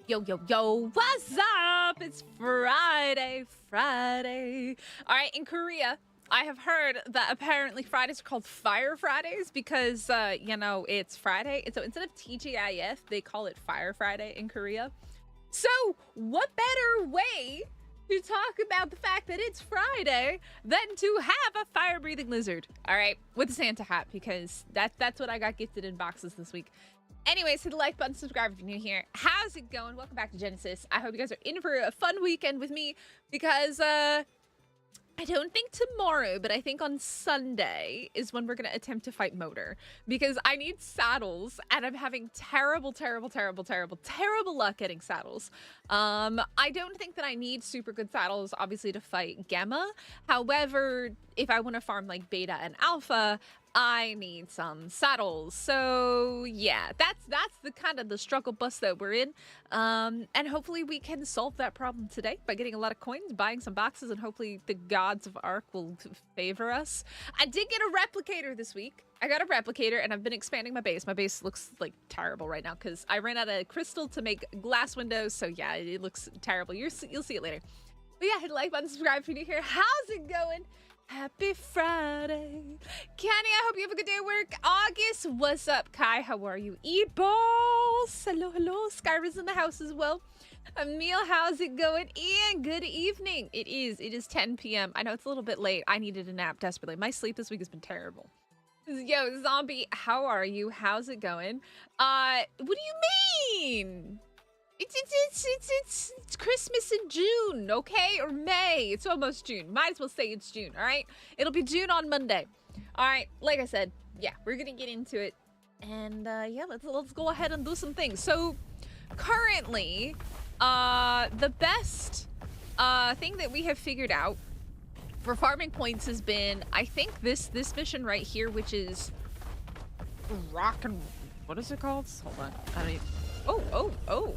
Yo, yo, yo, what's up? It's Friday. All right, in Korea, I have heard that apparently Fridays are called Fire Fridays because, you know, it's Friday. So instead of TGIF, they call it Fire Friday in Korea. So what better way to talk about the fact that it's Friday than to have a fire-breathing lizard, all right, with a Santa hat, because that's what I got gifted in boxes this week. Anyways, hit the like button, subscribe if you're new here. How's it going? Welcome back to Genesis. I hope you guys are in for a fun weekend with me because I don't think tomorrow, but I think on Sunday is when we're going to attempt to fight MOEDER because I need saddles and I'm having terrible luck getting saddles. I don't think that I need super good saddles, obviously, to fight Gemma. However, if I want to farm like beta and alpha, I need some saddles. So yeah, that's the kind of the struggle bus that we're in. And hopefully we can solve that problem today by getting a lot of coins, buying some boxes, and hopefully the gods of Ark will favor us. I did get a replicator this week. I got a replicator and I've been expanding my base. My base looks like terrible right now because I ran out of crystal to make glass windows. So yeah, it looks terrible. You'll see it later. But yeah, hit the like button, subscribe if you're new here. How's it going? Happy Friday. Kenny, I hope you have a good day at work. August, what's up? Kai, how are you? E-balls, hello. Skyra's in the house as well. Emil, how's it going? Ian, good evening. It is 10 p.m. I know it's a little bit late. I needed a nap desperately. My sleep this week has been terrible. Yo, Zombie, how are you? How's it going? What do you mean? It's Christmas in June, okay? Or May. It's almost June. Might as well say it's June, all right? It'll be June on Monday. All right, like I said, yeah, we're gonna get into it. And yeah, let's go ahead and do some things. So currently, the best thing that we have figured out for farming points has been, I think this mission right here, which is rock and what is it called? Hold on. I don't even... Oh.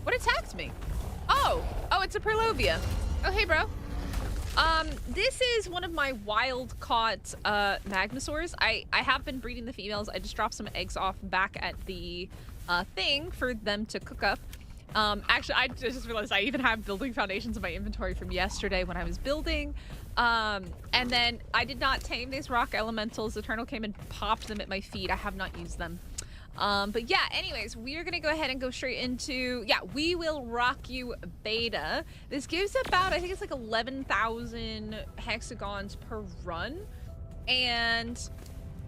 What attacked me? Oh, it's a Perlovia. Oh, hey, bro. This is one of my wild caught Magnosaurs. I have been breeding the females. I just dropped some eggs off back at the thing for them to cook up. Actually, I just realized I even have building foundations in my inventory from yesterday when I was building. And then I did not tame these rock elementals. Eternal came and popped them at my feet. I have not used them. But yeah, anyways, we're gonna go ahead and go straight into, yeah, we will rock you beta. This gives about, I think it's like 11,000 hexagons per run. And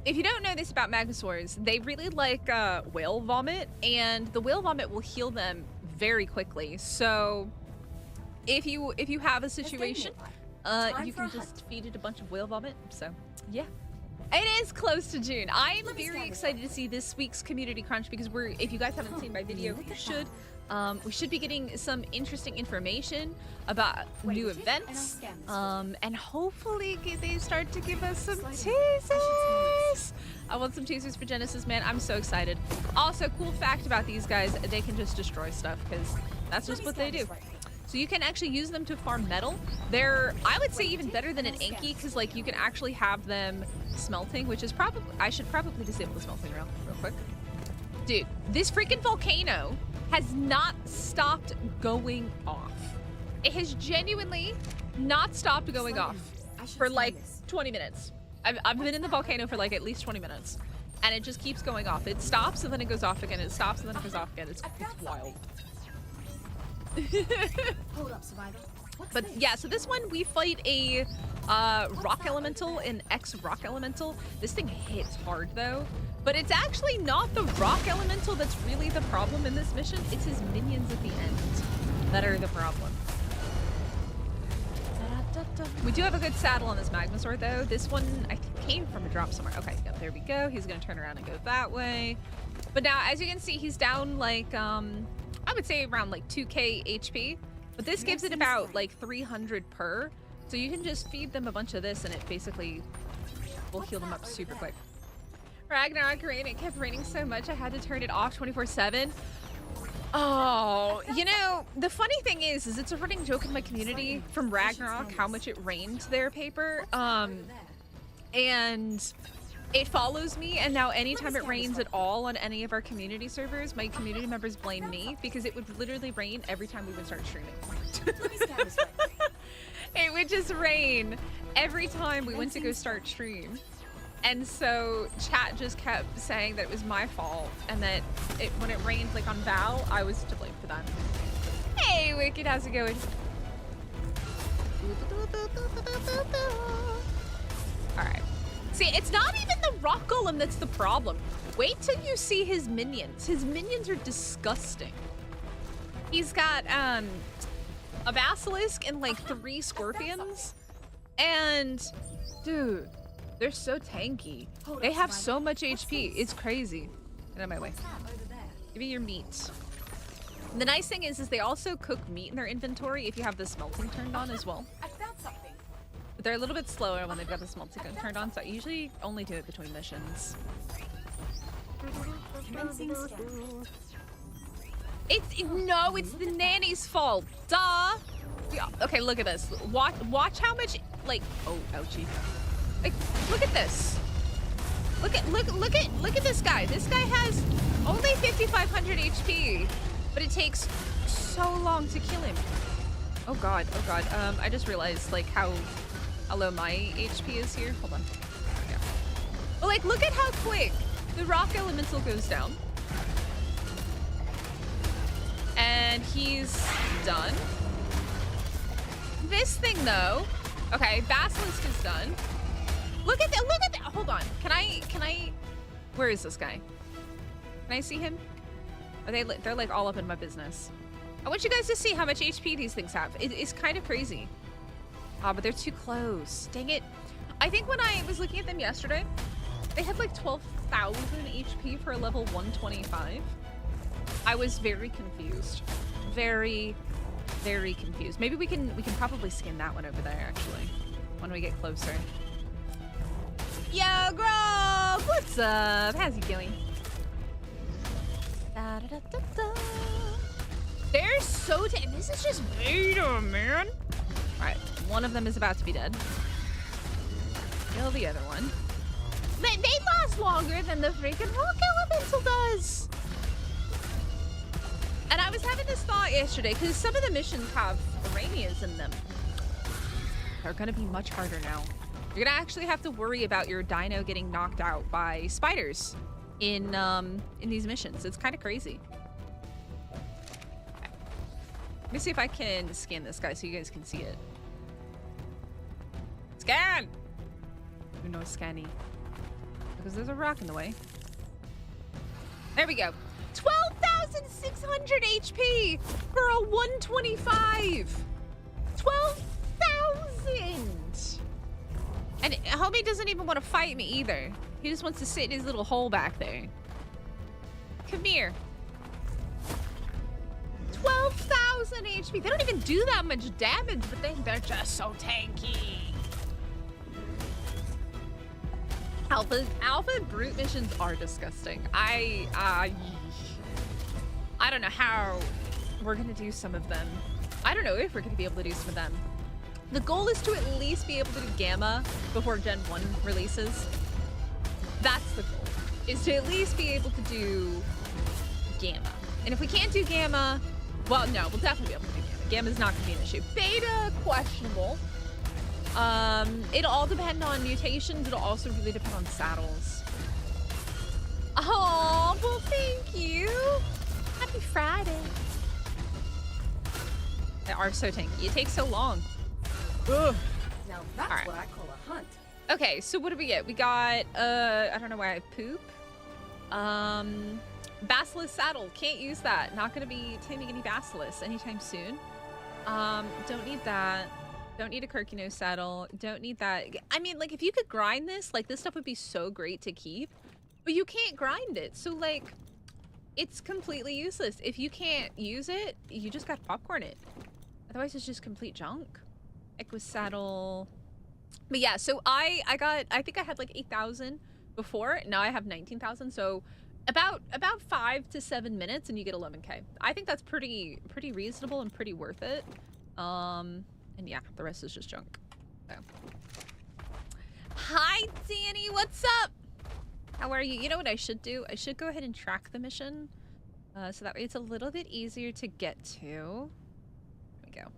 if you don't know this about Magnosaurs, they really like whale vomit, and the whale vomit will heal them very quickly. So if you have a situation, you can just feed it a bunch of whale vomit. So yeah. It is close to June. I am very excited to see this week's community crunch because if you guys haven't seen my video, you should. We should be getting some interesting information about new events. And hopefully they start to give us some teasers. I want some teasers for Genesis, man. I'm so excited. Also, cool fact about these guys, they can just destroy stuff because that's just what they do. So you can actually use them to farm metal. They're, I would say, even better than an Anki because, like, you can actually have them smelting, which is probably, I should probably disable the smelting real quick. Dude, this freaking volcano has not stopped going off. It has genuinely not stopped going off for like 20 minutes. I've been in the volcano for like at least 20 minutes and it just keeps going off. It stops and then it goes off again. It stops and then it goes off again. It's wild. Hold up, survivor. But yeah, so this one we fight a rock elemental, an X rock elemental. This thing hits hard though, but it's actually not the rock elemental that's really the problem in this mission. It's his minions at the end that are the problem. We do have a good saddle on this Magnosaur though. This one I think came from a drop somewhere. Okay, yep, there we go. He's gonna turn around and go that way. But now, as you can see, he's down like I would say around like 2k HP, but this gives it about like 300 per. So you can just feed them a bunch of this and it basically will heal them up super quick. Ragnarok rain, it kept raining so much I had to turn it off 24/7. Oh, you know, the funny thing is it's a running joke in my community from Ragnarok how much it rained their paper. And It follows me, and now anytime it rains at all on any of our community servers, my community members blame me because it would literally rain every time we would start streaming. It would just rain every time we went to go start stream. And so chat just kept saying that it was my fault, and that when it rained like on Val, I was to blame for that. Hey, Wicked, how's it going? All right. See, it's not even the rock golem that's the problem. Wait till you see his minions. His minions are disgusting. He's got a basilisk and like 3 scorpions. And dude, they're so tanky. They have so much HP. It's crazy. Get out of my way. Give me your meat. The nice thing is they also cook meat in their inventory if you have the smelting turned on as well. But they're a little bit slower when they've got the smelting turned on, so I usually only do it between missions. It's the nanny's fault. Duh. Yeah, okay, look at this. Watch how much, like, oh, ouchie. Like, look at this. Look at this guy. This guy has only 5,500 HP, but it takes so long to kill him. Oh god, oh god. I just realized like how low my HP is here. Hold on. Yeah. But like, look at how quick the rock elemental goes down. And he's done. This thing though, okay, basilisk is done. Look at that, hold on. Can I, where is this guy? Can I see him? Are they're like all up in my business. I want you guys to see how much HP these things have. It's kind of crazy. But they're too close. Dang it. I think when I was looking at them yesterday, they had like 12,000 HP for a level 125. I was very confused. Very, very confused. Maybe we can probably skin that one over there actually when we get closer. Yo, Grove! What's up? How's it going? Da, da, da, da, da. They're so this is just beta, man. Alright, one of them is about to be dead. Kill the other one. They last longer than the freaking rock elemental does. And I was having this thought yesterday, because some of the missions have Iranians in them. They're gonna be much harder now. You're gonna actually have to worry about your dino getting knocked out by spiders in these missions. It's kind of crazy. Okay. Let me see if I can scan this guy so you guys can see it. Scan! Who knows scanning? Because there's a rock in the way. There we go. 12,600 HP for a 125. 12,000. And homie doesn't even want to fight me either. He just wants to sit in his little hole back there. Come here. 12,000 HP. They don't even do that much damage, but they're just so tanky. Alpha brute missions are disgusting. I don't know how we're gonna do some of them. I don't know if we're gonna be able to do some of them. The goal is to at least be able to do Gamma before Gen 1 releases. That's the goal, is to at least be able to do Gamma. And if we can't do Gamma, well, no, we'll definitely be able to do Gamma. Gamma's not gonna be an issue. Beta, questionable. It'll all depend on mutations. It'll also really depend on saddles. Oh, well, thank you. Happy Friday. They are so tanky. It takes so long. Ugh. Now that's what I call a hunt. Okay, so what do we get? We got, I don't know why I poop. Basilisk saddle. Can't use that. Not gonna be taming any basilisks anytime soon. Don't need that. Don't need a Kirkino saddle. Don't need that. I mean, like, if you could grind this, like, this stuff would be so great to keep. But you can't grind it. So, like, it's completely useless. If you can't use it, you just got to popcorn it. Otherwise, it's just complete junk. Equus saddle. But yeah, so I think I had like 8,000 before. Now I have 19,000. So about 5 to 7 minutes and you get 11K. I think that's pretty reasonable and pretty worth it. And yeah, the rest is just junk. So. Hi, Danny. What's up? How are you? You know what I should do? I should go ahead and track the mission. So that way it's a little bit easier to get to. There we go.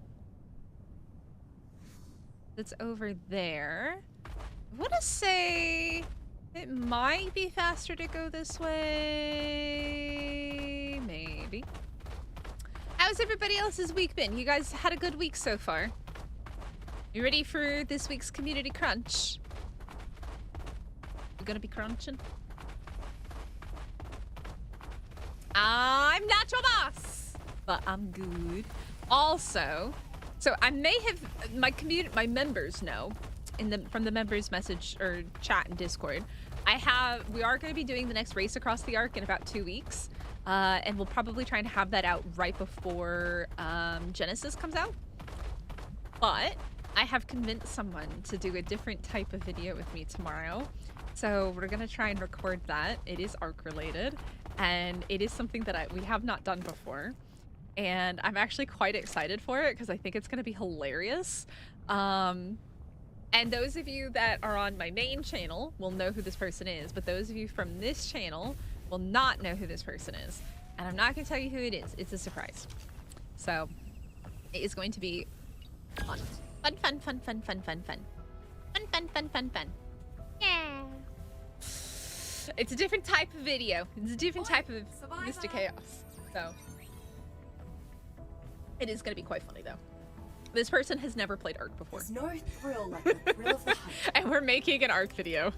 It's over there. I want to say it might be faster to go this way. Maybe. How's everybody else's week been? You guys had a good week so far. You ready for this week's community crunch? You gonna be crunching? I'm not your boss, but I'm good. Also, so I may have my members know from the members message or chat and Discord. We are going to be doing the next race across the Ark in about 2 weeks, and we'll probably try and have that out right before Genesis comes out. But I have convinced someone to do a different type of video with me tomorrow, so we're going to try and record that. It is Ark related. And it is something that we have not done before. And I'm actually quite excited for it because I think it's going to be hilarious. And those of you that are on my main channel will know who this person is. But those of you from this channel will not know who this person is. And I'm not going to tell you who it is. It's a surprise. So it is going to be fun. Fun, fun, fun, fun, fun, fun, fun. Fun, fun, fun, fun, fun. Yeah. It's a different type of video. It's a different type of Mr. Chaos. So it is going to be quite funny though. This person has never played Ark before. There's no thrill like the thrill of the hunt. And we're making an Ark video.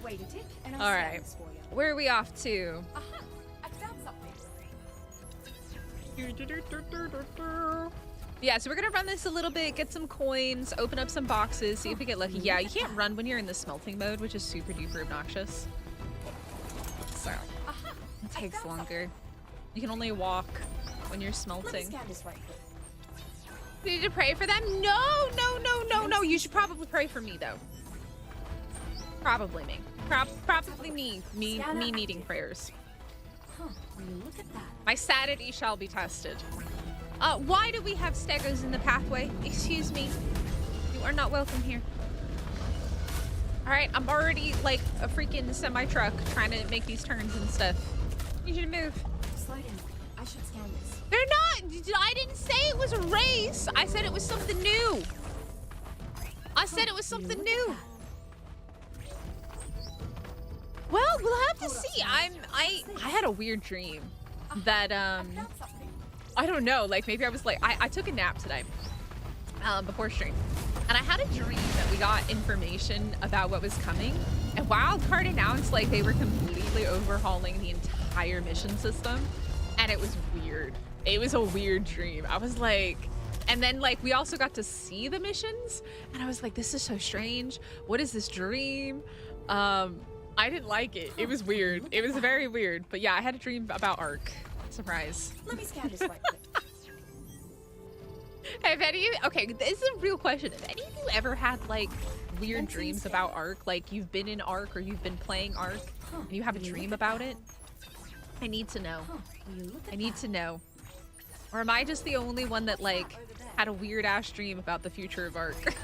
Wait a tick, and I'll all right. for you. Where are we off to? Aha! I found something. Yeah, so we're gonna run this a little bit, get some coins, open up some boxes, see if we get lucky. Yeah, you can't run when you're in the smelting mode, which is super duper obnoxious. So it takes longer. You can only walk when you're smelting. You need to pray for them? No, no, no, no, no. You should probably pray for me though. Probably me. Probably me needing prayers. Huh, look at that. My sanity shall be tested. Why do we have stegos in the pathway? Excuse me. You are not welcome here. Alright, I'm already like a freaking semi-truck trying to make these turns and stuff. You should move. Slide in. I should scan this. They're not! I didn't say it was a race! I said it was something new! I said it was something new! Well, we'll have to see. I had a weird dream that, I don't know, like maybe I was like, I took a nap today before stream, and I had a dream that we got information about what was coming, and Wildcard announced like they were completely overhauling the entire mission system, and it was weird. It was a weird dream. I was like, and then like we also got to see the missions, and I was like, this is so strange. What is this dream? I didn't like it. It was weird. It was very weird. But yeah, I had a dream about Ark. Surprise. Let me scan this right quick. Have any of you, okay, this is a real question. Have any of you ever had like weird dreams about Ark? Like you've been in Ark or you've been playing Ark and you have a dream about it? I need to know. I need to know. Or am I just the only one that like had a weird ass dream about the future of Ark?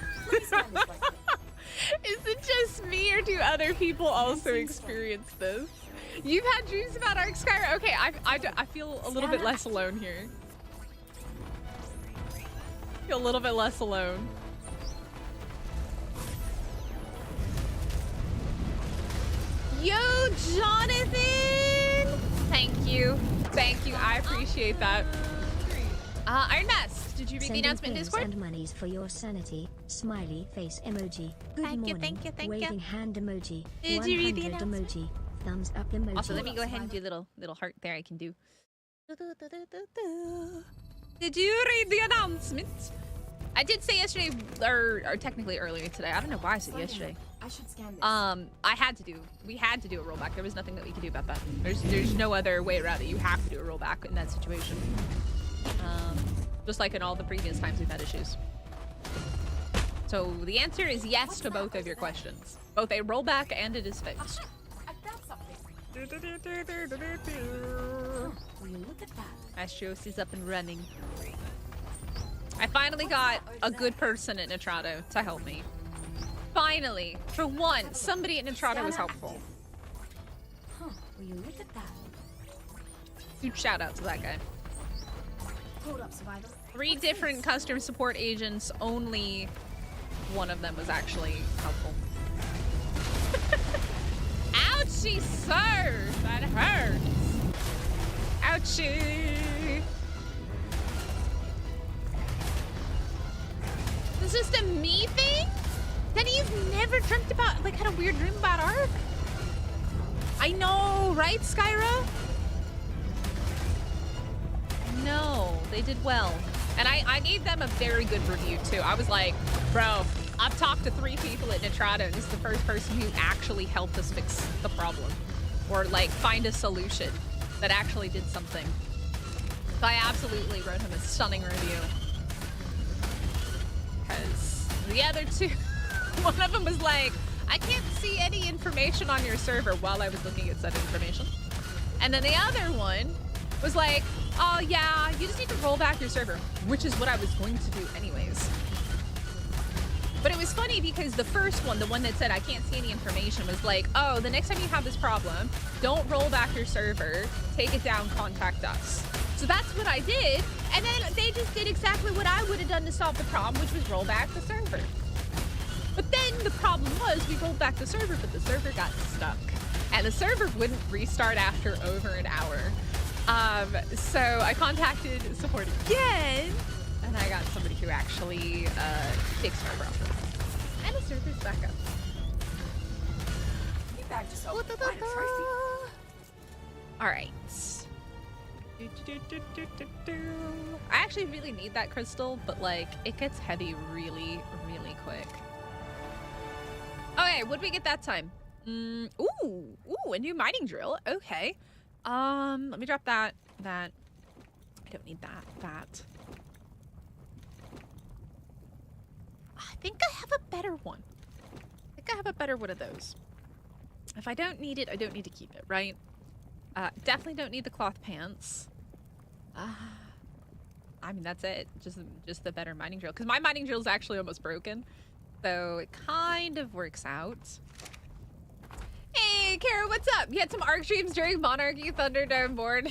Is it just me or do other people also experience this? You've had dreams about Ark Skyrim? Okay, I feel a little bit less alone here. I feel a little bit less alone. Yo, Jonathan! Thank you. Thank you. I appreciate that. Iron Mask, did you read the announcement in Discord? And monies for your sanity. Smiley face emoji. Good morning. Thank you. Waving hand emoji. Did you read the announcement? Emoji. Thumbs up emoji. Also, let me go ahead and do a little heart there I can do. Did you read the announcement? I did say yesterday, or technically earlier today. I don't know why I said yesterday. I should scan this. We had to do a rollback. There was nothing that we could do about that. There's no other way around it. You have to do a rollback in that situation. Just like in all the previous times we've had issues. So the answer is yes to both of your questions. Both a rollback and it is fixed. I found something. Will you look at that? Astrios is up and running. I finally got a good person at Nitrado to help me. Finally, for once, somebody at Nitrado was helpful. Huh, will you look at that? Huge shout out to that guy. Hold up, Survivor. 3 different customer support agents, only one of them was actually helpful. Ouchie, sir! That hurts. Ouchie! Is this just a me thing? Denny's never dreamt about, like, had a weird dream about Ark? I know, right, Skyra? No, they did well. And I gave them a very good review, too. I was like, bro, I've talked to 3 people at Nitrado, and this is the first person who actually helped us fix the problem. Or, like, find a solution that actually did something. So I absolutely wrote him a stunning review. Because the other 2, one of them was like, I can't see any information on your server while I was looking at said information. And then the other one was like, oh yeah, you just need to roll back your server, which is what I was going to do anyways. But it was funny because the first one, the one that said I can't see any information, was like, oh, the next time you have this problem, don't roll back your server, take it down, contact us. So that's what I did, and then they just did exactly what I would have done to solve the problem, which was roll back the server. But then the problem was we rolled back the server, but the server got stuck. And the server wouldn't restart after over an hour. So I contacted support again, and I got somebody who actually fixed our problem. And the server's back up. You bagged yourself quite a trophy. All right. I actually really need that crystal, but like it gets heavy really, really quick. Okay, what did we get that time? Ooh, a new mining drill. Okay. Let me drop that. I don't need that. I think I have a better one. I think I have a better one of those. If I don't need it, I don't need to keep it, right? Definitely don't need the cloth pants. I mean, that's it. Just the better mining drill. Because my mining drill is actually almost broken. So it kind of works out. Hey, Kara, what's up? You had some Ark streams during Monarchy Thunderdome board.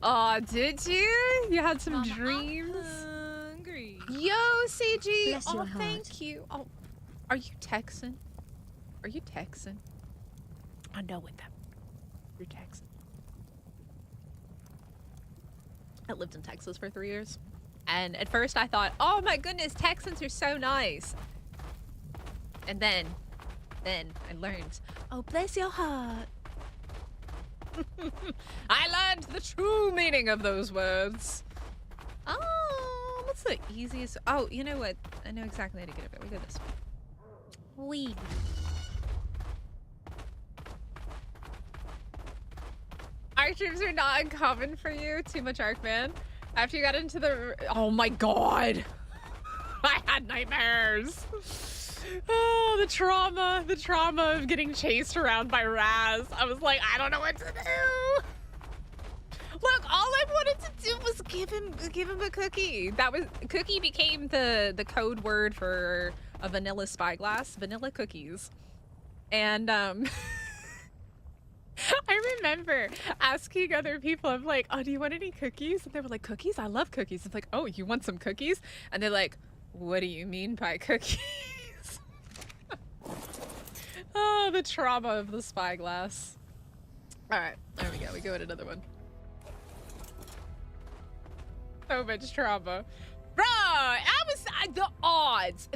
Aw, did you? You had some dreams? Hungry. Yo, CG. Bless Oh, your heart. thank you. Oh, are you Texan? Are you Texan? I know what that. You're Texan. I lived in Texas for 3 years. And at first I thought, oh my goodness, Texans are so nice. And then I learned, oh, bless your heart. I learned the true meaning of those words. Oh, what's the easiest? Oh, you know what? I know exactly how to get it. We go this way. Wee. Ark dreams are not uncommon for you. Too much Ark, man. After you got into the... Oh my god. I had nightmares. Oh, the trauma of getting chased around by Raz. I was like, I don't know what to do. Look, all I wanted to do was give him a cookie. Cookie became the code word for a vanilla spyglass, vanilla cookies. And I remember asking other people, I'm like, oh, do you want any cookies? And they were like, cookies? I love cookies. It's like, oh, you want some cookies? And they're like, what do you mean by cookies? Oh, the trauma of the spyglass. All right, there we go. We go at another one. So much trauma. Bro,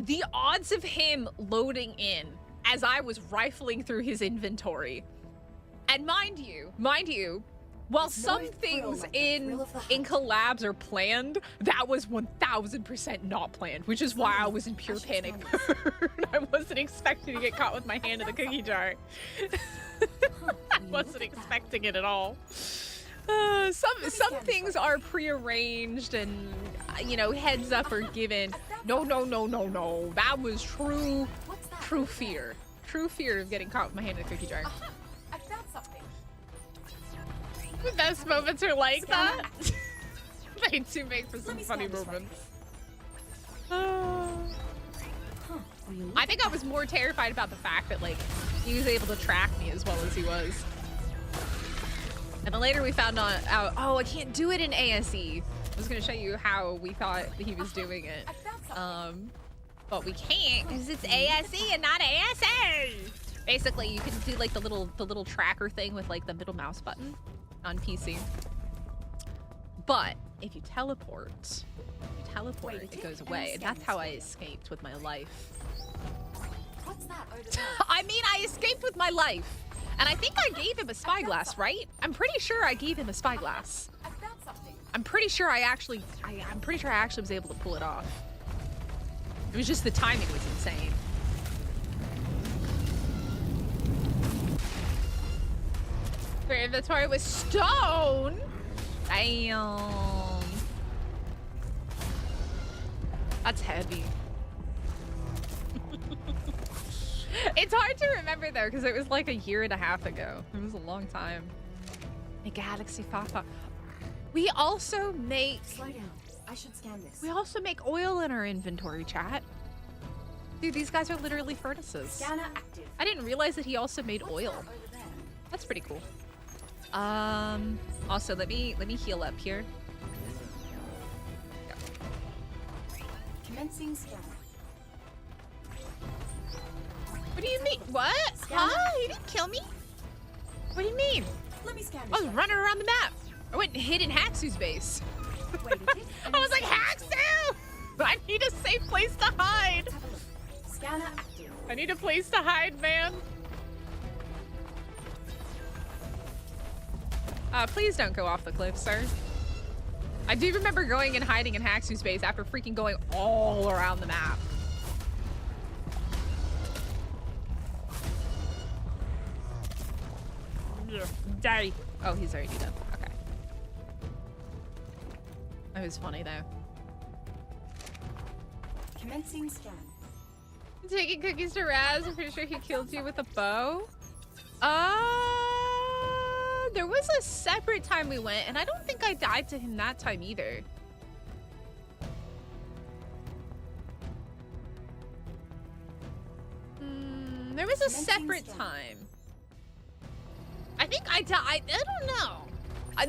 the odds of him loading in as I was rifling through his inventory. And mind you, while some things in collabs are planned, that was 1000% not planned, which is why I was in pure panic mode. I wasn't expecting to get caught with my hand in the cookie jar. I wasn't expecting it at all. Some things are prearranged and, you know, heads up are given. No. That was true fear. True fear of getting caught with my hand in a cookie jar. I found something. The best moments are like that. They do make for some funny moments. Huh, will I think I was more terrified about the fact that like he was able to track me as well as he was. And then later we found out, oh, I can't do it in ASE. I was gonna show you how we thought he was doing it. But we can't because it's ASE and not ASA. Basically, you can do like the little tracker thing with like the middle mouse button on PC. But if you teleport, it goes away. And that's how I escaped with my life. What's that over there? I mean, I escaped with my life. And I think I gave him a spyglass, right? I'm pretty sure I gave him a spyglass. I found something. I'm pretty sure I actually was able to pull it off. It was just the timing was insane. Your inventory was stone. Damn. That's heavy. It's hard to remember though, because it was like a year and a half ago. It was a long time. A Galaxy Fafa. We also make... Slow down. I should scan this. We also make oil in our inventory, chat. Dude, these guys are literally furnaces. Scanner active. I didn't realize that he also made oil. Over there. That's pretty cool. Also, let me heal up here. Commencing scan. What do you mean? What? Huh? You didn't kill me? What do you mean? Let me scan I this. was running around the map. I went and hid in Haxu's base. Wait, it is. I was like, Haxu! I need a safe place to hide. Let's have a look. Scanner active. I need a place to hide, man. Please don't go off the cliff, sir. I do remember going and hiding in Haxu's base after freaking going all around the map. Die. Oh, he's already done. Okay. That was funny, though. Commencing scan. Taking cookies to Raz. I'm pretty sure he killed you with a bow. There was a separate time we went, and I don't think I died to him that time either. There was a separate time. I think I died. I don't know.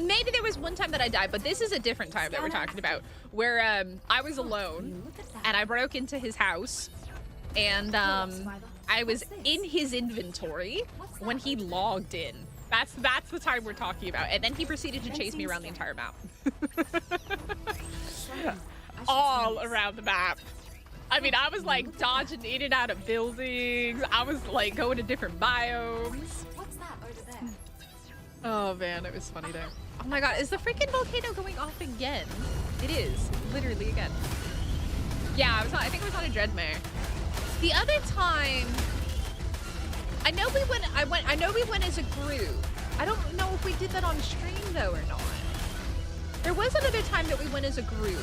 Maybe there was one time that I died, but this is a different time that we're talking about, where I was alone, and I broke into his house, and I was in his inventory when he logged in. That's the time we're talking about. And then he proceeded to chase me around the entire map. All around the map. I mean, I was like dodging in and out of buildings. I was like going to different biomes. What's that over there? Oh man, it was funny though. Oh my god, is the freaking volcano going off again? It is, literally again. Yeah, I think it was on a Dreadmare. The other time, I know we went as a group. I don't know if we did that on stream though or not. There was another time that we went as a group.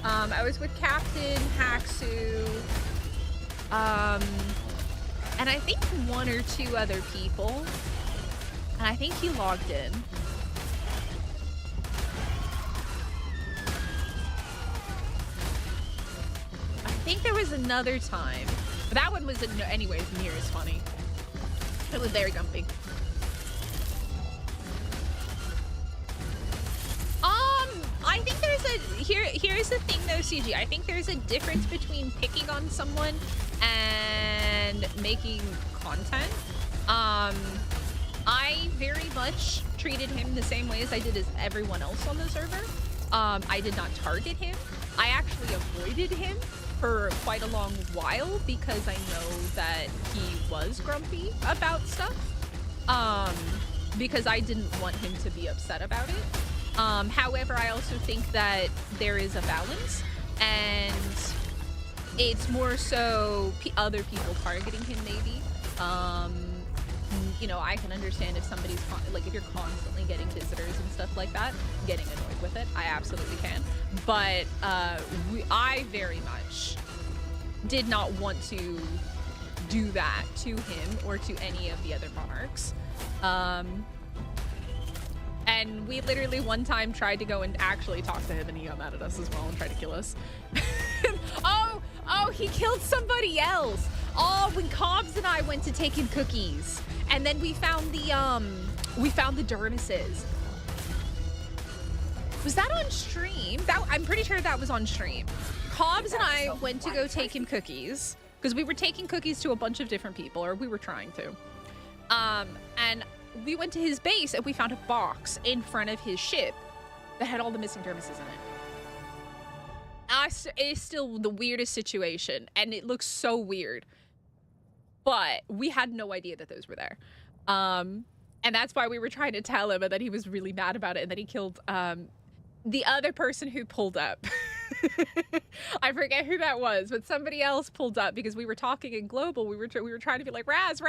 I was with Captain, Haxu, and I think one or two other people. And I think he logged in. I think there was another time. But that one wasn't anyways near as funny. It was very gumpy. I think there's here's the thing though, CG. I think there's a difference between picking on someone and making content. I very much treated him the same way as I did as everyone else on the server. I did not target him. I actually avoided him for quite a long while because I know that he was grumpy about stuff. Because I didn't want him to be upset about it. However, I also think that there is a balance, and it's more so other people targeting him maybe. You know, I can understand if somebody's like if you're constantly getting visitors and stuff like that, getting annoyed with it. I absolutely can. But I very much did not want to do that to him or to any of the other monarchs. And we literally one time tried to go and actually talk to him, and he got mad at us as well and tried to kill us. Oh, he killed somebody else. Oh, when Cobbs and I went to take in cookies, and then we found the dermises. Was that on stream? I'm pretty sure that was on stream. Cobbs and I went to go take him cookies because we were taking cookies to a bunch of different people, or we were trying to. And we went to his base and we found a box in front of his ship that had all the missing dermises in it. It's still the weirdest situation, and it looks so weird. But we had no idea that those were there. And that's why we were trying to tell him, and then he was really mad about it, and then he killed the other person who pulled up. I forget who that was, but somebody else pulled up because we were talking in global. We were trying to be like, Raz,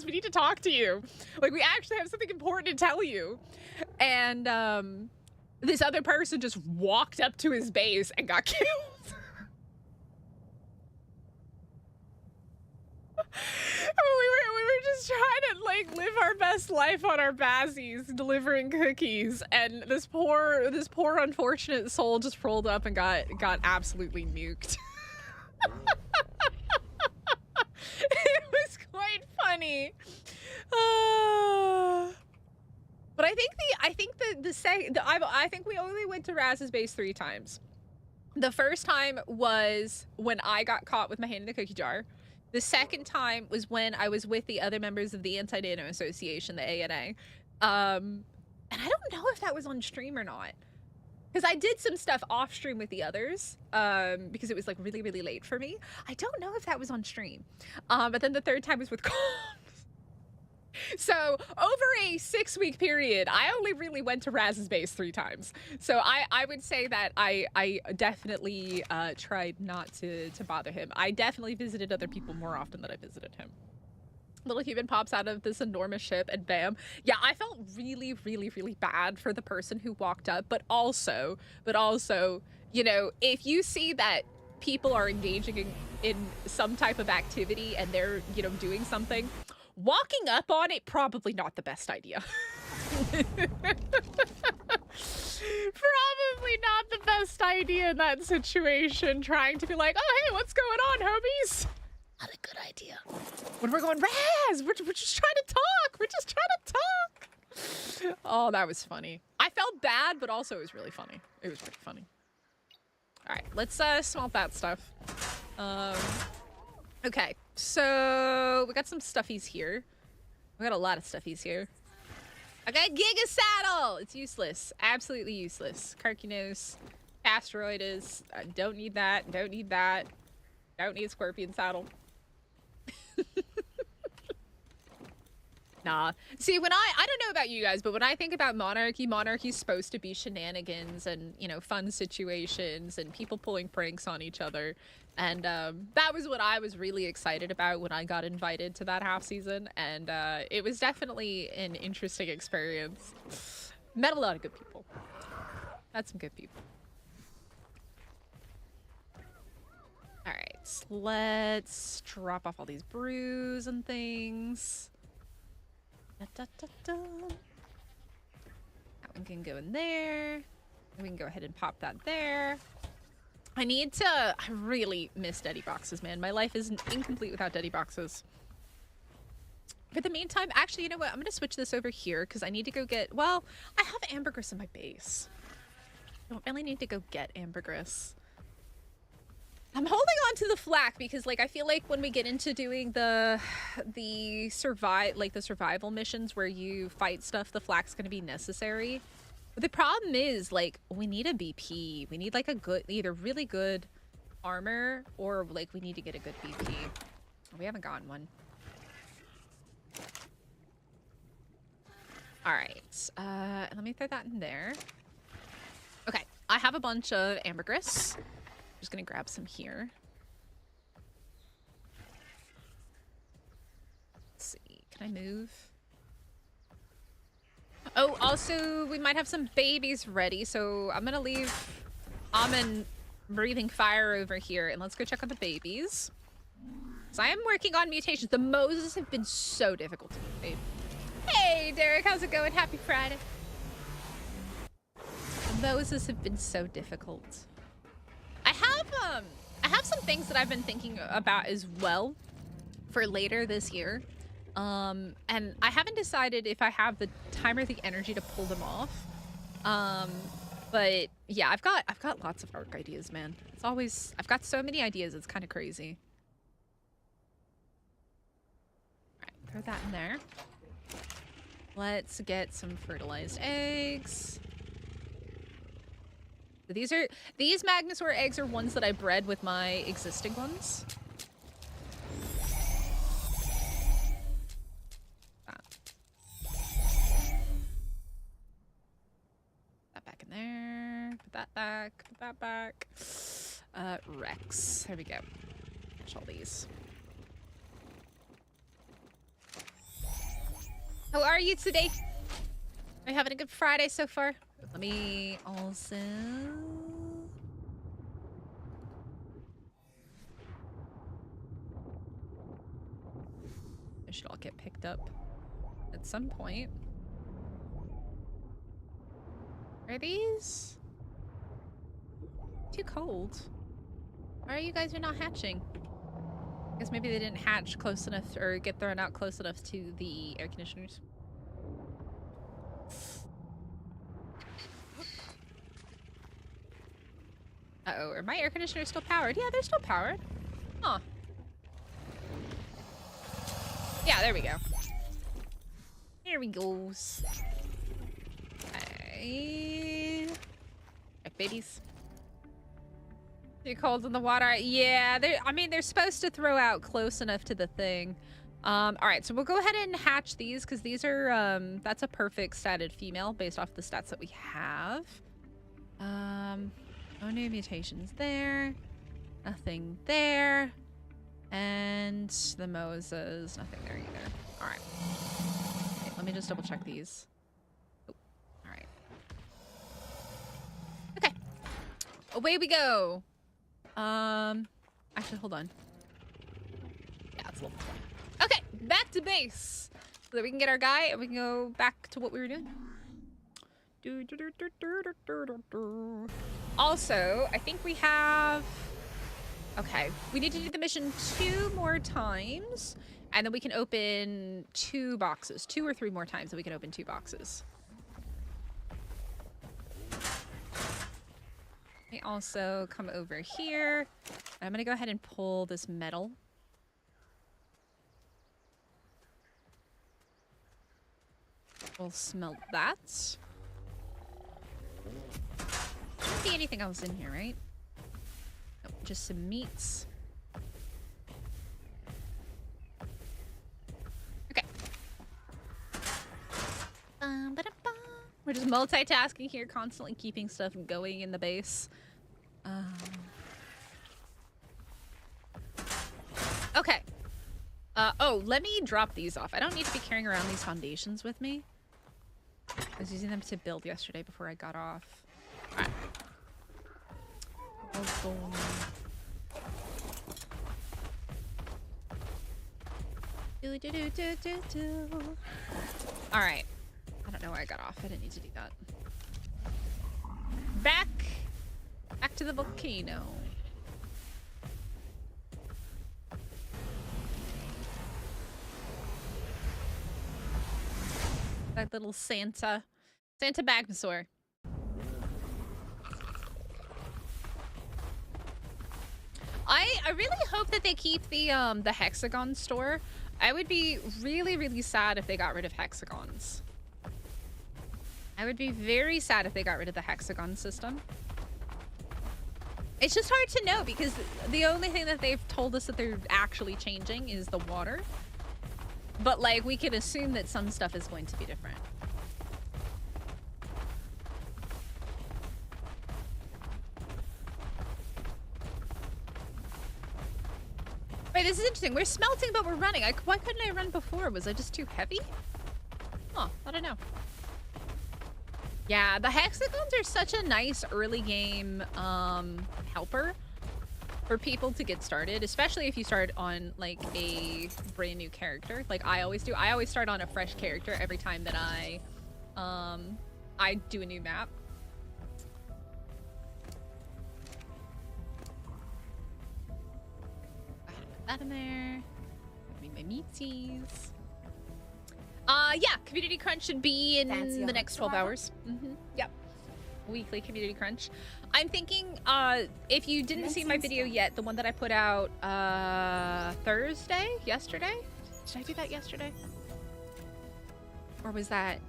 we need to talk to you. Like, we actually have something important to tell you. And this other person just walked up to his base and got killed. we were just trying to like live our best life on our bazies, delivering cookies, and this poor unfortunate soul just rolled up and got absolutely nuked. It was quite funny. But I think we only went to Raz's base 3 times. The first time was when I got caught with my hand in the cookie jar. The second time was when I was with the other members of the Anti-Dino Association, the ANA. And I don't know if that was on stream or not. Because I did some stuff off stream with the others, because it was like really, really late for me. I don't know if that was on stream. But then the third time was with Combs. So over a 6-week period, I only really went to Raz's base 3 times. So I would say that I definitely tried not to bother him. I definitely visited other people more often than I visited him. Little human pops out of this enormous ship and bam. Yeah, I felt really, really, really bad for the person who walked up, but also, you know, if you see that people are engaging in some type of activity and they're, you know, doing something, walking up on it, probably not the best idea. Probably not the best idea in that situation, trying to be like, oh, hey, what's going on, homies? Not a good idea. When we're going, Raz, we're just trying to talk. We're just trying to talk. Oh, that was funny. I felt bad, but also it was really funny. It was pretty funny. All right, let's smelt that stuff. Okay, so we got some stuffies here. We got a lot of stuffies here. I got Giga Saddle. It's useless. Absolutely useless. Carcinos. Asteroides. Don't need that. Don't need that. Don't need Scorpion Saddle. Nah. See, when I don't know about you guys, but when I think about monarchy's supposed to be shenanigans and, you know, fun situations and people pulling pranks on each other. And that was what I was really excited about when I got invited to that half season. And it was definitely an interesting experience. Met a lot of good people. Met some good people. All right, let's drop off all these brews and things. That one can go in there. We can go ahead and pop that there. I really miss Deddy boxes, man. My life is incomplete without Deddy boxes. For the meantime, actually, you know what? I'm gonna switch this over here because I need to go get, well, I have ambergris in my base. I don't really need to go get ambergris. I'm holding on to the flak because, like, I feel like when we get into doing the survival missions where you fight stuff, the flak's gonna be necessary. But the problem is, like, we need a BP. We need, like, a good, either really good armor or, like, we need to get a good BP. We haven't gotten one. All right. Let me throw that in there. Okay. I have a bunch of ambergris. Just gonna grab some here. Let's see, can I move? Oh, also, we might have some babies ready, so I'm gonna leave Almond breathing fire over here, and let's go check on the babies. So I am working on mutations. The Moses have been so difficult to mutate. Hey, Derek, how's it going? Happy Friday. The Moses have been so difficult. I have some things that I've been thinking about as well. for later this year. And I haven't decided if I have the time or the energy to pull them off. But yeah, I've got lots of Ark ideas, man. It's always, I've got so many ideas, it's kind of crazy. All right, throw that in there. Let's get some fertilized eggs. So these Magnusaur eggs are ones that I bred with my existing ones. That back in there. Put that back. Put that back. Rex. There we go. Catch all these. How are you today? Are you having a good Friday so far? Let me also... They should all get picked up at some point. Are these too cold? Why are you guys not hatching? I guess maybe they didn't hatch close enough or get thrown out close enough to the air conditioners. Uh-oh, are my air conditioners still powered? Yeah, they're still powered. Huh. Yeah, there we go. Here we go. Hey. Babies. Too cold in the water. Yeah, I mean, they're supposed to throw out close enough to the thing. All right, so we'll go ahead and hatch these because these are, that's a perfect statted female based off the stats that we have. No new mutations there. Nothing there. And the Moses, nothing there either. All right. Okay, let me just double check these. Oh, all right. Okay. Away we go. Actually, hold on. Yeah, it's level 20. Okay, back to base. So that we can get our guy and we can go back to what we were doing. Also, I think we have... Okay, we need to do the mission 2 more times, and then we can open 2 boxes. 2 or 3 more times, and we can open 2 boxes. We also come over here. I'm gonna go ahead and pull this metal. We'll smelt that. Shouldn't be anything else in here, right? Nope, just some meats. Okay. We're just multitasking here, constantly keeping stuff going in the base. Okay. Oh, let me drop these off. I don't need to be carrying around these foundations with me. I was using them to build yesterday before I got off. Alright. Alright. I don't know where I got off. I didn't need to do that. Back to the volcano. That little Santa Magnusaur. I really hope that they keep the hexagon store. I would be really, really sad if they got rid of hexagons. I would be very sad if they got rid of the hexagon system. It's just hard to know because the only thing that they've told us that they're actually changing is the water. But, like, we can assume that some stuff is going to be different. Wait, this is interesting. We're smelting, but we're running. Why couldn't I run before? Was I just too heavy? Huh, I don't know. Yeah, the hexagons are such a nice early game helper for people to get started, especially if you start on like a brand new character, like I always do. I always start on a fresh character every time that I do a new map. Go ahead and put that in there. Give me my meaties. Yeah, community crunch should be in Fancy the Ark next 12 Survival? hours. Yep. Weekly community crunch. I'm thinking, if you didn't see my Commencing video start. yet, the one that I put out, yesterday? Did I do that yesterday? Or was that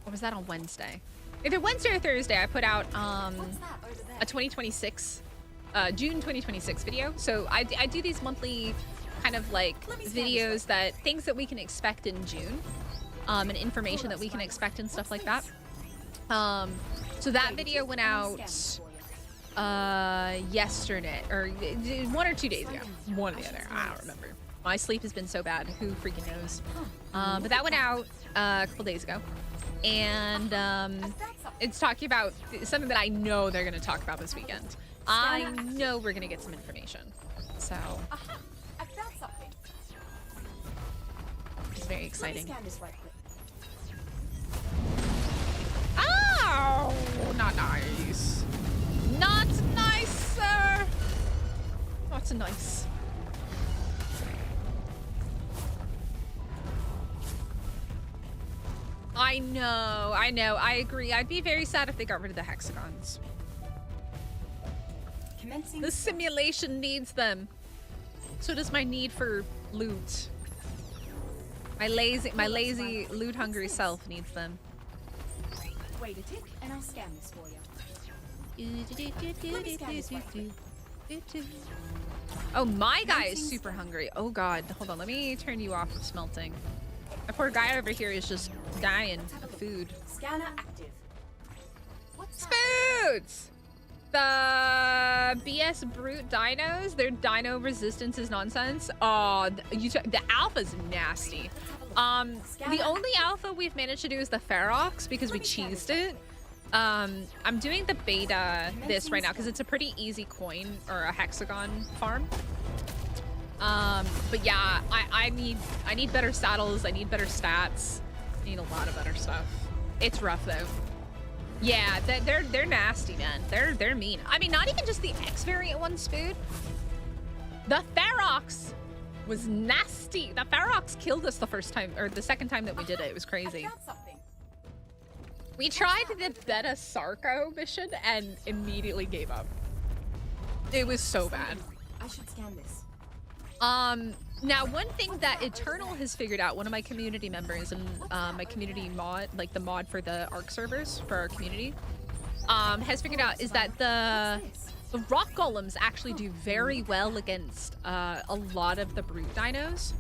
on Wednesday? Either Wednesday or Thursday, I put out, What's that over there? a 2026, June 2026 video. So I do these monthly kind of like Let me scan this videos that things that we can expect in June, and information that we can expect and stuff like that. So that video went out yesterday, or 1 or 2 days ago. One or the other, I don't remember. My sleep has been so bad, who freaking knows. But that went out a couple days ago, and it's talking about something that I know they're going to talk about this weekend. I know we're going to get some information, so Aha! I found something. it's very Let me exciting. scan this right quick. Oh, not nice. Not nice, sir. Not nice. I know, I agree. I'd be very sad if they got rid of the hexagons. Commencing. The simulation needs them. So does my need for loot. My lazy loot-hungry self needs them. Wait a tick, and I'll scan this for you. Oh, my guy is super hungry. Oh god, hold on, let me turn you off of smelting. The poor guy over here is just dying of food. Scanner active. What's that? Foods! The BS brute dinos, their dino resistance is nonsense. Oh, the alpha's nasty. The only alpha we've managed to do is the Ferox because we cheesed it. I'm doing the beta this right now because it's a pretty easy coin or a hexagon farm. But yeah, I need better saddles. I need better stats. I need a lot of better stuff. It's rough though. Yeah, they're nasty, man. They're mean. I mean, not even just the X variant one's food. The Ferox was nasty. The Ferox killed us the first time, or the second time that we did it. It was crazy. I found something. We tried the Beta Sarco mission and immediately gave up. It was so bad. I should scan this. Now one thing that Eternal has figured out, one of my community members and my community mod, like the mod for the Ark servers for our community, has figured out is that the rock golems actually do very well against a lot of the brute dinos.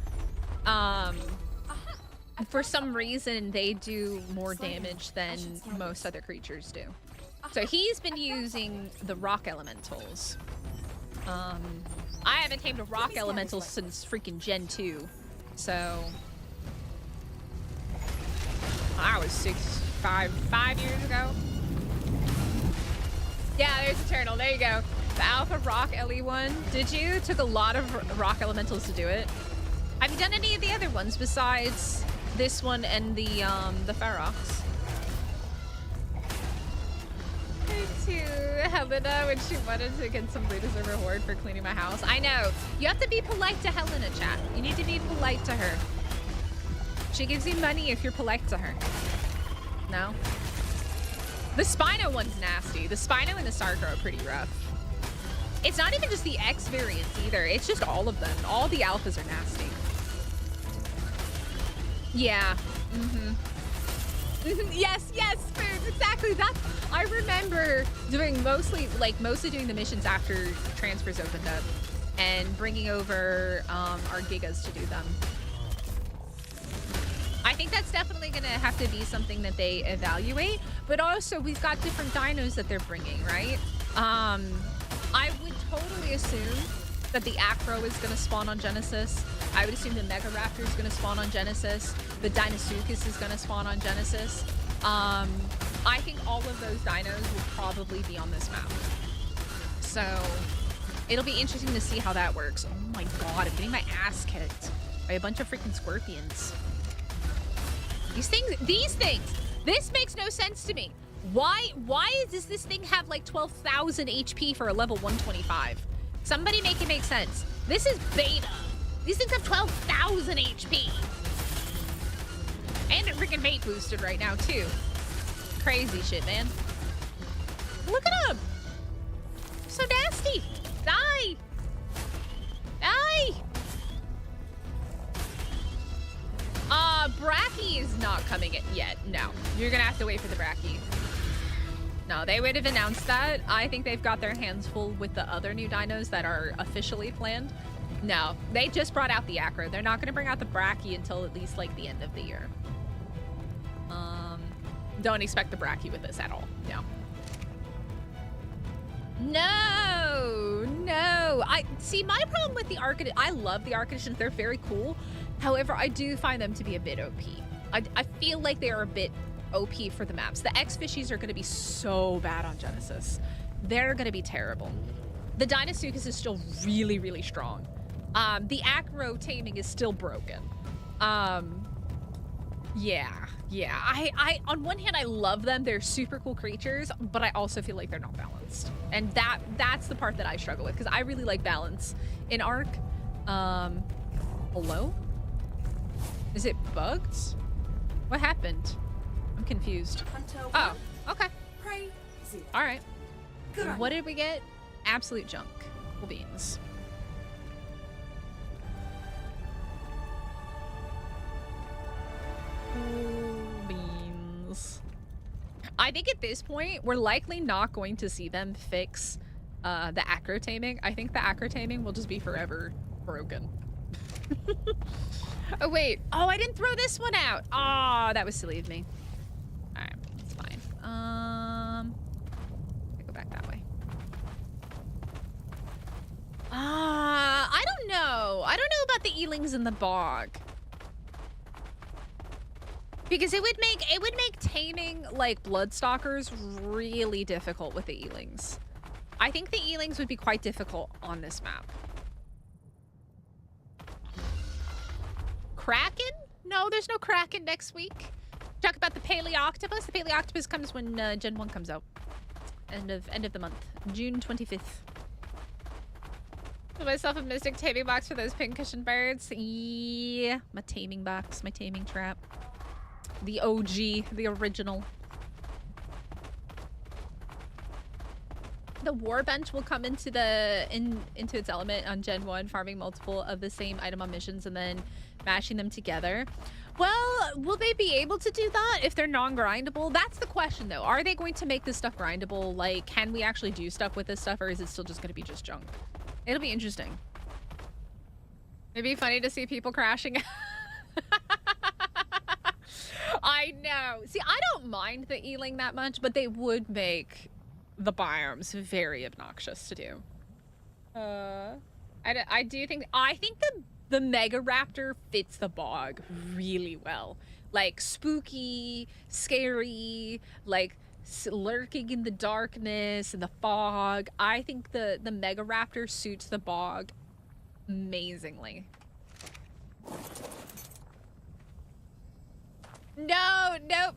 For some reason, they do more damage than most other creatures do. So he's been using the rock elementals. I haven't tamed a rock elemental since freaking Gen 2. So I was 5 years ago. Yeah, there's Eternal. There you go. The Alpha Rock LE one. Did you? Took a lot of rock elementals to do it. Have you done any of the other ones besides this one and the Ferox? To Helena when she wanted to get some loot as a reward for cleaning my house. I know. You have to be polite to Helena, chat. You need to be polite to her. She gives you money if you're polite to her. No? The Spino one's nasty. The Spino and the Sarko are pretty rough. It's not even just the X variants either. It's just all of them. All the alphas are nasty. Yeah. Yes, foods, exactly. That I remember doing mostly doing the missions after transfers opened up and bringing over our gigas to do them. I think that's definitely gonna have to be something that they evaluate, but also we've got different dinos that they're bringing, right? I would totally assume that the Acro is gonna spawn on Genesis. I would assume the Mega Raptor is gonna spawn on Genesis. The Dinosuchus is gonna spawn on Genesis. I think all of those dinos will probably be on this map. So it'll be interesting to see how that works. Oh my god, I'm getting my ass kicked by a bunch of freaking scorpions. These things, this makes no sense to me. Why does this thing have like 12,000 HP for a level 125? Somebody make it make sense. This is beta. These things have 12,000 HP. And it freaking mate boosted right now, too. Crazy shit, man. Look at him. So nasty. Die. Die. Bracky is not coming in yet. No, you're gonna have to wait for the Bracky. No, they would have announced that. I think they've got their hands full with the other new dinos that are officially planned. No, they just brought out the Acro. They're not gonna bring out the Bracky until at least like the end of the year. Don't expect the Bracky with this at all. No. No. I see my problem with the Ark. I love the Ark Editions. They're very cool. However, I do find them to be a bit OP. I feel like they are a bit OP for the maps. The X-Fishies are going to be so bad on Genesis. They're going to be terrible. The Dinosuchus is still really, really strong. The Acro taming is still broken. Yeah. I on one hand, I love them. They're super cool creatures, but I also feel like they're not balanced. And that's the part that I struggle with, because I really like balance in Ark. Hello? Is it bugged? What happened? I'm confused. Oh, okay. All right. What did we get? Absolute junk. Cool beans. I think at this point, we're likely not going to see them fix the Acro taming. I think the Acro taming will just be forever broken. Oh, wait. Oh, I didn't throw this one out. Oh, that was silly of me. All right, it's fine. I go back that way. I don't know. I don't know about the eelings in the bog. Because it would make taming like Bloodstalkers really difficult with the eelings. I think the eelings would be quite difficult on this map. Kraken? No, there's no Kraken next week. Talk about the Paleoctopus. The Paleoctopus comes when Gen 1 comes out. End of the month. June 25th. Put myself a Mystic taming box for those pincushion birds. Yeah, my taming box, my taming trap. The OG, the original. The Warbench will come into into its element on Gen 1, farming multiple of the same item on missions and then mashing them together. Well, will they be able to do that if they're non-grindable? That's the question, though. Are they going to make this stuff grindable? Like, can we actually do stuff with this stuff, or is it still just going to be just junk? It'll be interesting. It'd be funny to see people crashing. I know. See, I don't mind the eeling that much, but they would make the biomes very obnoxious to do. I think the Mega Raptor fits the bog really well. Like spooky, scary, like lurking in the darkness and the fog. I think the Mega Raptor suits the bog amazingly. No, nope.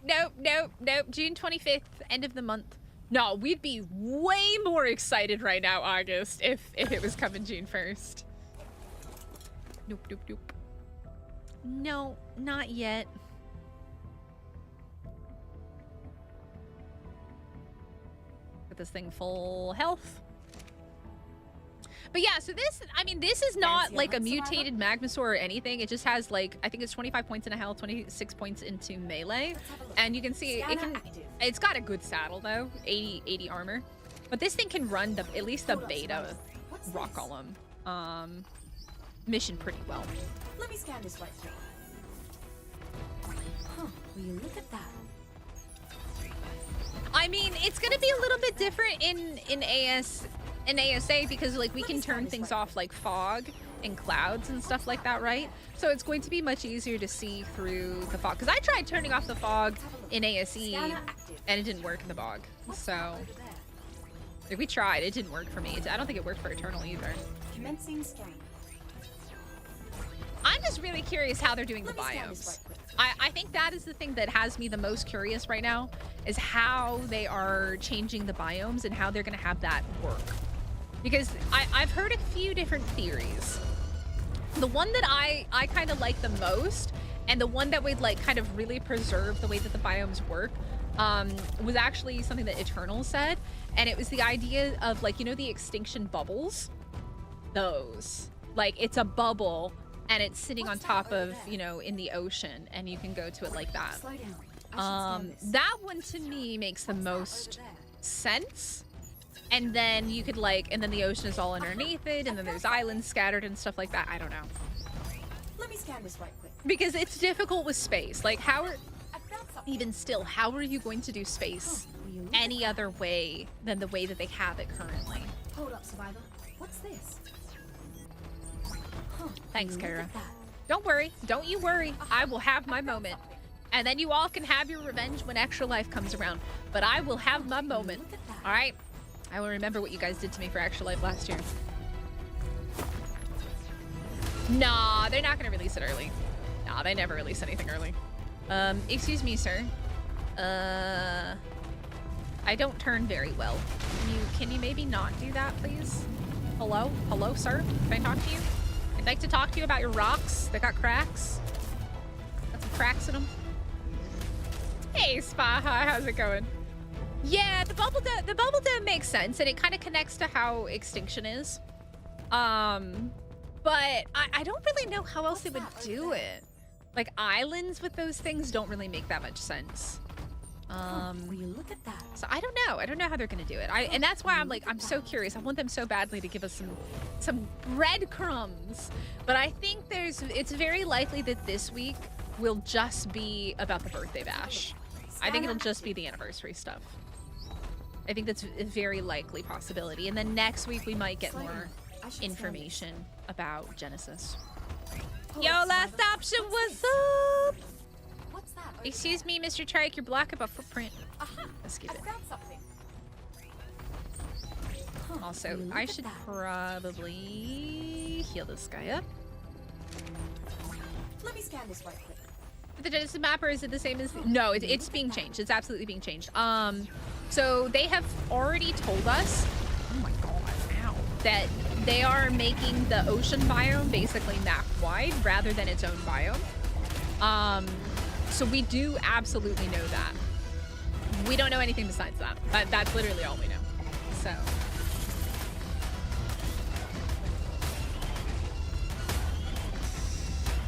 June 25th, end of the month. No, we'd be way more excited right now, August, if it was coming June 1st. Nope. No, not yet. Get this thing full health. But yeah, so this is not like a mutated Magmasaur or anything. It just has like, I think it's 25 points into health, 26 points into melee. And you can see it's got a good saddle though, 80 armor. But this thing can run at least the beta rock golem mission pretty well. Let me scan this right through. Huh, will you look at that? I mean, it's gonna be a little bit different in ASA because like we can turn things off like fog and clouds and stuff like that, right? So it's going to be much easier to see through the fog. Because I tried turning off the fog in ASE and it didn't work in the bog. So like, we tried, it didn't work for me. I don't think it worked for Eternal either. Commencing scan. I'm just really curious how they're doing the biomes. I think that is the thing that has me the most curious right now, is how they are changing the biomes and how they're going to have that work. Because I've heard a few different theories. The one that I kind of like the most, and the one that would like kind of really preserve the way that the biomes work, was actually something that Eternal said, and it was the idea of like, you know, the extinction bubbles? Those. Like, it's a bubble, and it's sitting on top of, you know, in the ocean, and you can go to it like that. Slow down. I should scan this. That one to me makes the most sense. And then you could like, and then the ocean is all underneath it, and then there's islands scattered and stuff like that. I don't know. Let me scan this right quick. Because it's difficult with space. Like, how are, I found something. even still, how are you going to do space any other way than the way that they have it currently? Hold up, Survivor. What's this? Thanks, Look Kara. at that. Don't worry. Don't you worry. I will have my moment. And then you all can have your revenge when Extra Life comes around. But I will have my moment. Look at that. All right? I will remember what you guys did to me for Extra Life last year. Nah, they're not going to release it early. Nah, they never release anything early. Excuse me, sir. I don't turn very well. Can you maybe not do that, please? Hello? Hello, sir? Can I talk to you? I'd like to talk to you about your rocks. They got cracks. Got some cracks in them. Hey, Spaha, how's it going? Yeah, the bubble dome makes sense, and it kind of connects to how extinction is. But I don't really know how else they would do it. Like, islands with those things don't really make that much sense. Will you look at that? So I don't know. I don't know how they're gonna do it. And that's why I'm like, I'm so curious. I want them so badly to give us some breadcrumbs. But I think it's very likely that this week will just be about the birthday bash. I think it'll just be the anniversary stuff. I think that's a very likely possibility. And then next week we might get more information about Genesis. Yo, last option, what's up? What's that? Excuse me, Mr. Trike, you're black about footprint. Aha! Let's skip I it. found something. Also, Look I at should that. probably heal this guy up. Let me scan this right quick. The Genesis map, or is it the same as... No, it's being changed. It's absolutely being changed. So they have already told us... Oh my god, ow. That they are making the ocean biome basically map-wide rather than its own biome. So we do absolutely know that. We don't know anything besides that. That's literally all we know. So...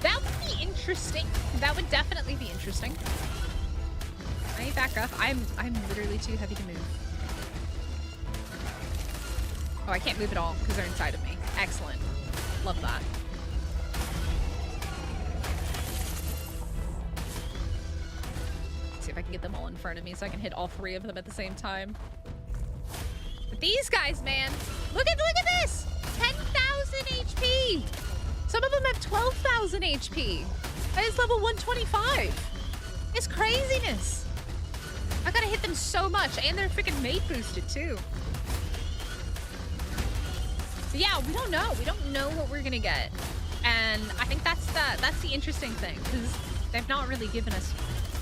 that would be interesting. That would definitely be interesting. Can I back up? I'm literally too heavy to move. Oh, I can't move at all because they're inside of me. Excellent. Love that. Let's see if I can get them all in front of me so I can hit all three of them at the same time. But these guys, man, look at this! 10,000 HP! Some of them have 12,000 HP. That is level 125. It's craziness. I gotta hit them so much, and they're freaking mate boosted too. So yeah, we don't know. We don't know what we're gonna get, and I think that's the interesting thing, because they've not really given us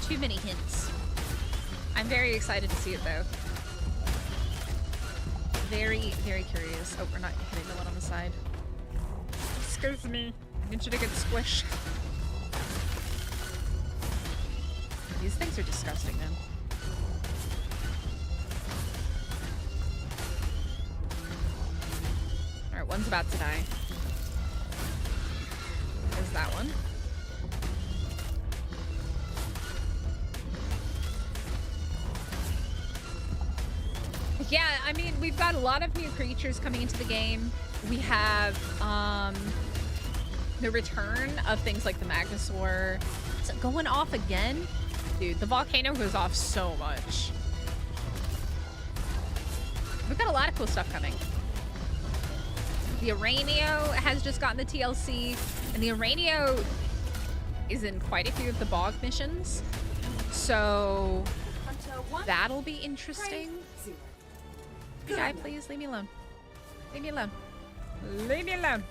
too many hints. I'm very excited to see it though. Very, very curious. Oh, we're not hitting the one on the side. Excuse me. I need you to get squished. These things are disgusting, man. Alright, one's about to die. There's that one. Yeah, I mean, we've got a lot of new creatures coming into the game. We have, the return of things like the Magnosaur. Is it going off again? Dude, the volcano goes off so much. We've got a lot of cool stuff coming. The Aranio has just gotten the TLC, and the Aranio is in quite a few of the bog missions. So that'll be interesting. Guy, please leave me alone. Leave me alone. Leave me alone.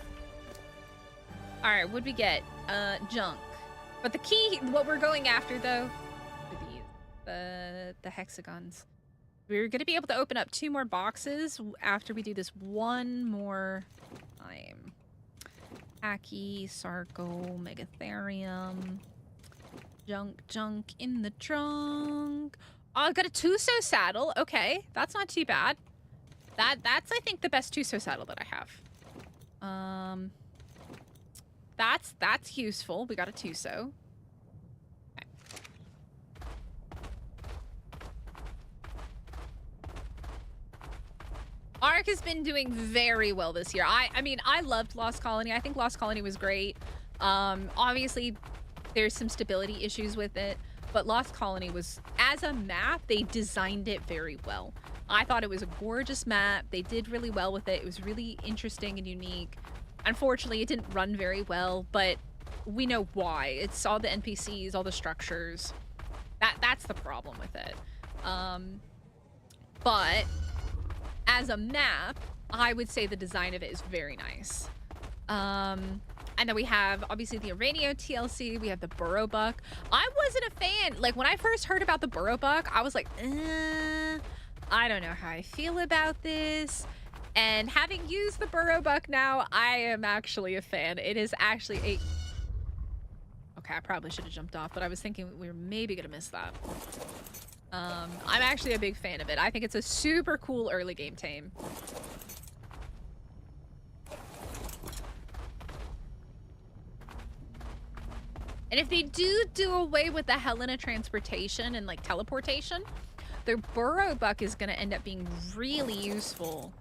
All right, what'd we get? Junk. But the key, what we're going after though, are the hexagons. We're gonna be able to open up 2 more boxes after we do this one more time. Pachy, Sarco, Megatherium. Junk in the trunk. Oh, I've got a Tuso saddle. Okay, that's not too bad. That's I think the best Tuso saddle that I have. That's useful. We got a Tuso. Okay. Ark has been doing very well this year. I mean, I loved Lost Colony. I think Lost Colony was great. Obviously, there's some stability issues with it, but Lost Colony was, as a map, they designed it very well. I thought it was a gorgeous map. They did really well with it. It was really interesting and unique. Unfortunately, it didn't run very well, but we know why. It's all the NPCs, all the structures. That's the problem with it. But as a map, I would say the design of it is very nice. And then we have, obviously, the Aranio TLC. We have the Burrow Buck. I wasn't a fan. Like, when I first heard about the Burrow Buck, I was like, I don't know how I feel about this. And having used the Burrow Buck now, I am actually a fan. It is actually a... Okay, I probably should have jumped off, but I was thinking we were maybe going to miss that. I'm actually a big fan of it. I think it's a super cool early game tame. And if they do away with the Helena transportation and like teleportation, their Burrow Buck is going to end up being really useful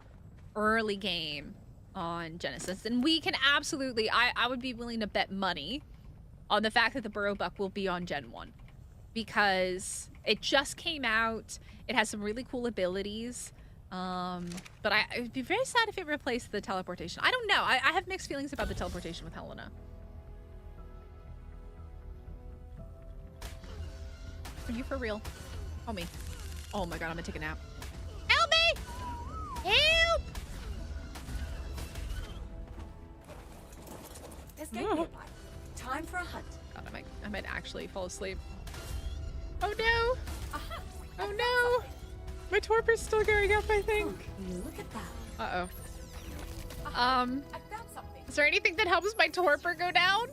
early game on Genesis. And we can absolutely, I would be willing to bet money on the fact that the Burrow Buck will be on Gen 1. Because it just came out. It has some really cool abilities. But it would be very sad if it replaced the teleportation. I don't know. I have mixed feelings about the teleportation with Helena. Are you for real? Help me. Oh my god, I'm gonna take a nap. Help me! Help! Let's go. Time for a hunt. God, I might actually fall asleep. Oh no! Oh no! My torpor's still going up, I think. Look at that. Uh-oh. I found something. Is there anything that helps my torpor go down?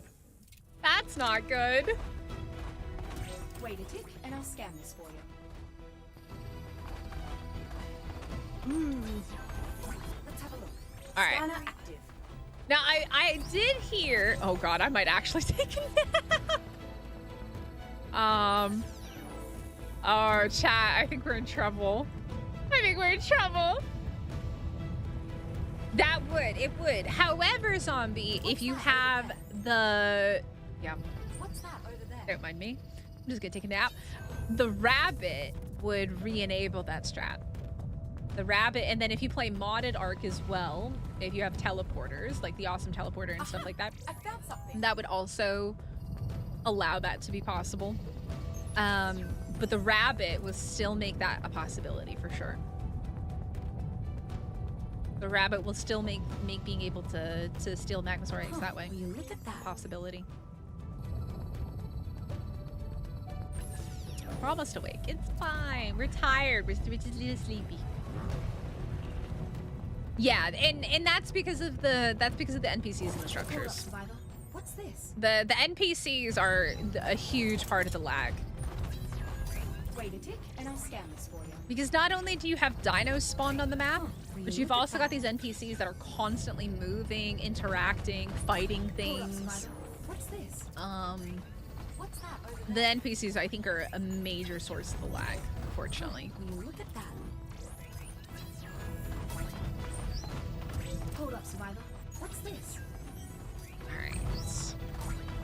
That's not good. Wait a tick, and I'll scan this for you. Let's have a look. All right. Scanner active. Now, I did hear... Oh, God, I might actually take a nap. Oh, chat, I think we're in trouble. I think we're in trouble. It would. However, Zombie, if you have the... Yeah. What's that over there? Don't mind me. I'm just gonna take a nap. The rabbit would re-enable that strat. The rabbit, and then if you play modded Ark as well, if you have teleporters, like the awesome teleporter and stuff like that, I found something. that would also allow that to be possible. But the rabbit will still make that a possibility for sure. The rabbit will still make being able to steal Magmasaur eggs that way. Look at that. Possibility. We're almost awake. It's fine. We're tired. We're just a little sleepy. Yeah, and that's because of the NPCs and the structures. What's this? The NPCs are a huge part of the lag. Wait a tick, and I'll scan this for you. Because not only do you have dinos spawned on the map, but you've also got these NPCs that are constantly moving, interacting, fighting things. What's this? What's that over The NPCs, I think, are a major source of the lag, unfortunately. Look at that. Hold up, Survivor. What's this? Alright.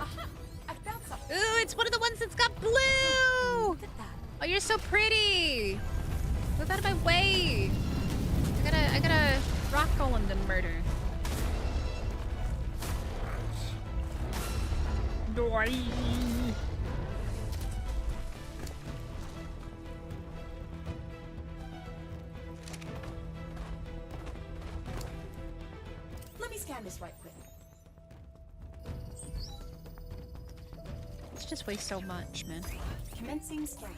Aha! I found something. Ooh, it's one of the ones that's got blue! Look at that. Oh, you're so pretty! Move out of my way! I gotta rock golem to murder. Dory. Let me scan this right quick. It's just way so much, man. Commencing scan.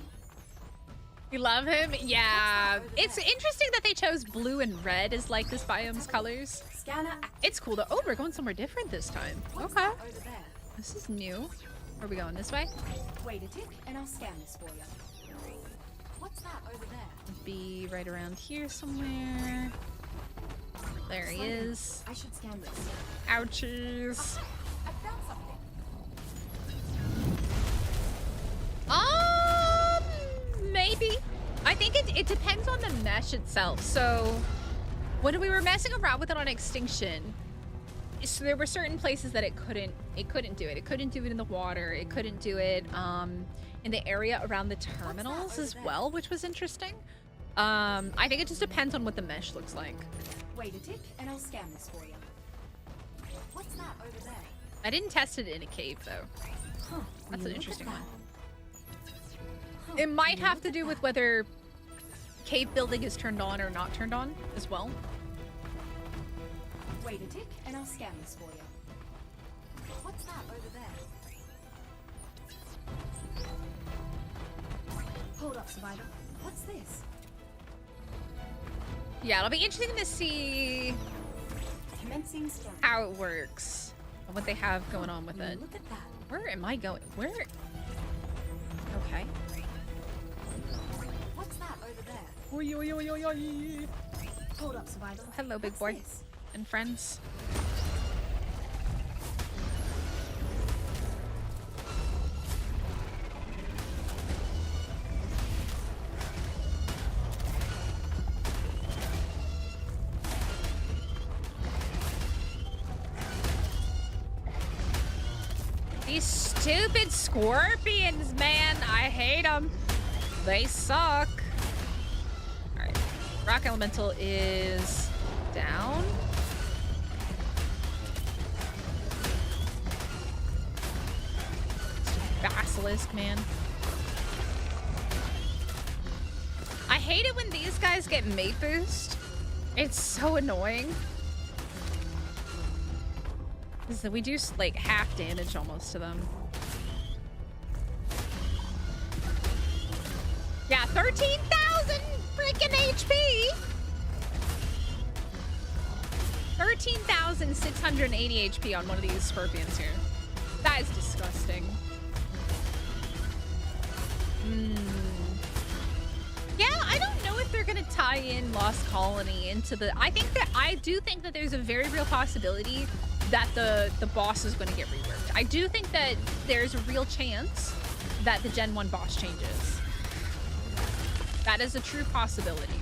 You love him? Yeah. It's interesting that they chose blue and red as like this biome's colors. Scanner active. It's cool though. Oh, we're going somewhere different this time. What's Okay. that over there? This is new. Are we going this way? Wait a tick, and I'll scan this for you. What's that over there? Be right around here somewhere. There he is. I should scan this. Ouchies. I found something. Maybe. I think it depends on the mesh itself. So when we were messing around with it on Extinction, so there were certain places that it couldn't do it. It couldn't do it in the water. It couldn't do it in the area around the terminals as well, which was interesting. I think it just depends on what the mesh looks like. Wait a tick, and I'll scan this for you. What's that over there? I didn't test it in a cave though. Huh. That's will an you look interesting at one. that? Huh, It might will you have look to at do with that? whether cave building is turned on or not turned on as well. Wait a tick, and I'll scan this for you. What's that over there? Hold up, Survivor. What's this? Yeah, it'll be interesting to see Commencing scan. how it works and what they have going on with Will you it. look at that. Where am I going? Where? Okay. What's that over there? Oi, oi, oi, oi, oi. Hold up, Survivor. Hello, big What's boy. this? And friends. These stupid scorpions, man. I hate them. They suck. All right. Rock Elemental is down. Basilisk, man. I hate it when these guys get mate boost. It's so annoying. So we do like half damage almost to them. Yeah, 13,000 freaking HP. 13,680 HP on one of these scorpions here. That is disgusting. Yeah, I don't know if they're gonna tie in Lost Colony into the. I do think that there's a very real possibility that the boss is going to get reworked. I do think that there's a real chance that the Gen 1 boss changes. That is a true possibility.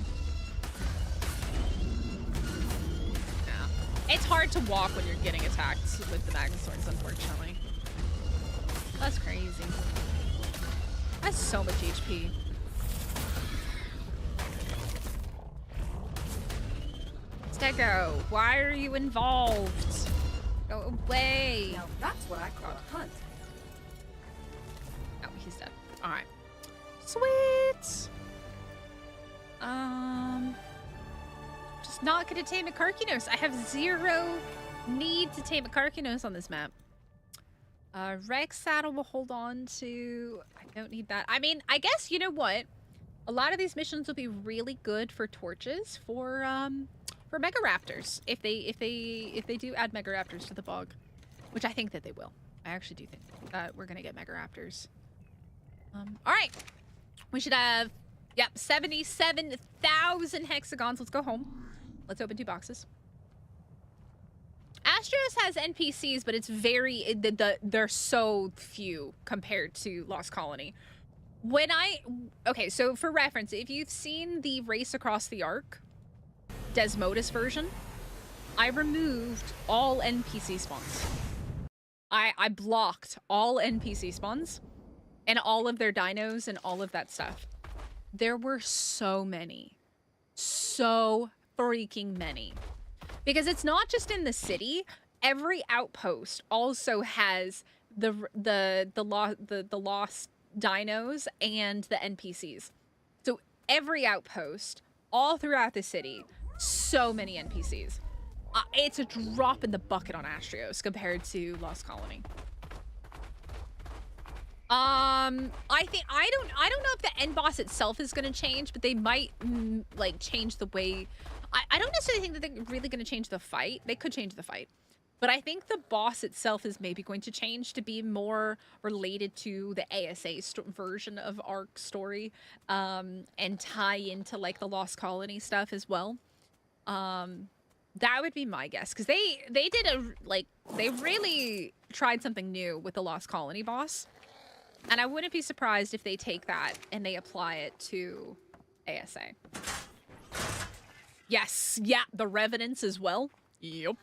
Yeah. It's hard to walk when you're getting attacked with the Magnaswords, unfortunately. That's crazy. That's so much HP. Stego, why are you involved? Go away. Now that's what I call a hunt. Oh, he's dead. All right. Sweet. Just not gonna tame a Karkinos. I have zero need to tame a Karkinos on this map. Rex saddle will hold on to. I don't need that. I mean, I guess you know what? A lot of these missions will be really good for torches for Mega Raptors if they do add Mega Raptors to the bog, which I think that they will. I actually do think that we're gonna get Mega Raptors. All right, we should have 77,000 hexagons. Let's go home. Let's open 2 boxes. Astros has NPCs, but it's very they're so few compared to Lost Colony. Okay, so for reference, if you've seen the Race Across the Ark Desmodus version, I removed all NPC spawns. I blocked all NPC spawns and all of their dinos and all of that stuff. There were so many. So freaking many. Because it's not just in the city. Every outpost also has the lost dinos and the NPCs. So every outpost, all throughout the city, so many NPCs. It's a drop in the bucket on Astrios compared to Lost Colony. I don't know if the end boss itself is going to change, but they might like change the way. I don't necessarily think that they're really going to change the fight. They could change the fight, but I think the boss itself is maybe going to change to be more related to the ASA version of Ark story, and tie into like the Lost Colony stuff as well. That would be my guess, because they really tried something new with the Lost Colony boss. And I wouldn't be surprised if they take that and they apply it to ASA. Yes, yeah, the Revenants as well. Yep.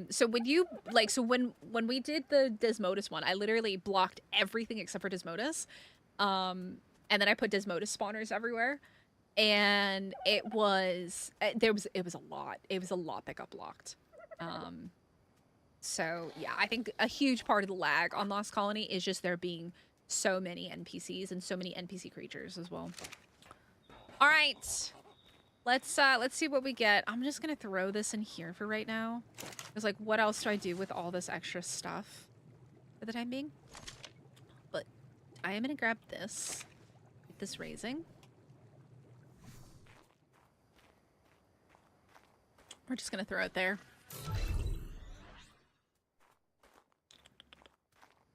So when you, like, so when we did the Desmodus one, I literally blocked everything except for Desmodus. And then I put Desmodus spawners everywhere. And it was, it was a lot. It was a lot that got blocked. So, yeah, I think a huge part of the lag on Lost Colony is just there being so many NPCs and so many NPC creatures as well. All right. Let's see what we get. I'm just going to throw this in here for right now. Because, like, what else do I do with all this extra stuff for the time being? But I am going to grab this. Get this raising. We're just going to throw it there.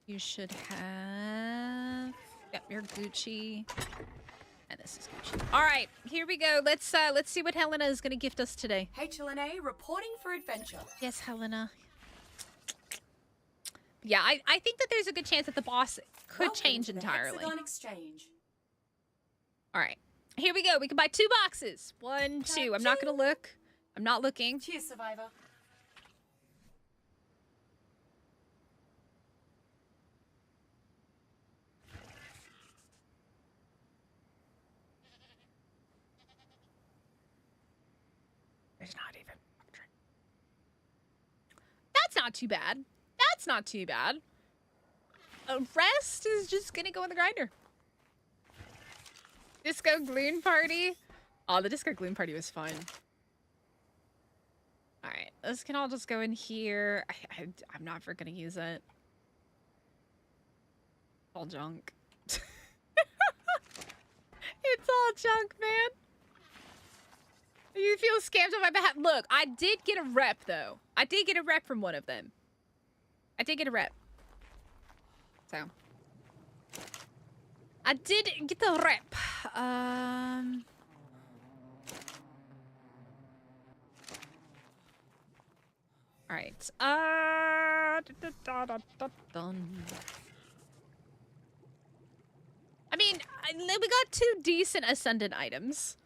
You should have... Yep, you're Gucci. And this is Gucci. All right, here we go. Let's see what Helena is going to gift us today. HLNA reporting for adventure. Yes, Helena. Yeah, I think that there's a good chance that the boss could change entirely. Exchange. All right, here we go. We can buy 2 boxes. 1, 2. I'm not going to look. I'm not looking. Cheers, Survivor. There's not even a drink. That's not too bad. That's not too bad. The rest is just gonna go in the grinder. Disco Gloon Party. Oh, the Disco Gloon Party was fun. All right, this can all just go in here. I'm not ever gonna use it. All junk. It's all junk, man. You feel scammed on my behalf. Look, I did get a rep, though. I did get a rep from one of them. I did get a rep. So. I did get the rep. Alright. I mean, we got 2 decent Ascended items.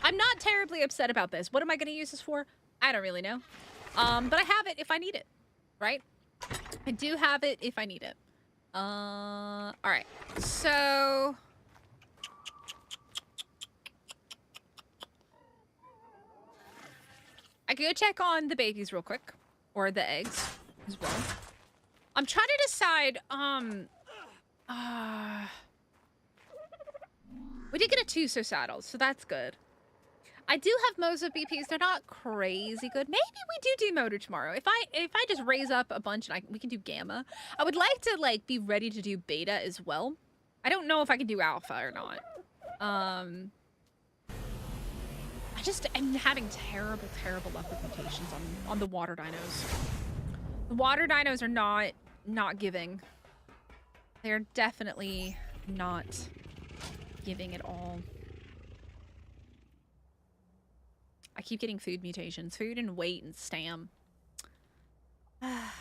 I'm not terribly upset about this. What am I going to use this for? I don't really know. But I have it if I need it, right? I do have it if I need it. All right. So I can go check on the babies real quick, or the eggs as well. I'm trying to decide. We did get a Tuso saddle, so that's good. I do have Moza BPs. They're not crazy good. Maybe we do MOEDER tomorrow. If I just raise up a bunch and we can do Gamma. I would like to like be ready to do Beta as well. I don't know if I can do Alpha or not. I just am having terrible luck with mutations on the water dinos. The water dinos are not giving. They're definitely not giving at all. I keep getting food mutations. Food and weight and stam. Not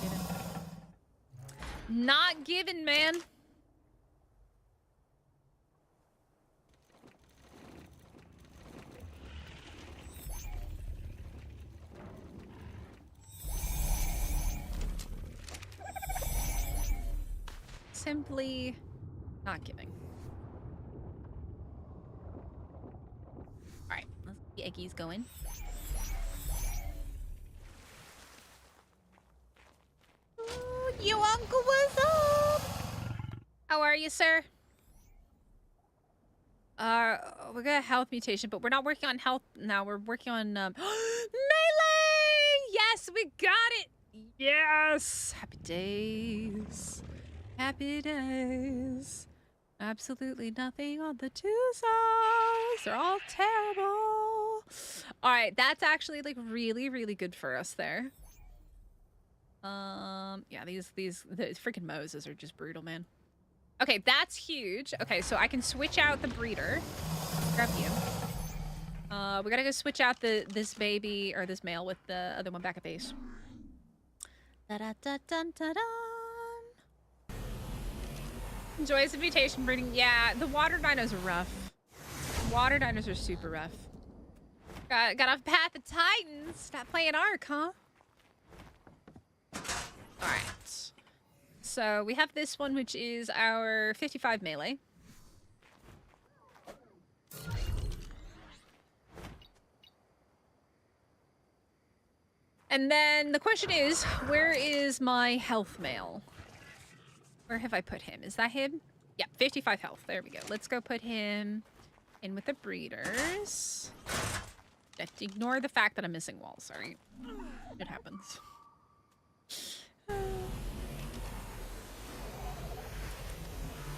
giving. Not giving, man. Simply not giving. Alright, let's get the eggies going. Ooh, you uncle, what's up? How are you, sir? a health mutation, but we're not working on health now. We're working on melee. Yes, we got it. Yes, happy days, happy days. Absolutely nothing on the two sides. They're all terrible. All right, that's actually like really, really good for us there. Yeah, the freaking Moses are just brutal, man. Okay, that's huge. Okay, so I can switch out the breeder. Grab you. We gotta go switch out this baby or this male with the other one back at base. Da-da-da-dun-da-dun. Enjoys the mutation breeding. Yeah, the water dinos are rough. Water dinos are super rough. Got off Path of Titans. Stop playing Ark, huh? Alright. So we have this one, which is our 55 melee. And then the question is, where is my health male? Where have I put him? Is that him? Yeah, 55 health. There we go. Let's go put him in with the breeders. Ignore the fact that I'm missing walls. Sorry. It happens. Oh,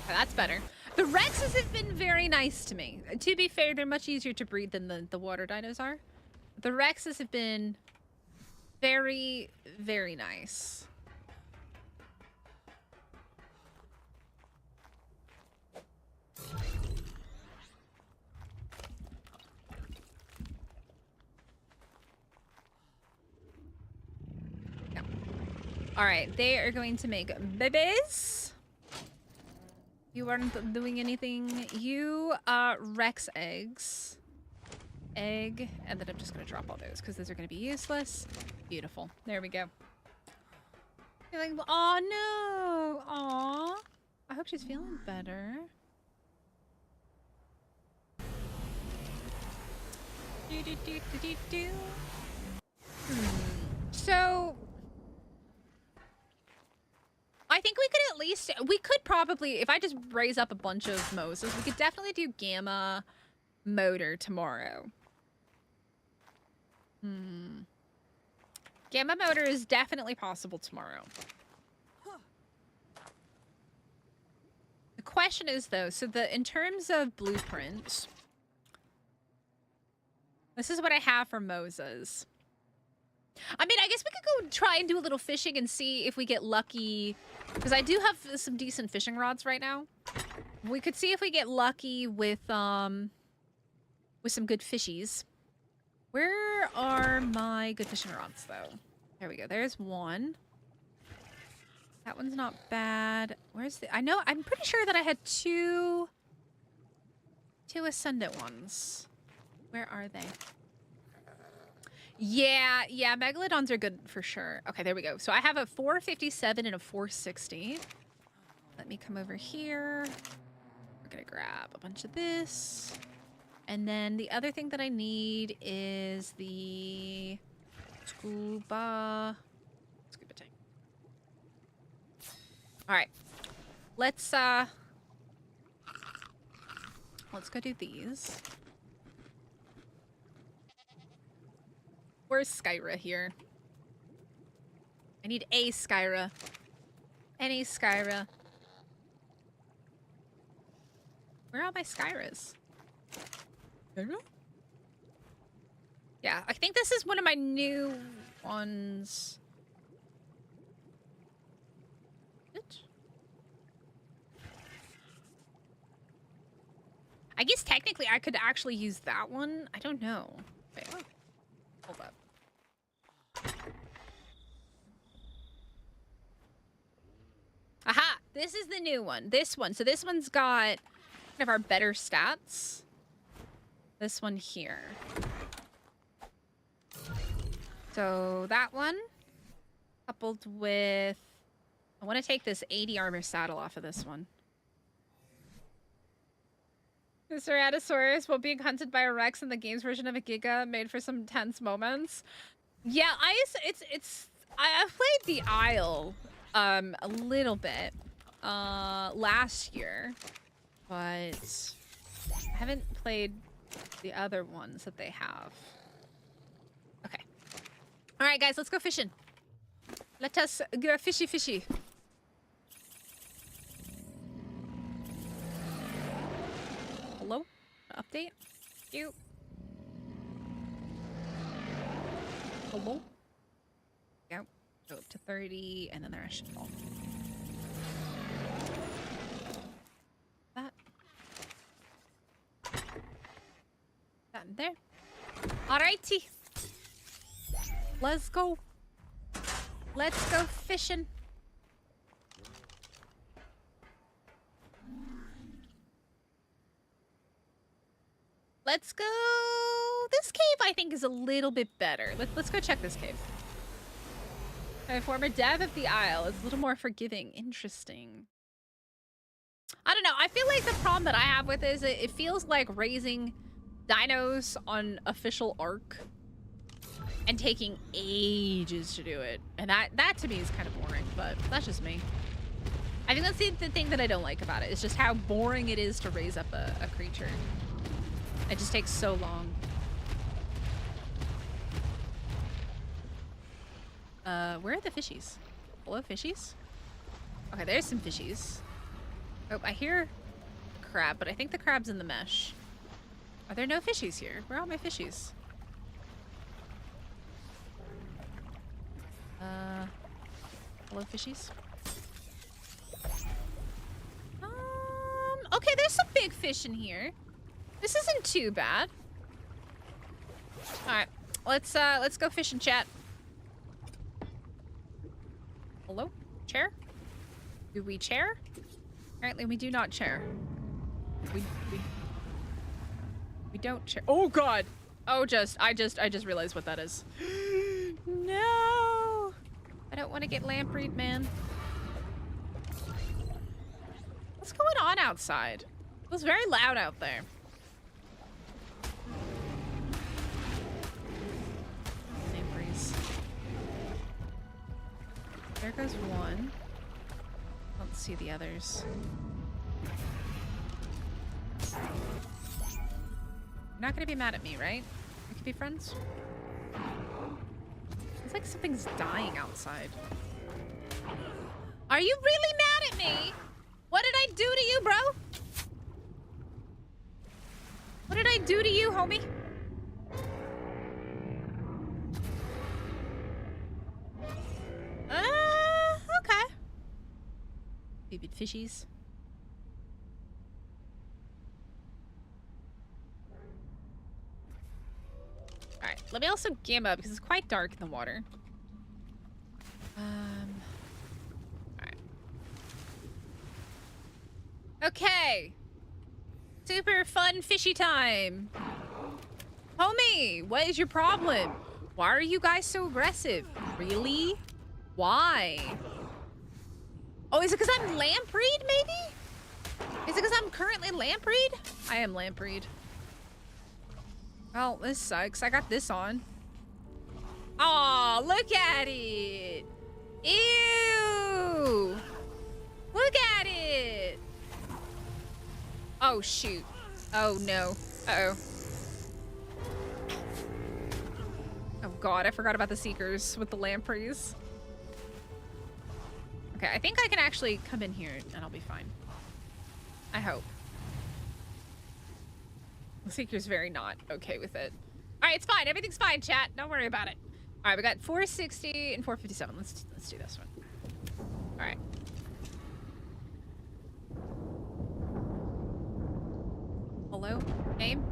that's better. The Rexes have been very nice to me. To be fair, they're much easier to breed than the water dinos are. The Rexes have been very, very nice. Yeah. All right, they are going to make babies. You aren't doing anything. You Rex eggs. Egg, and then I'm just gonna drop all those because those are gonna be useless. Beautiful. There we go. You're like, oh no. Aw. I hope she's feeling better. So I think we could at least, we could probably, if I just raise up a bunch of Moses, we could definitely do Gamma MOEDER tomorrow. Gamma MOEDER is definitely possible tomorrow. The question is though, so in terms of blueprints, this is what I have for Moses. I mean, I guess we could go try and do a little fishing and see if we get lucky, because I do have some decent fishing rods right now. We could see if we get lucky with some good fishies. Where are my good fishing rods, though? There we go. There's one. That one's not bad. Where's the... I'm pretty sure that I had two Ascended ones. Where are they? Yeah, Megalodons are good for sure. Okay, there we go. So I have a 457 and a 460. Let me come over here. We're gonna grab a bunch of this. And then the other thing that I need is the scuba tank. All right, let's go do these. Where's Skyra here? I need a Skyra. Any Skyra. Where are all my Skyras? Yeah, I think this is one of my new ones. I guess technically I could actually use that one. I don't know. Wait, hold up. Aha! This is the new one. This one. So this one's got kind of our better stats. This one here. So that one, coupled with... I want to take this 80 armor saddle off of this one. The Ceratosaurus while being hunted by a Rex in the game's version of a Giga made for some tense moments. Yeah, I've played the Isle a little bit last year, but I haven't played the other ones that they have. Okay. All right, guys, let's go fishing. Let us go fishy fishy. Hello? Update? You? Hello? Go. Go up to 30, and then the rest should fall. That. That in there. Alrighty. Let's go. Let's go fishing. Let's go. This cave, I think, is a little bit better. Let's go check this cave. A former dev of the Isle is a little more forgiving. Interesting. I don't know. I feel like the problem that I have with it is it feels like raising dinos on official Ark and taking ages to do it. And that to me is kind of boring, but that's just me. I think that's the thing that I don't like about it. It's just how boring it is to raise up a creature. It just takes so long. Where are the fishies? Hello, fishies? Okay, there's some fishies. Oh, I hear crab, but I think the crab's in the mesh. Are there no fishies here? Where are all my fishies? Hello, fishies? Okay, there's some big fish in here. This isn't too bad. All right, let's go fishing, chat. Hello, chair? Do we chair? Apparently, we do not chair. We don't chair. Oh God! Oh, I just realized what that is. No! I don't want to get lampreed, man. What's going on outside? It was very loud out there. Lampreys. There goes one. Let's see the others. You're not gonna be mad at me, right? We could be friends. It's like something's dying outside. Are you really mad at me? What did I do to you, bro? What did I do to you, homie? Okay. Stupid fishies. Alright, let me also gamma because it's quite dark in the water. Alright. Okay. Super fun fishy time. Homie, what is your problem? Why are you guys so aggressive? Really? Why? Oh, is it because I'm lampreed, maybe? Is it because I'm currently lampreed? I am lampreed. Oh, this sucks. I got this on. Aw, look at it. Ew. Look at it. Oh, shoot. Oh, no. Uh-oh. Oh, God. I forgot about the seekers with the lampreys. Okay, I think I can actually come in here and I'll be fine. I hope. The seeker's very not okay with it. All right, it's fine. Everything's fine, chat. Don't worry about it. All right, we got 460 and 457. Let's do this one. All right. Hello? Name?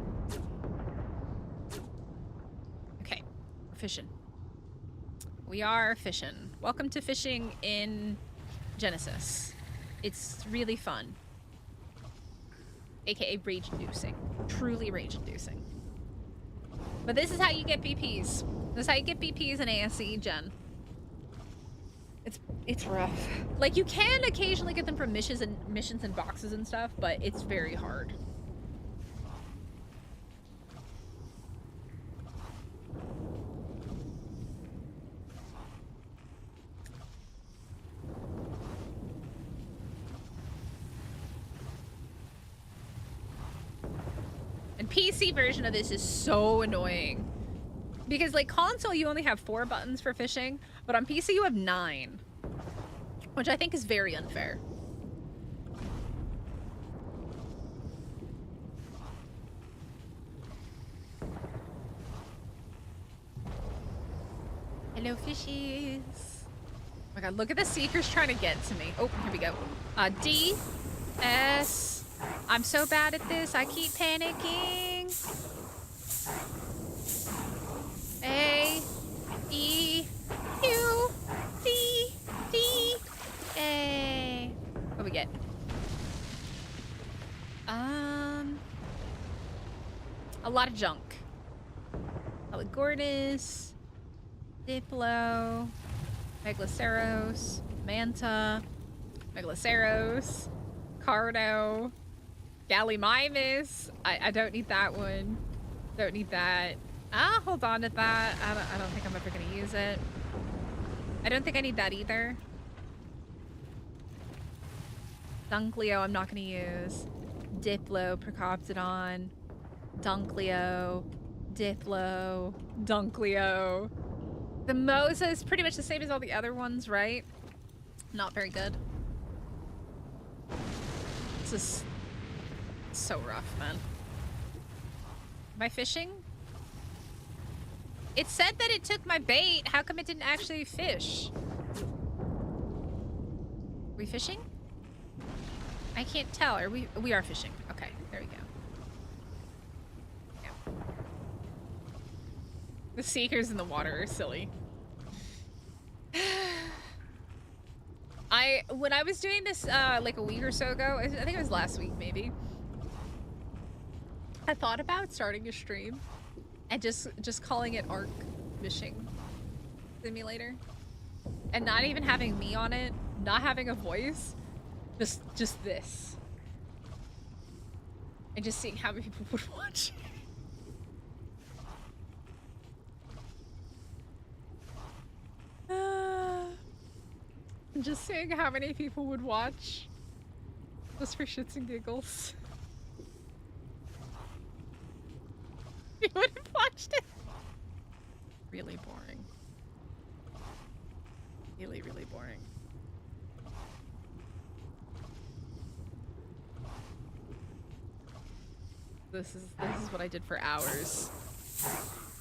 Okay, we're fishing. We are fishing. Welcome to fishing in Genesis. It's really fun. AKA rage-inducing. Truly rage-inducing. But this is how you get BPs. This is how you get BPs in ASE, Gen. It's rough. Like, you can occasionally get them from missions and boxes and stuff, but it's very hard. PC version of this is so annoying. Because like console, you only have 4 buttons for fishing, but on PC you have 9. Which I think is very unfair. Hello, fishies. Oh my god, look at the seekers trying to get to me. Oh, here we go. D, S. I'm so bad at this, I keep panicking. A, E, U, D, D, A. What do we get? A lot of junk. Aligornis, Diplo, Megaloceros, Manta, Megaloceros, Cardo, Gallimimus. I don't need that one. Don't need that. I'll hold on to that. I don't think I'm ever gonna use it. I don't think I need that either. Dunkleo I'm not gonna use. Diplo, Procoptodon, Dunkleo, Diplo, Dunkleo. The Mosa is pretty much the same as all the other ones, right? Not very good. This is so rough, man. Am I fishing? It said that it took my bait. How come it didn't actually fish? Are we fishing? I can't tell. Are we are fishing. Okay, there we go. Yeah. The seekers in the water are silly. When I was doing this like a week or so ago, I think it was last week maybe, I thought about starting a stream and just calling it Ark Fishing Simulator, and not even having me on it, not having a voice, just this, and just seeing how many people would watch. Just seeing how many people would watch, just for shits and giggles. You would have watched it. Really boring. Really, really boring. This is what I did for hours.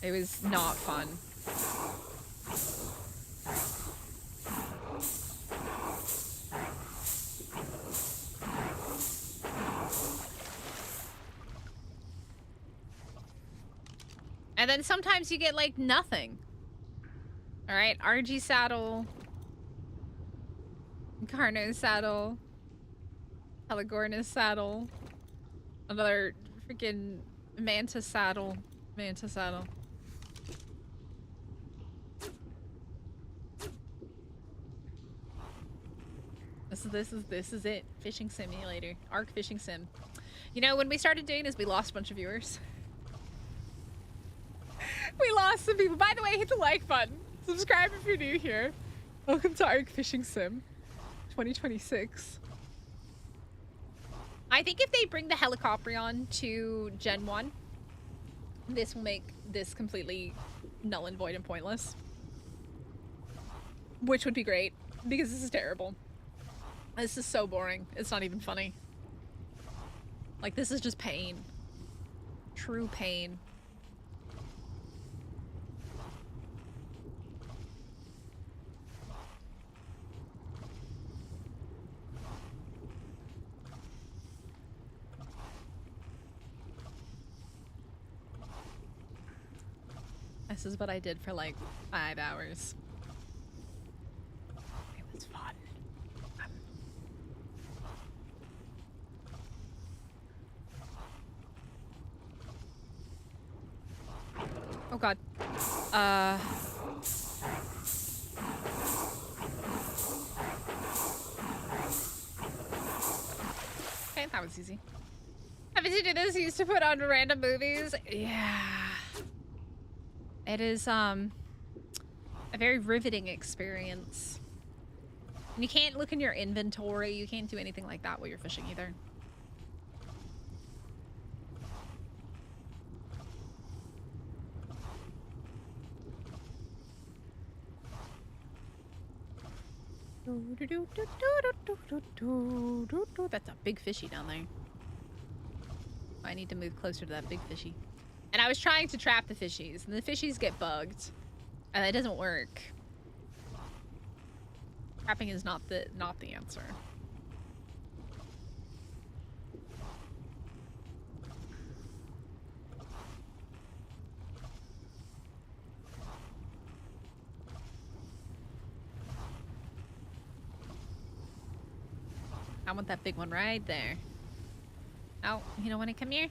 It was not fun. And then sometimes you get like nothing. All right, RG saddle, Carno saddle, Aligornis saddle, another freaking Manta saddle, Manta saddle. This is it. Fishing simulator, Ark Fishing Sim. You know, when we started doing this, we lost a bunch of viewers. We lost some people. By the way, hit the like button. Subscribe if you're new here. Welcome to Ark Fishing Sim 2026. I think if they bring the Helicoprion to Gen 1, this will make this completely null and void and pointless. Which would be great, because this is terrible. This is so boring. It's not even funny. Like, this is just pain. True pain. This is what I did for like 5 hours. It was fun. Oh god. Okay, that was easy. Having to do this, you used to put on random movies. Yeah. It is, a very riveting experience. And you can't look in your inventory. You can't do anything like that while you're fishing either. That's a big fishy down there. I need to move closer to that big fishy. And I was trying to trap the fishies, and the fishies get bugged. And that doesn't work. Trapping is not the answer. I want that big one right there. Oh, you don't want to come here?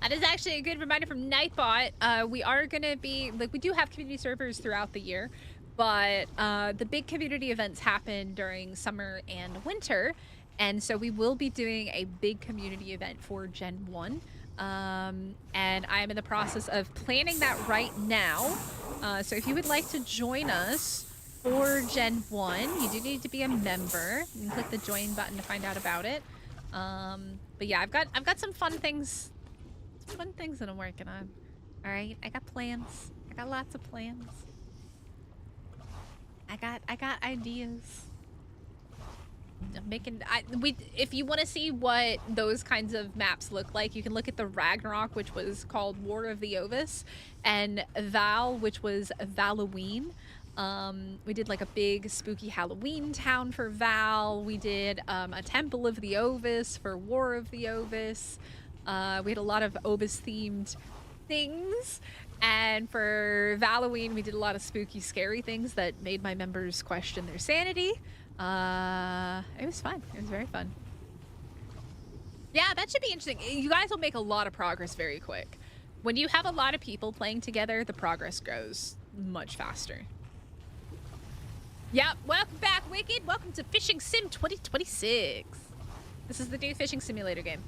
That is actually a good reminder from Nightbot. We are going to be, like, we do have community servers throughout the year, but the big community events happen during summer and winter. And so we will be doing a big community event for Gen 1. And I am in the process of planning that right now. So if you would like to join us for Gen 1, you do need to be a member. You can click the join button to find out about it. But yeah, I've got some fun things that I'm working on. All right, I got plans. I got lots of plans. I got ideas. If you want to see what those kinds of maps look like, you can look at the Ragnarok, which was called War of the Ovis, and Val, which was Halloween. We did like a big spooky Halloween town for Val. We did a Temple of the Ovis for War of the Ovis. We had a lot of Ovis themed things. And for Halloween, we did a lot of spooky, scary things that made my members question their sanity. It was fun. It was very fun. Yeah, that should be interesting. You guys will make a lot of progress very quick. When you have a lot of people playing together, the progress goes much faster. Yep, welcome back, Wicked. Welcome to Fishing Sim 2026. This is the new fishing simulator game.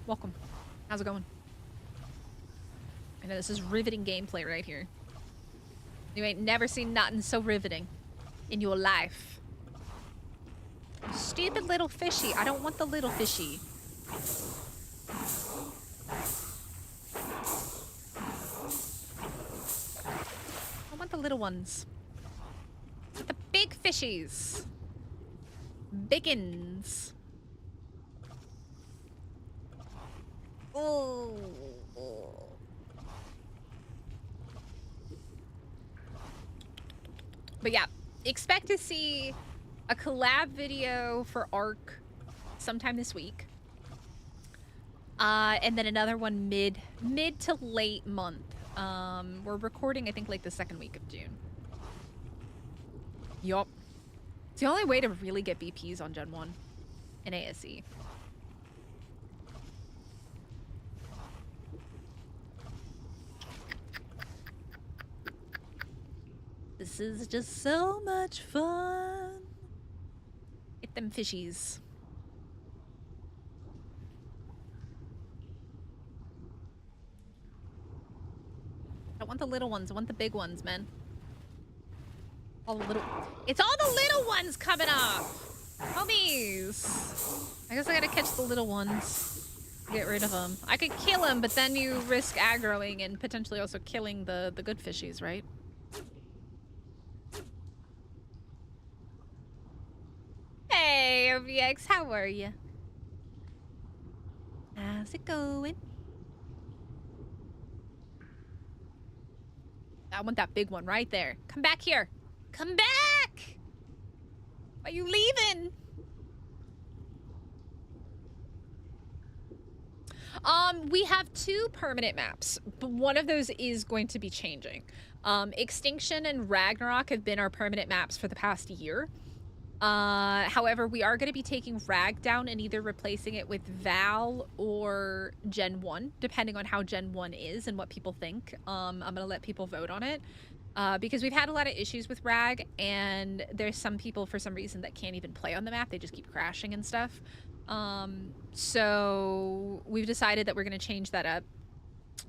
Welcome. How's it going? I know this is riveting gameplay right here. You ain't never seen nothing so riveting in your life. Stupid little fishy. I don't want the little fishy. I want the little ones. The big fishies. Biggins. Oh. But yeah, expect to see a collab video for Ark sometime this week. And then another one mid to late month. We're recording, I think, like the second week of June. Yup. It's the only way to really get BPs on Gen 1 in ASE. This is just so much fun. Get them fishies. I want the little ones. I want the big ones, man. All the little... It's all the little ones coming up! Homies! I guess I gotta catch the little ones. Get rid of them. I could kill them, but then you risk aggroing and potentially also killing the good fishies, right? Hey, OVX, how are you? How's it going? I want that big one right there. Come back here. Come back! Why are you leaving? We have 2 permanent maps, but one of those is going to be changing. Extinction and Ragnarok have been our permanent maps for the past year. However, we are going to be taking Rag down and either replacing it with Val or Gen 1, depending on how Gen 1 is and what people think. I'm going to let people vote on it. Because we've had a lot of issues with Rag, and there's some people, for some reason, that can't even play on the map. They just keep crashing and stuff. So we've decided that we're going to change that up.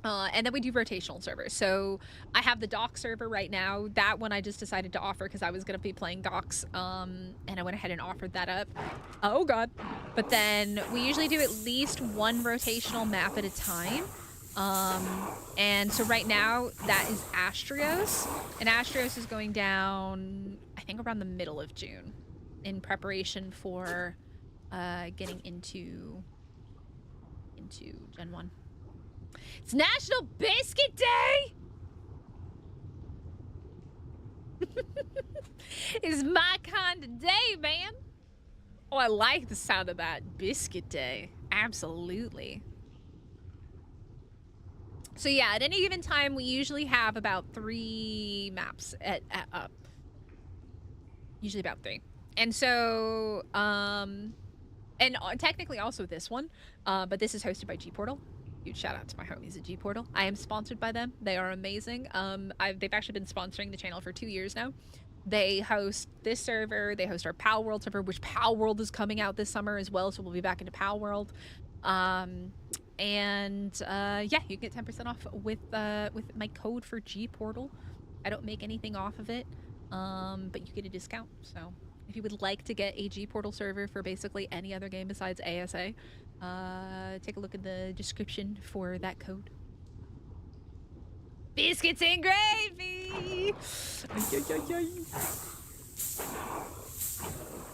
And then we do rotational servers. So I have the dock server right now. That one I just decided to offer because I was going to be playing docks. And I went ahead and offered that up. Oh, God. But then we usually do at least 1 rotational map at a time. And so right now that is Astrios, and Astrios is going down, I think, around the middle of June, in preparation for getting into Gen 1. It's National Biscuit Day! It's my kind of day, man. Oh, I like the sound of that. Biscuit Day. Absolutely. So yeah, at any given time, we usually have about 3 maps up. Usually about 3. And so, and technically also this one, but this is hosted by G-Portal. Huge shout out to my homies at G-Portal. I am sponsored by them. They are amazing. They've actually been sponsoring the channel for 2 years now. They host this server. They host our Pal World server, which Pal World is coming out this summer as well. So we'll be back into Pal World. Yeah, you can get 10% off with my code for G-Portal. I don't make anything off of it, but you get a discount. So if you would like to get a G-Portal server for basically any other game besides ASA, take a look in the description for that code. Biscuits and gravy!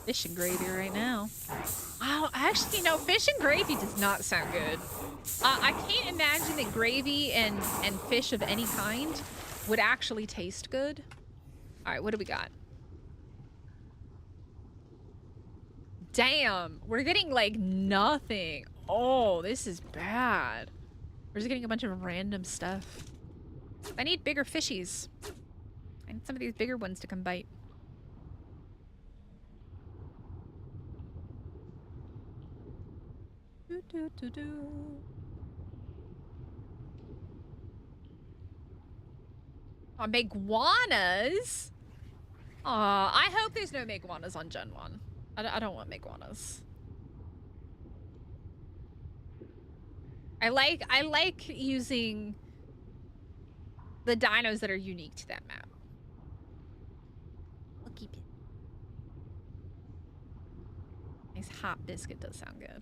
Fish and gravy right now. Wow, actually, fish and gravy does not sound good. I can't imagine that gravy and fish of any kind would actually taste good. All right, what do we got? Damn, we're getting like nothing. Oh, this is bad. We're just getting a bunch of random stuff. I need bigger fishies. I need some of these bigger ones to come bite. Oh, Meguanas? Aw, I hope there's no Meguanas on Gen 1. I don't want Meguanas. I like using the dinos that are unique to that map. I'll keep it. Nice hot biscuit does sound good.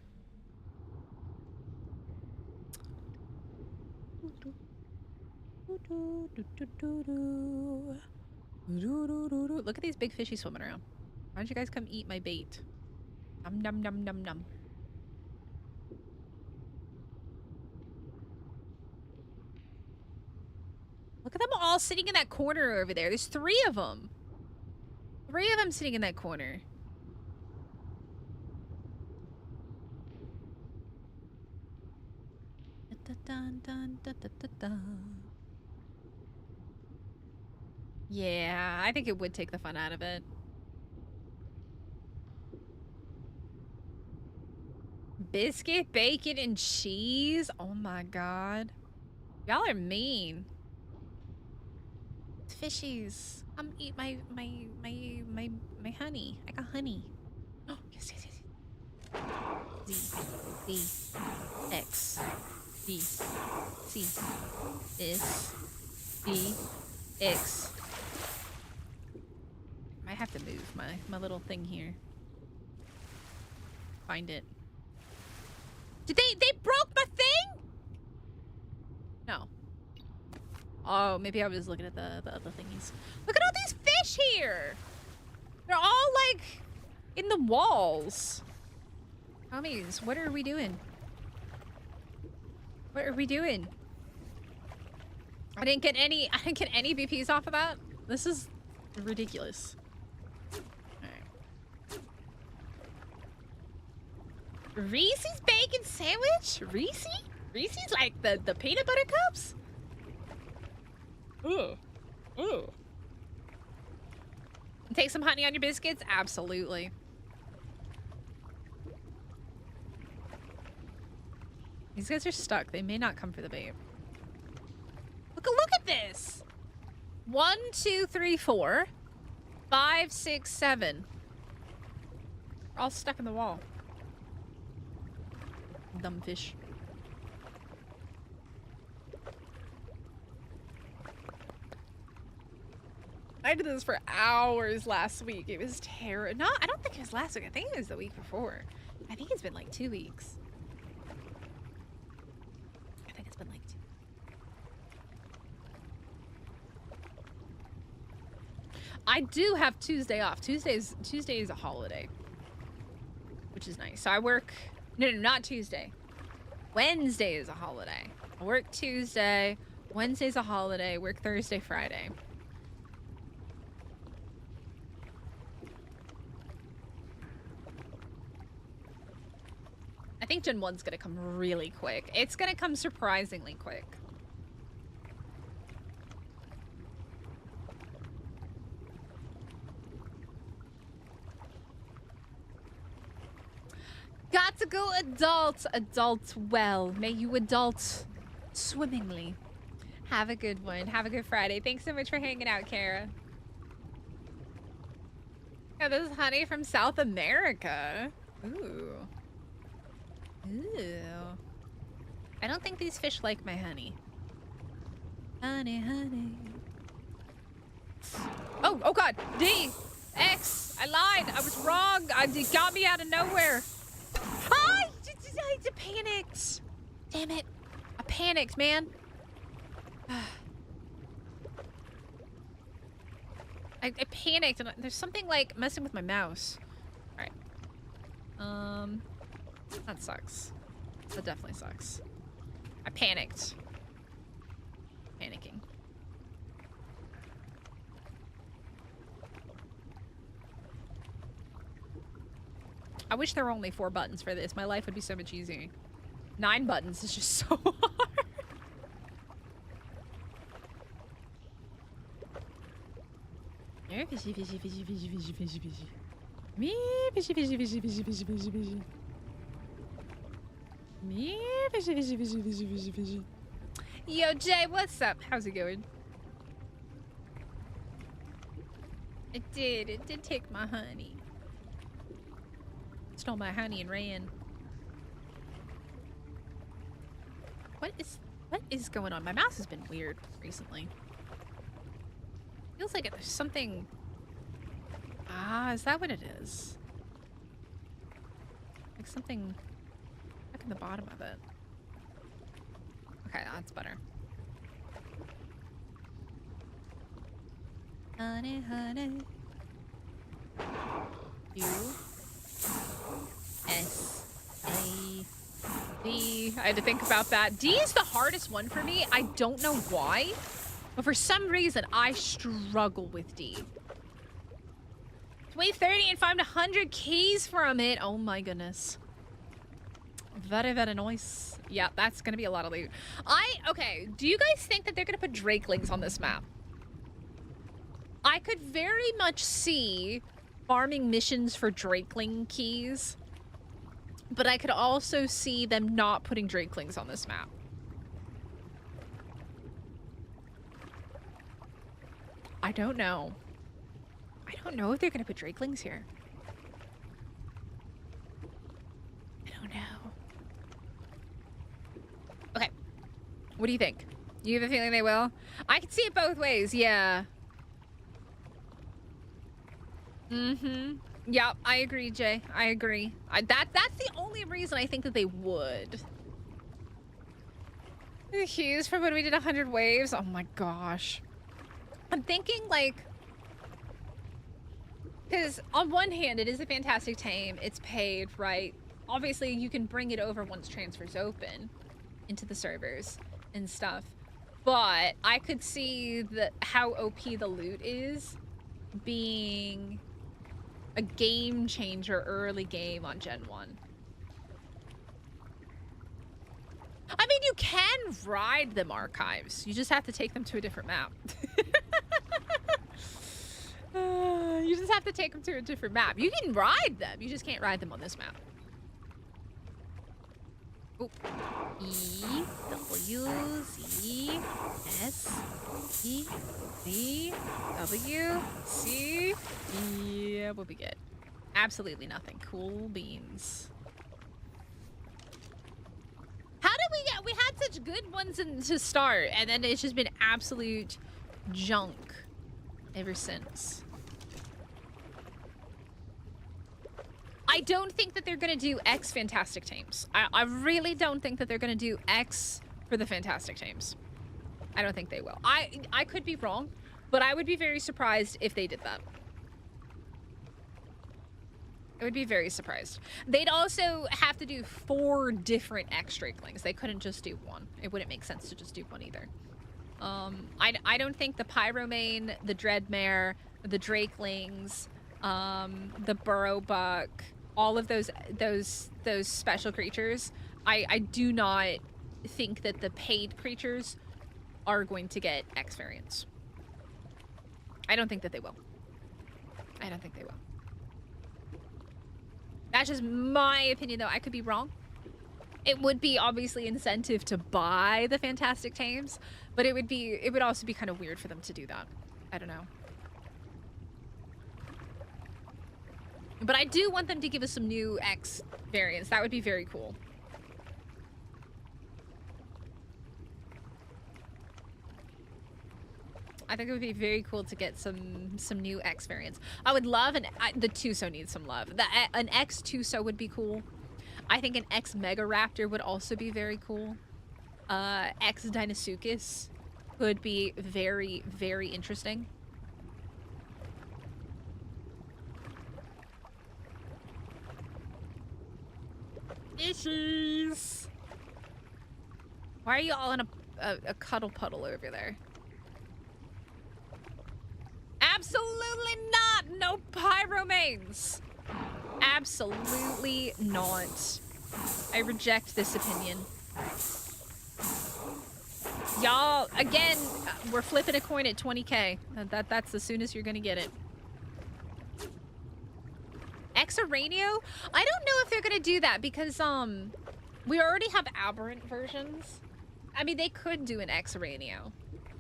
Look at these big fishies swimming around. Why don't you guys come eat my bait? Num num num num num. Look at them all sitting in that corner over there. There's 3 of them. 3 of them sitting in that corner. Yeah, I think it would take the fun out of it. Biscuit, bacon, and cheese? Oh my god. Y'all are mean. Fishies. Come eat my honey. I got honey. Oh, yes, yes, yes. Z, B, X, B, C, S, B, X. Might have to move my little thing here. Find it. Did they broke my thing? No. Oh, maybe I was looking at the other thingies. Look at all these fish here. They're all like in the walls. Homies, what are we doing? What are we doing? I didn't get any BPs off of that. This is ridiculous. Reese's bacon sandwich? Reese's like the peanut butter cups? Ooh. Ooh. Take some honey on your biscuits? Absolutely. These guys are stuck. They may not come for the bait. Look at this. 1, 2, 3, 4, 5, 6, 7. We're all stuck in the wall. Dumb fish. I did this for hours last week. It was terrible. No, I don't think it was last week. I think it was the week before. I think it's been like 2 weeks. I think it's been like 2 weeks. I do have Tuesday off. Tuesday is a holiday, which is nice. So I work, no, not Tuesday. Wednesday is a holiday. I work Tuesday. Wednesday's a holiday. Work Thursday, Friday. I think Gen 1's gonna come really quick. It's gonna come surprisingly quick. Got to go adult. Adult well. May you adult swimmingly. Have a good one. Have a good Friday. Thanks so much for hanging out, Kara. Oh, this is honey from South America. Ooh. Ooh. I don't think these fish like my honey. Honey, honey. Oh God. D. X. I lied. I was wrong. It got me out of nowhere. I panicked. Damn it. I panicked, man. I panicked and there's something like messing with my mouse. Alright. That sucks. That definitely sucks. I panicked. Panicking. I wish there were only 4 buttons for this. My life would be so much easier. 9 buttons is just so hard. Fishy, fishy, fishy, fishy, fishy, fishy, fishy. Me, fishy, fishy, fishy, fishy, fishy, fishy, fishy. Me, fishy, fishy, fishy, fishy, fishy, fishy. Yo, Jay, what's up? How's it going? It did take my honey. Stole my honey and ran. What is going on? My mouse has been weird recently. Feels like there's something. Ah, is that what it is? Like something back in the bottom of it. Okay, that's better. Honey, honey. U S A D. I had to think about that. D is the hardest one for me. I don't know why, but for some reason I struggle with D. 2030 and find 100 keys from it. Oh my goodness. Very, very nice. Yeah, that's gonna be a lot of loot. Okay, do you guys think that they're gonna put Drakelings on this map? I could very much see farming missions for Drakeling keys, but I could also see them not putting Drakelings on this map. I don't know. I don't know if they're gonna put Drakelings here. I don't know. Okay. What do you think? You have a feeling they will? I can see it both ways, yeah. Mm-hmm. Yeah, I agree, Jay. I agree. That's the only reason I think that they would. The hues from when we did 100 waves. Oh my gosh. I'm thinking like, because on one hand, it is a fantastic tame. It's paid, right? Obviously, you can bring it over once transfers open into the servers and stuff. But I could see how OP the loot is being a game changer early game on Gen 1. I mean, you can ride them archives. You just have to take them to a different map. You just have to take them to a different map. You can ride them. You just can't ride them on this map. Ooh. E, W, Z, S, E, Z, W, C, E. What we get? Absolutely nothing. Cool beans. How did we get? We had such good ones to start, and then it's just been absolute junk ever since. I don't think that they're gonna do X Fantastic Tames. I really don't think that they're gonna do X for the Fantastic Tames. I don't think they will. I could be wrong, But I would be very surprised if they did that. I would be very surprised. They'd also have to do 4 different X-Drakelings. They couldn't just do one. It wouldn't make sense to just do one either. I don't think the Pyromane, the Dreadmare, the Drakelings, the Burrowbuck, all of those special creatures, I do not think that the paid creatures are going to get X variants. I don't think that they will. I don't think they will. That's just my opinion, though. I could be wrong. It would be obviously incentive to buy the Fantastic Tames, but it would also be kind of weird for them to do that. I don't know. But I do want them to give us some new X variants. That would be very cool. I think it would be very cool to get some new X variants. I would love the Tuso needs some love. An X Tuso would be cool. I think an X Mega Raptor would also be very cool. X Deinosuchus would be very, very interesting. Issues. Why are you all in a cuddle puddle over there? Absolutely not! No Pyromanes! Absolutely not. I reject this opinion. Y'all, again, we're flipping a coin at 20k. That's as soon as you're gonna get it. Exaranio? I don't know if they're gonna do that because, we already have aberrant versions. I mean, they could do an Exaranio,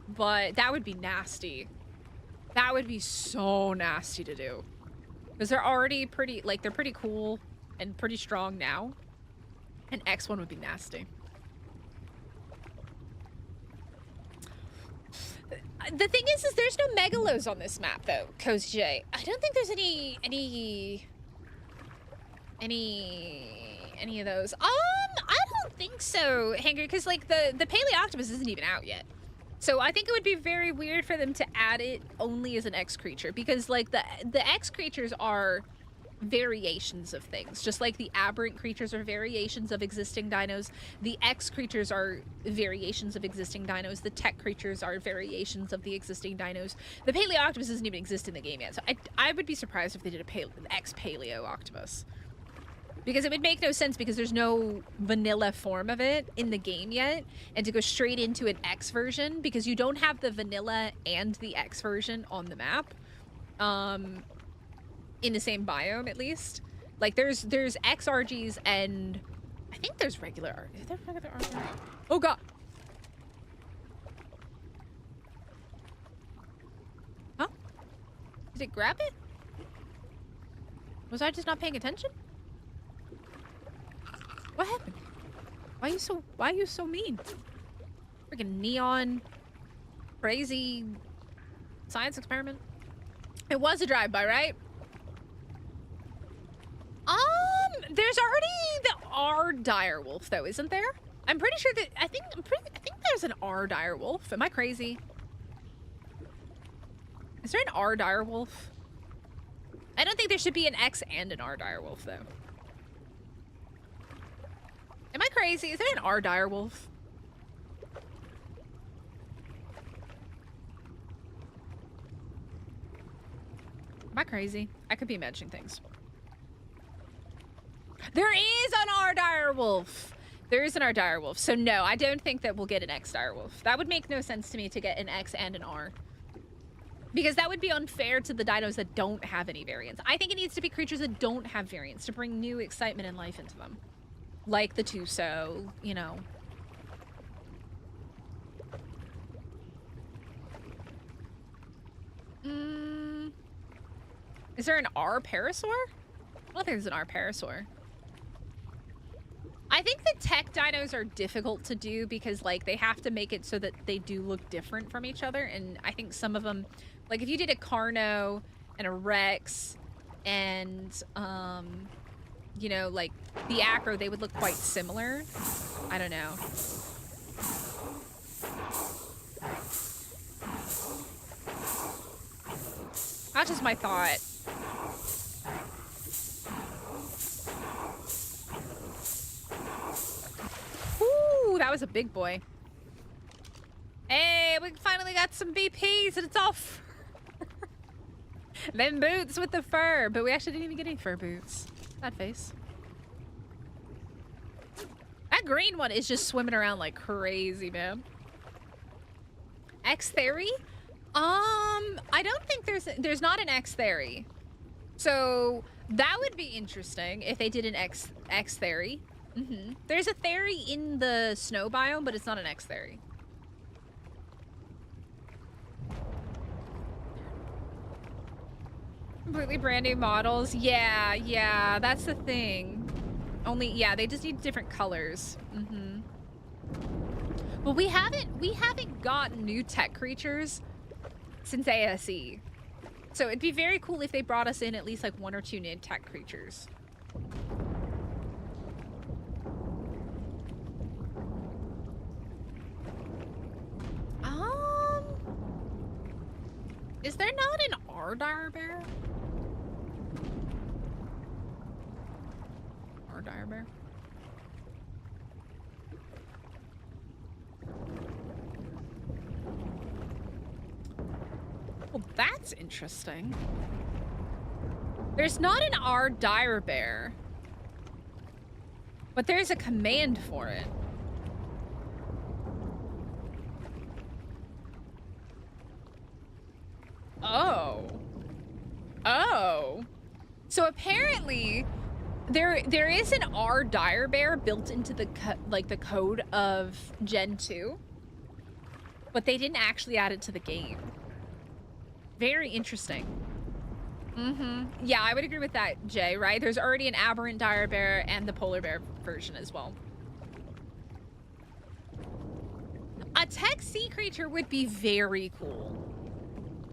but that would be nasty. That would be so nasty to do. Because they're already pretty, like, they're pretty cool and pretty strong now. An X1 would be nasty. The thing is there's no Megalos on this map, though, Cozy J. I don't think there's any of those. I don't think so, Hanger, because, like, the Paleoctopus isn't even out yet. So I think it would be very weird for them to add it only as an X creature, because, like, the X creatures are variations of things. Just like the aberrant creatures are variations of existing dinos, the X creatures are variations of existing dinos, the tech creatures are variations of the existing dinos. The Paleoctopus doesn't even exist in the game yet, so I would be surprised if they did an X Paleoctopus. Because it would make no sense, because there's no vanilla form of it in the game yet, and to go straight into an X version, because you don't have the vanilla and the X version on the map, in the same biome at least. Like there's X RGs and I think there's regular RGs. Is there regular RGs? Oh god! Huh? Did it grab it? Was I just not paying attention? What happened? Why are you so mean? Freaking neon crazy science experiment. It was a drive-by, right? There's already the R direwolf though, isn't there? I'm pretty sure that I think there's an R direwolf. Am I crazy? Is there an R direwolf? I don't think there should be an X and an R direwolf though. Am I crazy? Is there an R direwolf? Am I crazy? I could be imagining things. There is an R direwolf. There is an R direwolf. So no, I don't think that we'll get an X direwolf. That would make no sense to me to get an X and an R. Because that would be unfair to the dinos that don't have any variants. I think it needs to be creatures that don't have variants to bring new excitement and life into them. Like the Tuso, you know. Is there an R Parasaur? I don't think there's an R Parasaur. I think the tech dinos are difficult to do because, like, they have to make it so that they do look different from each other. And I think some of them, like, if you did a Carno and a Rex and, you know, like, the Acro, they would look quite similar. I don't know. much as my thought. Ooh, that was a big boy. Hey, we finally got some BPs and it's all fur. Them boots with the fur, but we actually didn't even get any fur boots. Sad face. That green one is just swimming around like crazy, man. X-Theory? I don't think there's not an X-Theory. So that would be interesting if they did an X-Theory. There's a theory in the snow biome, but it's not an X-Theory. Completely brand new models. Yeah, that's the thing. Only, yeah, they just need different colors. Well, we haven't gotten new tech creatures since ASE. So it'd be very cool if they brought us in at least like 1 or 2 new tech creatures. Is there not an R-Dire Bear? R-Dire Bear? Well, that's interesting. There's not an R-Dire Bear, but there's a command for it. Oh. So apparently there is an R-Dire Bear built into the the code of Gen 2, but they didn't actually add it to the game. Very interesting. Yeah, I would agree with that, Jay, right? There's already an aberrant dire bear and the polar bear version as well. A tech sea creature would be very cool.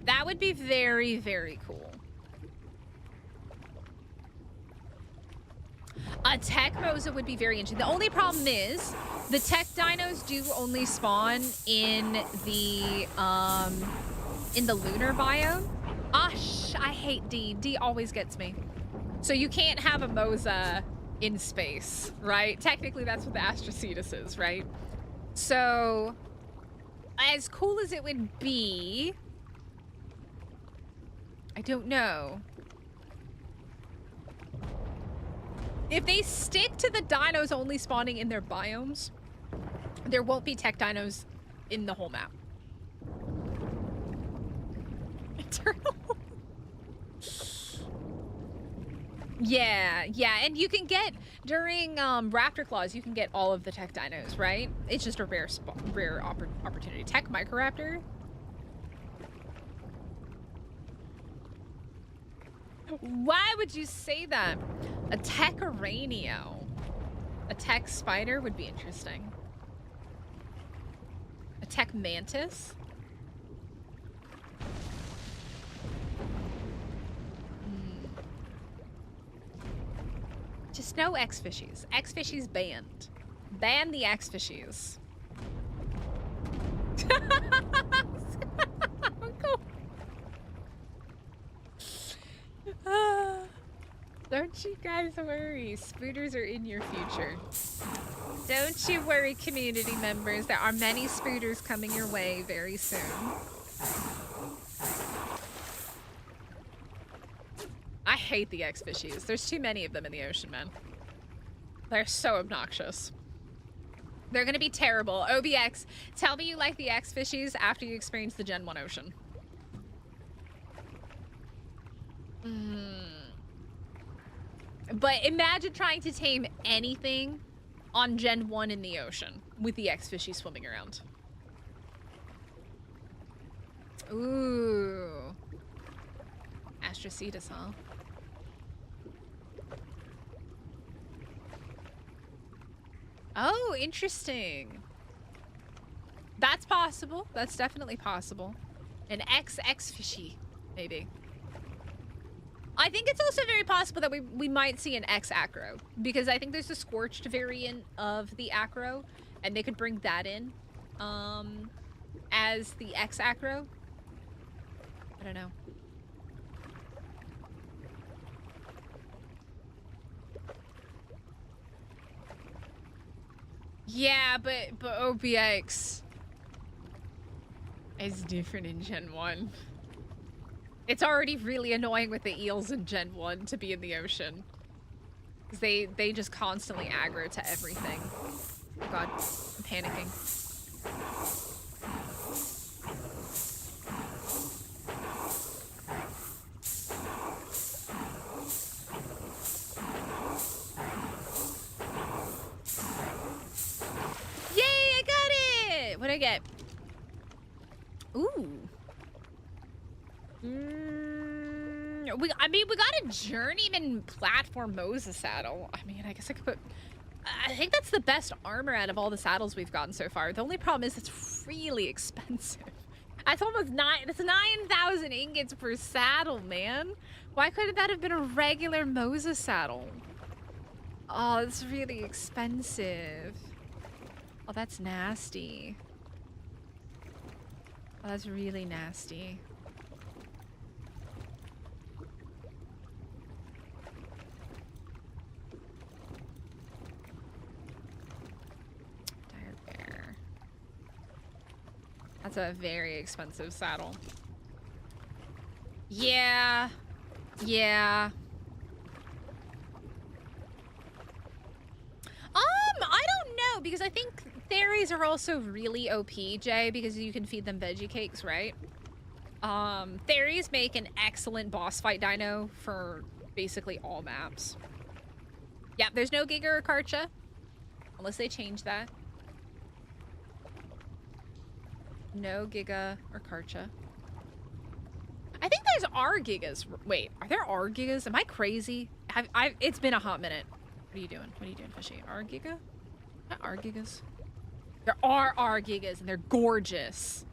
That would be very, very cool. A tech Moza would be very interesting. The only problem is the tech dinos do only spawn in the lunar biome. I hate D. D always gets me. So you can't have a Moza in space, right? Technically, that's what the Astrocetus is, right? So, as cool as it would be, I don't know. If they stick to the dinos only spawning in their biomes, there won't be tech dinos in the whole map. Eternal. Yeah, and you can get, during Raptor Claws, you can get all of the tech dinos, right? It's just a rare opportunity. Tech Microraptor? Why would you say that? A tech Aranio. A tech spider would be interesting. A tech mantis? Just no X-fishies. X-fishies banned. Ban the X-fishies. Don't you guys worry. Spooters are in your future. Don't you worry, community members. There are many spooters coming your way very soon. I hate the X-fishies. There's too many of them in the ocean, man. They're so obnoxious. They're gonna be terrible. OBX, tell me you like the X-fishies after you experience the Gen 1 ocean. But imagine trying to tame anything on Gen 1 in the ocean with the X-fishy swimming around. Ooh. Astrocetus, huh? Oh, interesting. That's possible. That's definitely possible. An X-fishy, maybe. I think it's also very possible that we might see an X-acro, because I think there's a scorched variant of the acro, and they could bring that in as the X-acro. I don't know. Yeah, but OBX is different in Gen 1. It's already really annoying with the eels in Gen 1 to be in the ocean. Because they just constantly aggro to everything. Oh god, I'm panicking. Yay, I got it! What'd I get? Ooh. We got a journeyman platform Moses saddle. I mean, I guess I could put... I think that's the best armor out of all the saddles we've gotten so far. The only problem is it's really expensive. That's almost that's 9,000 ingots per saddle, man. Why couldn't that have been a regular Moses saddle? Oh, it's really expensive. Oh, that's nasty. Oh, that's really nasty. Dire bear. That's a very expensive saddle. Yeah. Yeah. I don't know, because I think fairies are also really OP, Jay, because you can feed them veggie cakes, right? Fairies make an excellent boss fight dino for basically all maps. Yeah, there's no Giga or Karcha, unless they change that. No Giga or Karcha. I think there's R Gigas. Wait, are there R Gigas? Am I crazy? It's been a hot minute. What are you doing? What are you doing, fishy? R Giga? Not R Gigas. There are R Gigas, and they're gorgeous.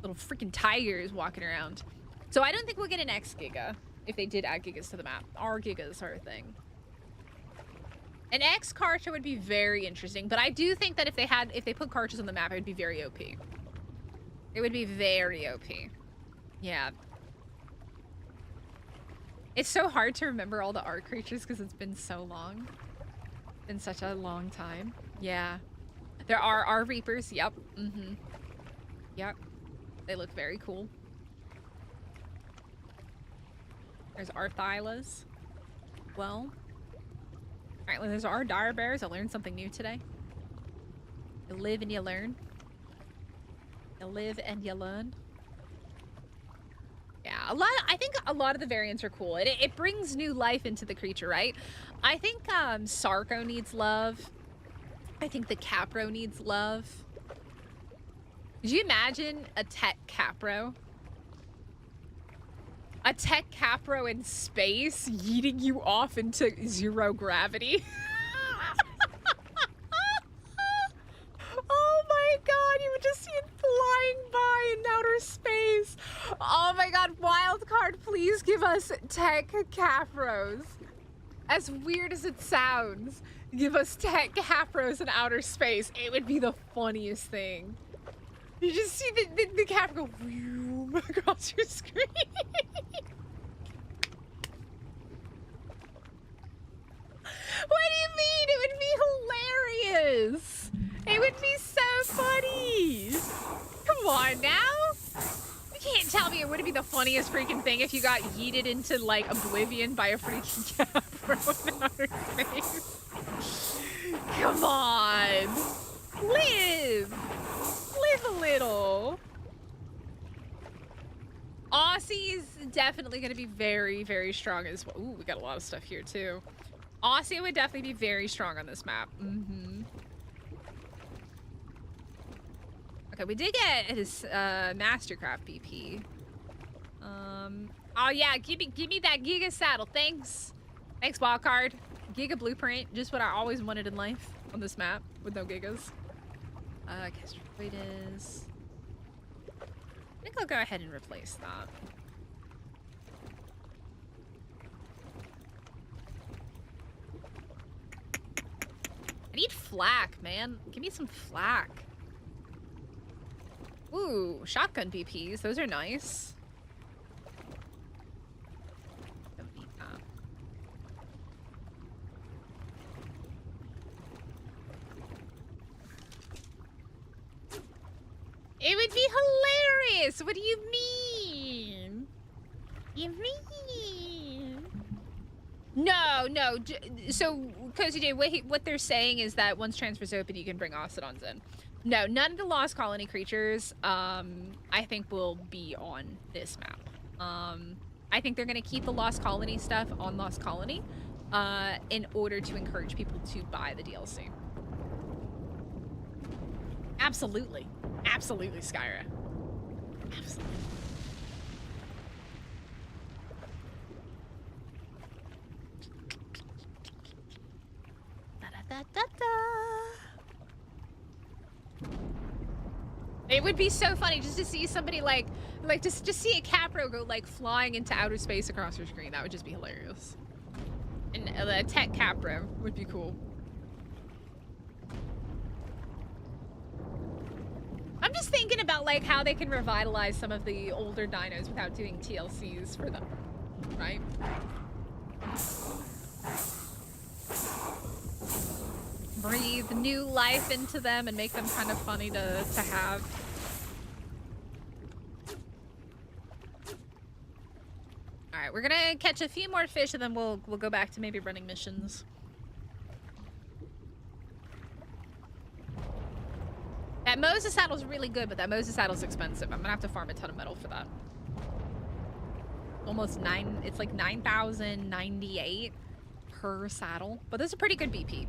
Little freaking tigers walking around. So I don't think we'll get an X Giga if they did add Gigas to the map. R Gigas are a thing. An X Karcha would be very interesting, but I do think that if they put Karchas on the map, it would be very OP. It would be very OP. Yeah. It's so hard to remember all the art creatures because it's been so long. Been such a long time. Yeah. There are our Reapers. Yep. Mm-hmm. Yep. They look very cool. There's our Thylas. Well. Alright, well, there's our Dire Bears. I learned something new today. You live and you learn. You live and you learn. Yeah, I think a lot of the variants are cool. It brings new life into the creature, right? I think Sarko needs love. I think the Capro needs love. Could you imagine a tech Capro? A tech Capro in space yeeting you off into zero gravity. Oh my god, you would just see it flying by in outer space. Oh my god, wildcard, please give us tech Capros. As weird as it sounds, give us tech Capros in outer space. It would be the funniest thing. You just see the Capro go whew, across your screen. What do you mean? It would be hilarious. It would be so funny. Come on now. You can't tell me it wouldn't be the funniest freaking thing if you got yeeted into like oblivion by a freaking Capro in outer space. Come on. Live. Live a little. Aussie is definitely going to be very, very strong as well. Ooh, we got a lot of stuff here too. Aussie would definitely be very strong on this map. Mm-hmm. Okay, we did get his Mastercraft BP. Oh yeah, give me that Giga saddle. Thanks. Thanks, Wildcard. Giga blueprint, just what I always wanted in life on this map with no Gigas. Castroides. I think I'll go ahead and replace that. I need flak, man. Give me some flak. Ooh, shotgun BPs. Those are nice. Don't need that. It would be hilarious. What do you mean? You mean? No. So, Cozy J, what they're saying is that once transfer's open, you can bring Ocedons in. No, none of the Lost Colony creatures, I think will be on this map. I think they're gonna keep the Lost Colony stuff on Lost Colony, in order to encourage people to buy the DLC. Absolutely. Absolutely, Skyra. Absolutely. It would be so funny just to see somebody like just see a Capro go like flying into outer space across your screen. That would just be hilarious. And a tech Capro would be cool. I'm just thinking about like how they can revitalize some of the older dinos without doing TLCs for them, right? Breathe new life into them and make them kind of funny to have. All right, we're gonna catch a few more fish and then we'll go back to maybe running missions. That Moses saddle's really good, but that Moses saddle's expensive. I'm gonna have to farm a ton of metal for that. Almost it's like 9,098 per saddle, but this is a pretty good BP.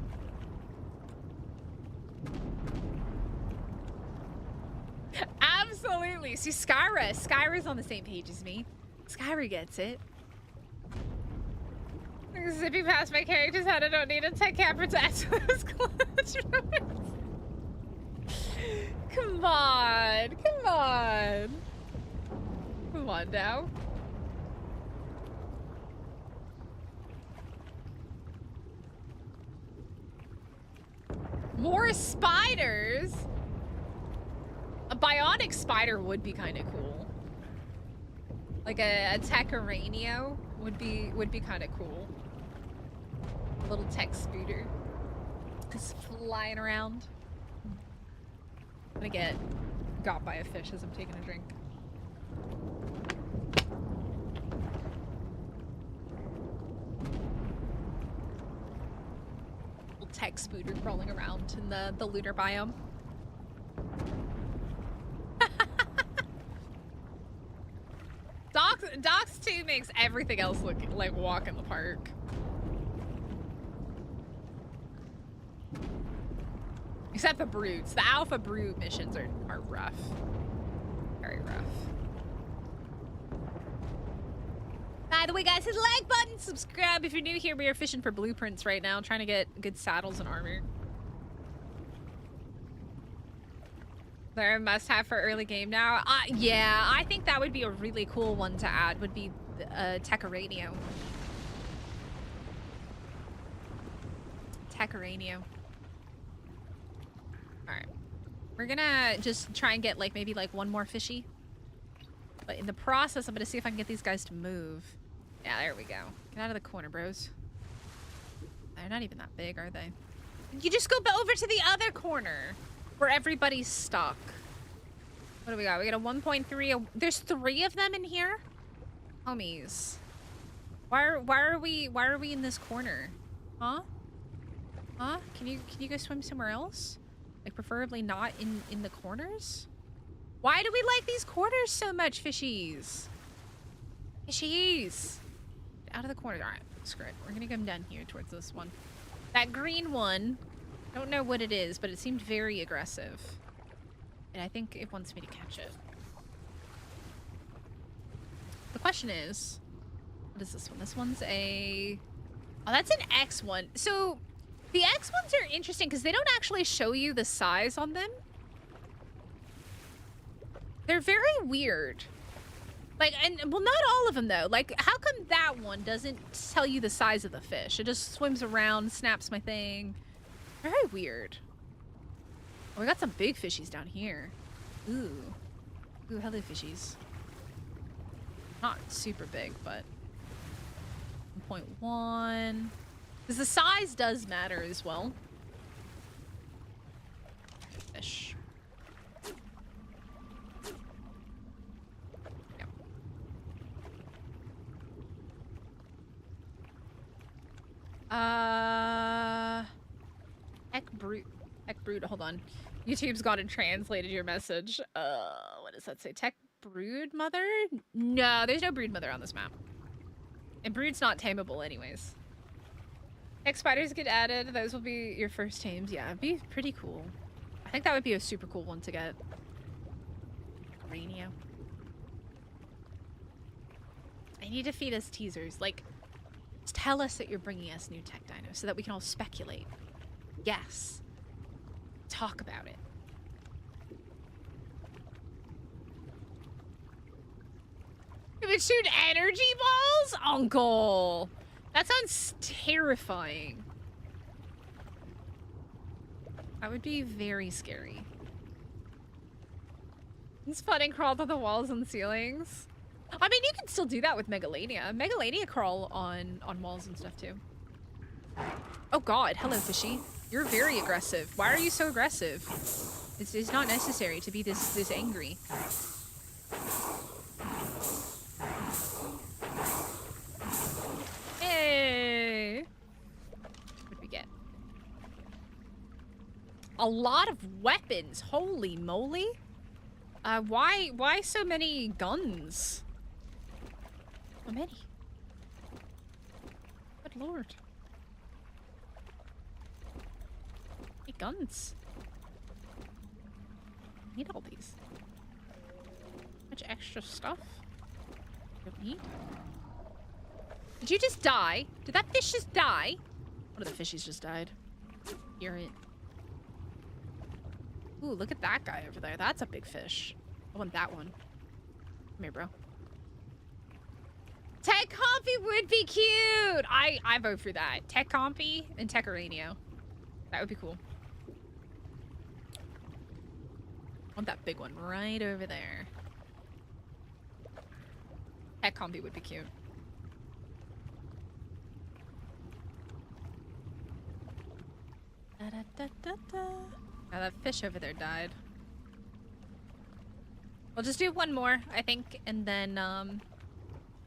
Absolutely. See, Skyra's on the same page as me. Skyra gets it. Zipping past my character's head, I don't need a tech capper to add to those clutch. Come on. Come on. Come on now. More spiders? A bionic spider would be kind of cool. Like a Techaranio would be kind of cool. A little tech scooter. Just flying around. I'm gonna get got by a fish as I'm taking a drink. Little tech scooter crawling around in the lunar biome. Docs 2 makes everything else look like walk in the park. Except the brutes. The alpha brute missions are rough. Very rough. By the way, guys, hit the like button, subscribe if you're new here. We are fishing for blueprints right now, trying to get good saddles and armor. They're a must-have for early game now. Yeah, I think that would be a really cool one to add, would be Techaranio. Techaranio. Alright. We're gonna just try and get, like, maybe, like, one more fishy. But in the process, I'm gonna see if I can get these guys to move. Yeah, there we go. Get out of the corner, bros. They're not even that big, are they? You just go over to the other corner. Where everybody's stuck. What do we got? We got a 1.3. There's 3 of them in here? Homies. Why are we in this corner? Huh? Huh? Can you go swim somewhere else? Like preferably not in the corners? Why do we like these corners so much, fishies? Fishies. Get out of the corners. Alright, screw it. We're gonna come down here towards this one. That green one. Don't know what it is, but it seemed very aggressive. And I think it wants me to catch it. The question is, what is this one? This one's a... Oh, that's an X one. So, the X ones are interesting because they don't actually show you the size on them. They're very weird. Like, and, well, not all of them, though. Like, how come that one doesn't tell you the size of the fish? It just swims around, snaps my thing. Very weird. Oh, we got some big fishies down here. Ooh. Ooh, hello fishies. Not super big, but 1.1. Because the size does matter as well. Heck brood, hold on. YouTube's gone and translated your message. What does that say? Tech brood mother? No, there's no brood mother on this map. And brood's not tameable anyways. Tech spiders get added. Those will be your first tames. Yeah, it'd be pretty cool. I think that would be a super cool one to get. Radio. I need to feed us teasers. Like, just tell us that you're bringing us new tech dinos so that we can all speculate. Yes. Talk about it. You would shoot energy balls? Uncle! That sounds terrifying. That would be very scary. It's fun and crawl to the walls and ceilings. I mean, you can still do that with Megalania. Megalania crawl on walls and stuff too. Oh god, hello fishy. You're very aggressive. Why are you so aggressive? It's not necessary to be this angry. Hey! What did we get? A lot of weapons. Holy moly. Why so many guns? So many. Good lord. Hey, guns. I need all these. Much extra stuff. Don't need. Did you just die? Did that fish just die? One of the fishies just died. Hear it. Ooh, look at that guy over there. That's a big fish. I want that one. Come here, bro. Tech Compy would be cute! I vote for that. Tech Compy and Tech Aranio. That would be cool. I want that big one right over there. Tech Compy would be cute. Da, da, da, da, da. Now that fish over there died. We'll just do one more, I think, and then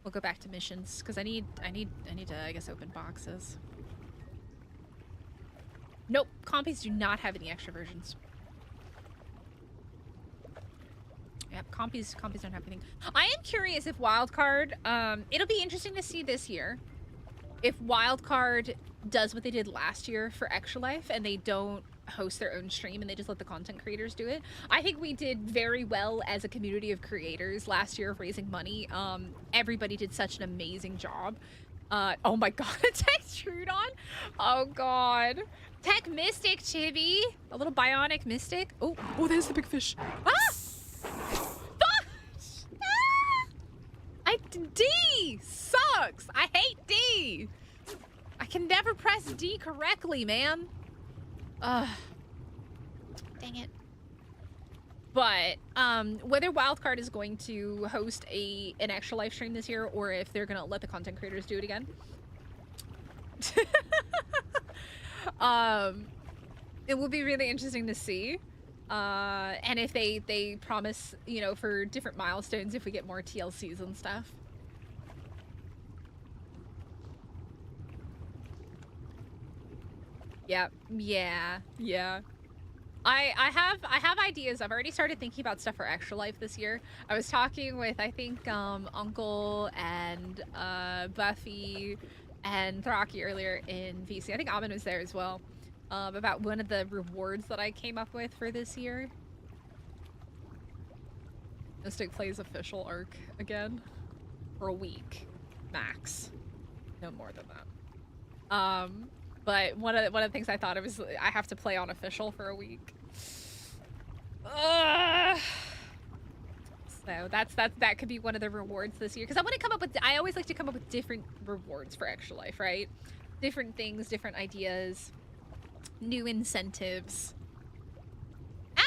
we'll go back to missions because I need to, I guess, open boxes. Nope, compies do not have any extra versions. Yep, compies don't have anything. I am curious if Wildcard, it'll be interesting to see this year if Wildcard does what they did last year for Extra Life and they don't host their own stream and they just let the content creators do it. I think we did very well as a community of creators last year of raising money. Everybody did such an amazing job. Oh my god, Tech Trudon? Oh god. Tech Mystic Chibi. A little bionic mystic. Oh, there's the big fish. Ah! D sucks. I hate D. I can never press D correctly, man. Dang it. But whether Wildcard is going to host an extra live stream this year or if they're gonna let the content creators do it again. It will be really interesting to see. And if they promise, you know, for different milestones if we get more TLCs and stuff. Yep. Yeah. I have ideas. I've already started thinking about stuff for Extra Life this year. I was talking with, I think, Uncle and Buffy and Thraki earlier in VC. I think Amin was there as well. About one of the rewards that I came up with for this year. Mystic plays official Ark again for a week max, no more than that. But one of the things I thought of was I have to play on official for a week. So that could be one of the rewards this year because I want to come up with. I always like to come up with different rewards for Extra Life, right? Different things, different ideas. New incentives.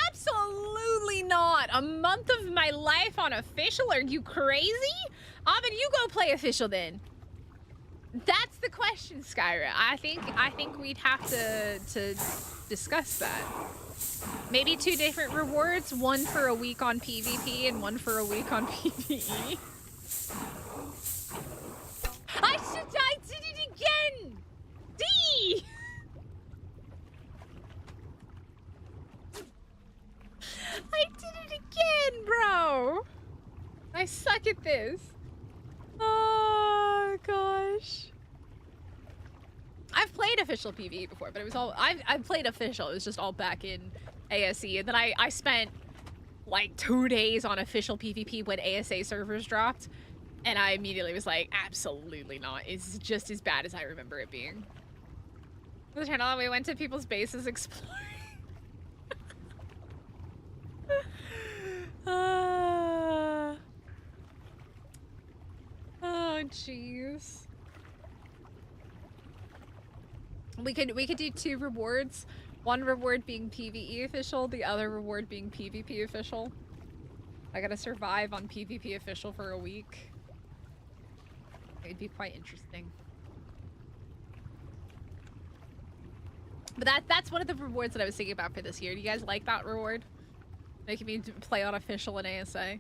Absolutely not! A month of my life on official? Are you crazy? Amin, you go play official then. That's the question, Skyra. I think we'd have to discuss that. Maybe 2 different rewards, one for a week on PvP and one for a week on PvE. I did it again! D! Look at this. Oh gosh. I've played official PvE before, but it was all I've played official. It was just all back in ASE, and then I spent like 2 days on official PvP when ASA servers dropped, and I immediately was like, absolutely not. It's just as bad as I remember it being. The channel, we went to people's bases exploring. Oh jeez. We could do 2 rewards. One reward being PvE official, the other reward being PvP official. I gotta survive on PvP official for a week. It'd be quite interesting. But that's one of the rewards that I was thinking about for this year. Do you guys like that reward? Making me play on official and ASA.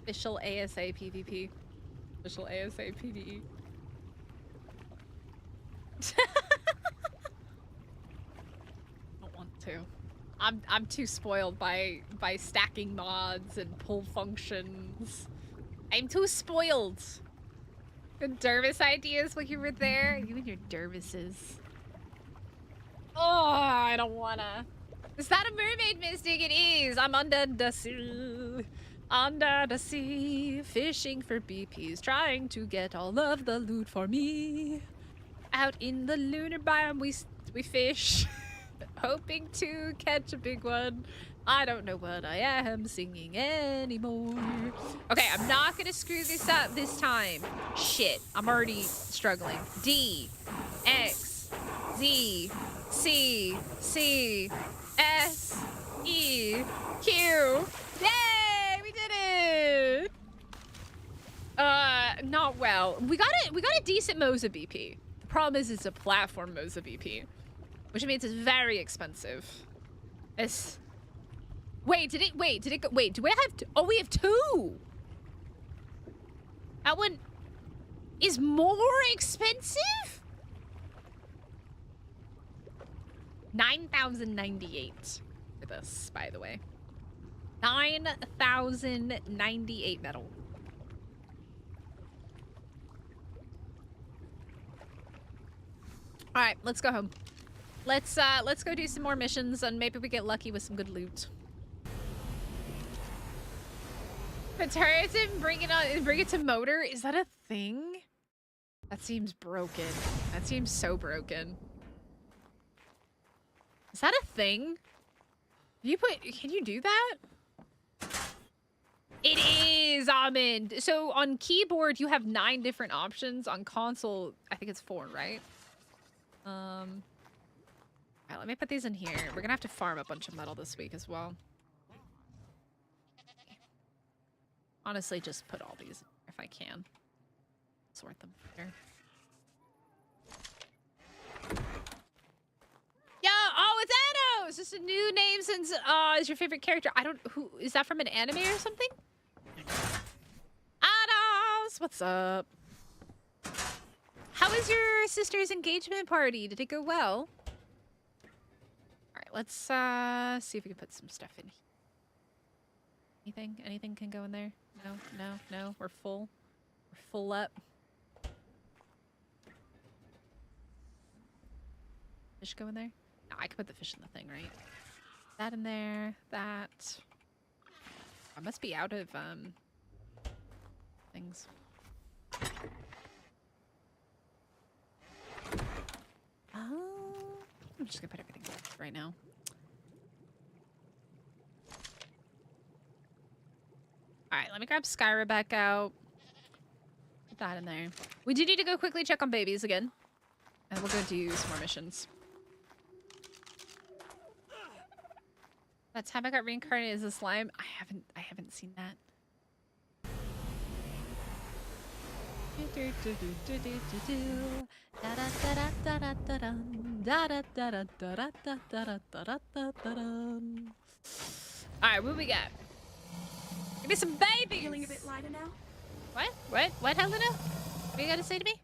Official ASA PvP. Official ASA PvE. Don't want to. I'm too spoiled by stacking mods and pull functions. I'm too spoiled. Good Dervis ideas while you were there. You and your Dervises. Oh, I don't wanna. Is that a mermaid mystic? It is. I'm under the sea. Under the sea. Fishing for BPs. Trying to get all of the loot for me. Out in the lunar biome we fish. Hoping to catch a big one. I don't know what I am singing anymore. Okay, I'm not gonna screw this up this time. Shit, I'm already struggling. D, X, Z, C, C, S, E, Q. Yay, we did it! Not well. We got a decent Moza BP. The problem is it's a platform Moza BP, which means it's very expensive. Wait, did it go? Wait, do we have oh, we have 2. That one is more expensive? 9,098 for this, by the way. 9,098 metal. All right, let's go home. Let's go do some more missions and maybe we get lucky with some good loot. Paterrism, bring it to MOEDER. Is that a thing? That seems broken. That seems so broken. Is that a thing? Can you do that? It is, Almond. So on keyboard, you have 9 different options. On console, I think it's 4, right? All right, let me put these in here. We're gonna have to farm a bunch of metal this week as well. Honestly, just put all these if I can. Sort them here. Yeah, oh, it's Anos! Just a new name since, is your favorite character. Who, is that from an anime or something? Anos! What's up? How was your sister's engagement party? Did it go well? Alright, let's, see if we can put some stuff in here. Anything can go in there? No. We're full. We're full up. Fish go in there? No, I can put the fish in the thing, right? That in there. That. I must be out of, things. Oh. I'm just gonna put everything right now. Alright, let me grab Skyra back out. Put that in there. We do need to go quickly check on babies again. And we'll go do some more missions. That time I got reincarnated as a slime. I haven't seen that. Alright, what we got? Give me some babies! Feeling a bit lighter now? What, Helena? What you gotta say to me?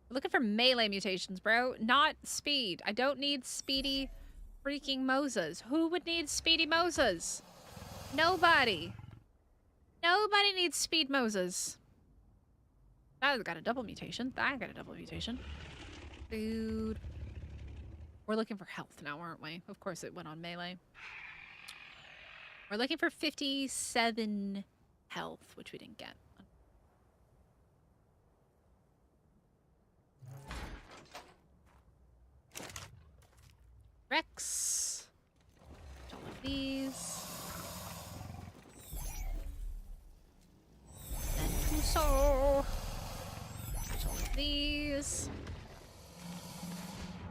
Looking for melee mutations, bro. Not speed. I don't need speedy freaking Moses. Who would need speedy Moses? Nobody. Nobody needs speed Moses. That got a double mutation. That got a double mutation. Food. We're looking for health now, aren't we? Of course it went on melee. We're looking for 57 health, which we didn't get. Rex. All of these. And Tuso. All of these.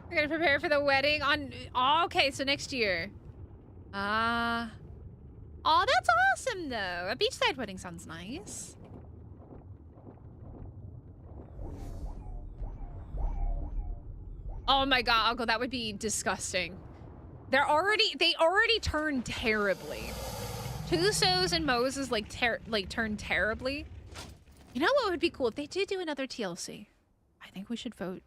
We're gonna prepare for the wedding on... Oh, okay, so next year. Oh, that's awesome, though. A beachside wedding sounds nice. Oh my god, Uncle, that would be disgusting. They already turned terribly. Tusos and Moses like turned terribly. You know what would be cool if they did do another TLC? I think we should vote.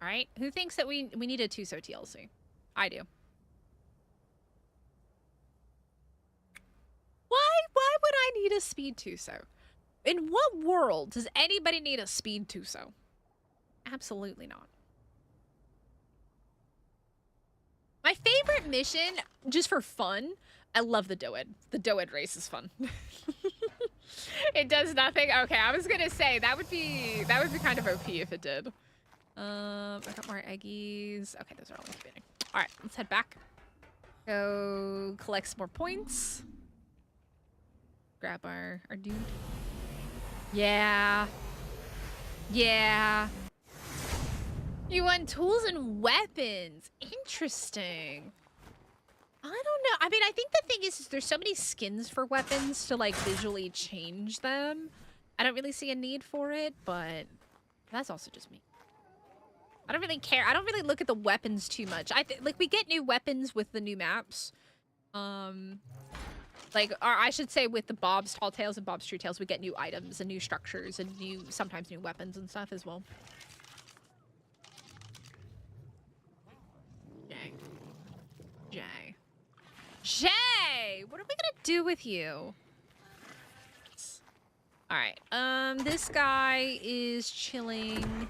All right, who thinks that we need a Tuso TLC? I do. Why would I need a speed Tuso? In what world does anybody need a speed Tuso? Absolutely not. My favorite mission, just for fun, I love the Doed. The Doed race is fun. It does nothing. Okay, I was gonna say that would be kind of OP if it did. I got more eggies. Okay, those are all incubating. All right, let's head back. Go collect some more points. Grab our dude. Yeah. Yeah. You want tools and weapons. Interesting. I don't know. I mean, I think the thing is there's so many skins for weapons to like visually change them. I don't really see a need for it, but that's also just me. I don't really care. I don't really look at the weapons too much. Like we get new weapons with the new maps. Like, or I should say with the Bob's Tall Tales and Bob's True Tales, we get new items and new structures and sometimes new weapons and stuff as well. Jay! What are we gonna do with you? Alright, this guy is chilling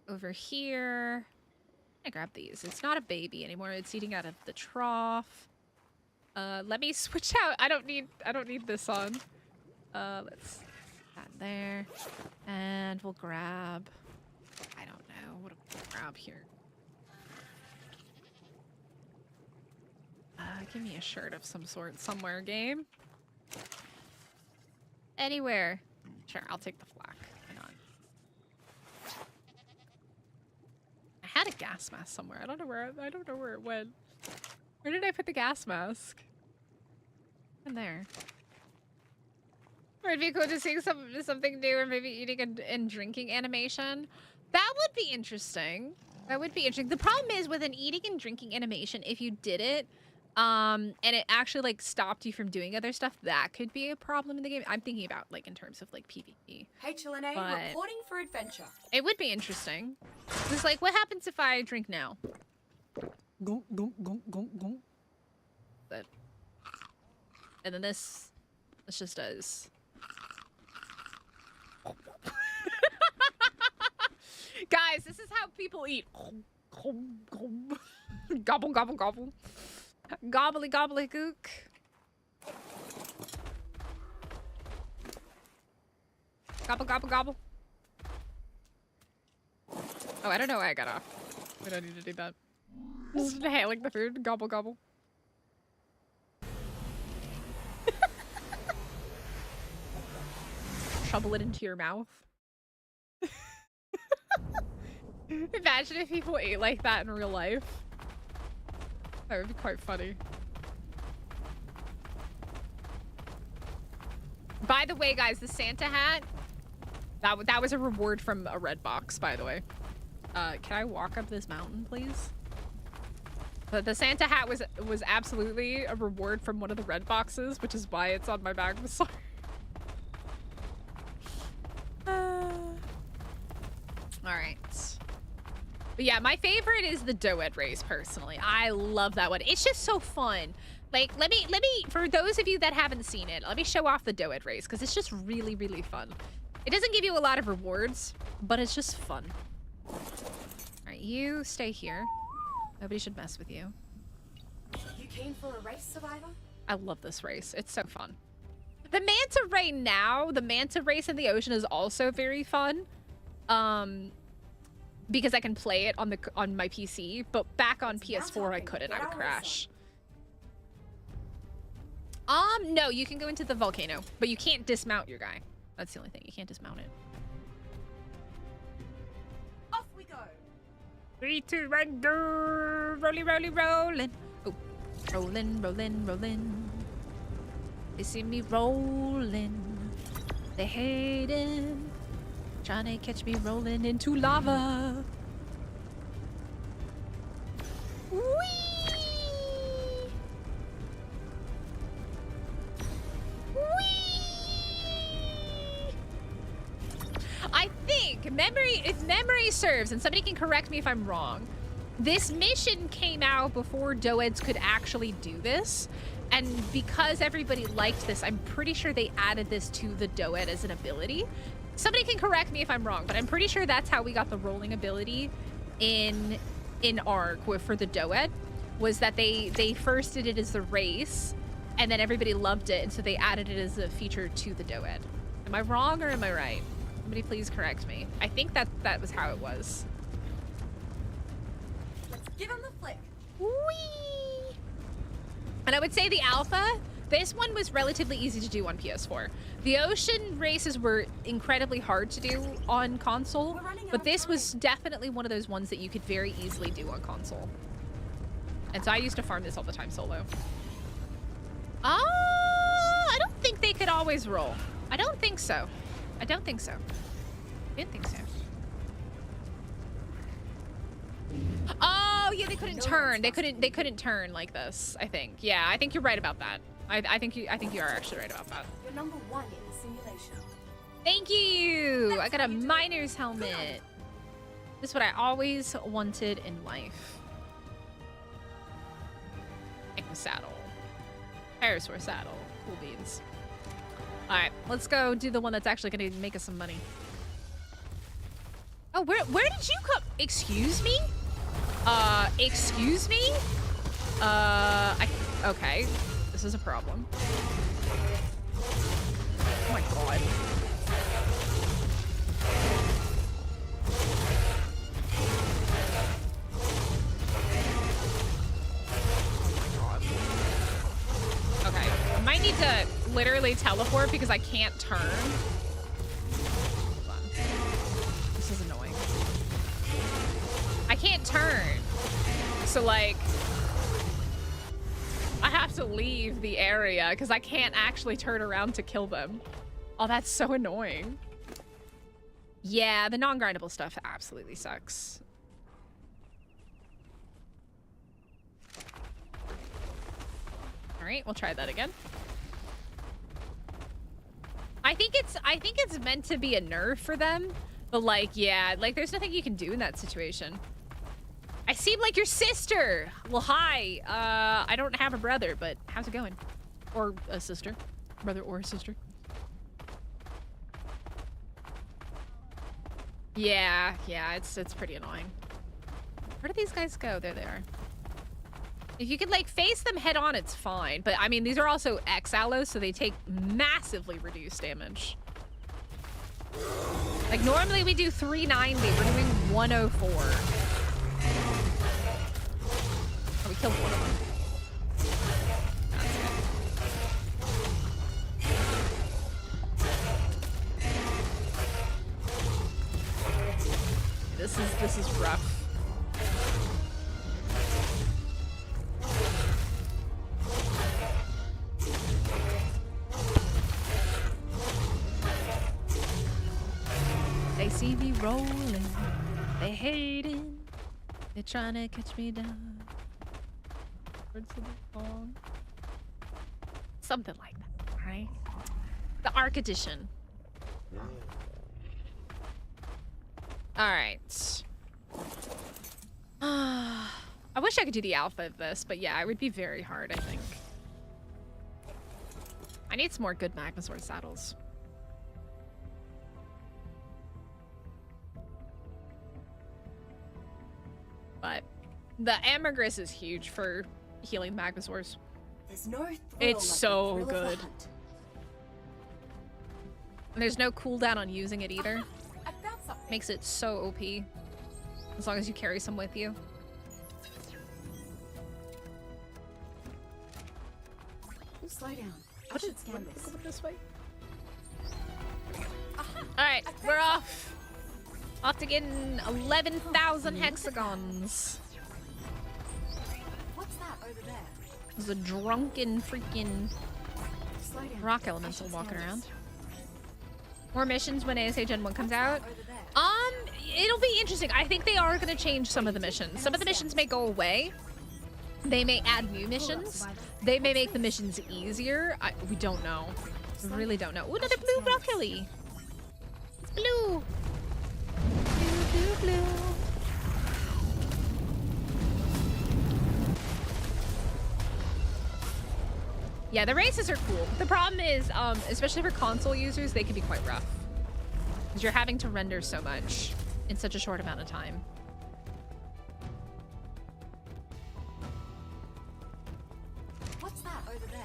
over here. I'm gonna grab these. It's not a baby anymore. It's eating out of the trough. Let me switch out. I don't need this on. Let's put that there. And we'll grab... I don't know. What do we grab here? Give me a shirt of some sort somewhere, game. Anywhere. Sure, I'll take the flak. Why not? I had a gas mask somewhere. I don't know where it went. Where did I put the gas mask? In there. Or it'd be cool to see something new, or maybe eating and drinking animation. That would be interesting. That would be interesting. The problem is with an eating and drinking animation, if you did it, and it actually like stopped you from doing other stuff, that could be a problem in the game. I'm thinking about like in terms of like PvP. HLNA reporting for adventure. It would be interesting. It's like, what happens if I drink now? Gunk, gunk, gunk, gunk, gunk. But, and then this just does. Guys, this is how people eat. Gobble, gobble, gobble. Gobbly, gobbly, gook. Gobble, gobble, gobble. Oh, I don't know why I got off. We don't need to do that. Just inhaling the food. Gobble, gobble. Shovel it into your mouth. Imagine if people ate like that in real life. That would be quite funny. By the way, guys, the Santa hat, that was a reward from a red box, by the way. Can I walk up this mountain, please? But the Santa hat was absolutely a reward from one of the red boxes, which is why it's on my bag. I'm sorry. All right. But yeah, my favorite is the Doed race, personally. I love that one. It's just so fun. Like, let me, for those of you that haven't seen it, let me show off the Doed race, because it's just really, really fun. It doesn't give you a lot of rewards, but it's just fun. All right, you stay here. Nobody should mess with you. You came for a race, Survivor? I love this race. It's so fun. The manta ray now, the manta race in the ocean is also very fun. Because I can play it on my PC, but back on PS4 I couldn't. I would crash. No, you can go into the volcano, but you can't dismount your guy. That's the only thing. You can't dismount it. Off we go. 3, 2, 1, go! Rolling, rolling, rolling. Oh, rolling, rolling, rolling. They see me rolling. They hating. Trying to catch me rolling into lava. Whee! I think if memory serves, and somebody can correct me if I'm wrong, this mission came out before Doeds could actually do this. And because everybody liked this, I'm pretty sure they added this to the Doed as an ability. Somebody can correct me if I'm wrong, but I'm pretty sure that's how we got the rolling ability in Ark for the Doed, was that they first did it as the race, and then everybody loved it, and so they added it as a feature to the Doed. Am I wrong or am I right? Somebody please correct me. I think that was how it was. Let's give him the flick. Whee! And I would say the alpha, this one was relatively easy to do on PS4. The ocean races were incredibly hard to do on console, but this was definitely one of those ones that you could very easily do on console. And so I used to farm this all the time solo. I don't think they could always roll. I don't think so. I don't think so. I didn't think so. Oh, yeah, they couldn't turn. They couldn't turn like this, I think. Yeah, I think you're right about that. I think you are actually right about that. You're number 1 in the simulation. Thank you. I got a miner's helmet. This is what I always wanted in life. Like a saddle. Parasaur saddle. Cool beans. All right, let's go do the one that's actually going to make us some money. Oh, where did you come? Excuse me? Excuse me? Okay. This is a problem. Oh my god. Okay, I might need to literally teleport because I can't turn. Hold on. This is annoying. I can't turn. So like, I have to leave the area because I can't actually turn around to kill them. Oh, that's so annoying. Yeah, the non-grindable stuff absolutely sucks. All right, we'll try that again. I think it's meant to be a nerf for them, but like, yeah, like there's nothing you can do in that situation. I seem like your sister. Well, hi. I don't have a brother, but how's it going? Or a sister. Brother or a sister. Yeah, it's pretty annoying. Where do these guys go? There they are. If you could like face them head on, it's fine. But I mean, these are also X-Allos, so they take massively reduced damage. Like normally we do 390, we're doing 104. Oh, we killed one of them. That's good. This is rough. They see me rolling, they hating, they're trying to catch me down. Words of the song. Something like that, right? The Ark Edition. All right. wish I could do the alpha of this, but yeah, it would be very hard, I think. I need some more good Magmasaur saddles. But the Ambergris is huge for healing Magmasaurs. There's no thrill It's like the so thrill of the good. hunt. And there's no cooldown on using it either. I found something. Makes it so OP. As long as you carry some with you. Oh, slow down. I What should is scan this. Go this way? Alright, we're off. Off to get 11,000 hexagons. What's that over there? There's a drunken freaking Slow down. rock elemental walking around. More missions when ASA Gen 1 comes out. Over there. It'll be interesting. I think they are going to change some of the missions. Some of the missions may go away. They may add new missions. They may make the missions easier. We don't know. We really don't know. Ooh, another blue broccoli. It's blue. Blue, blue, blue. Yeah, the races are cool. The problem is, especially for console users, they can be quite rough. Because you're having to render so much in such a short amount of time. What's that over there?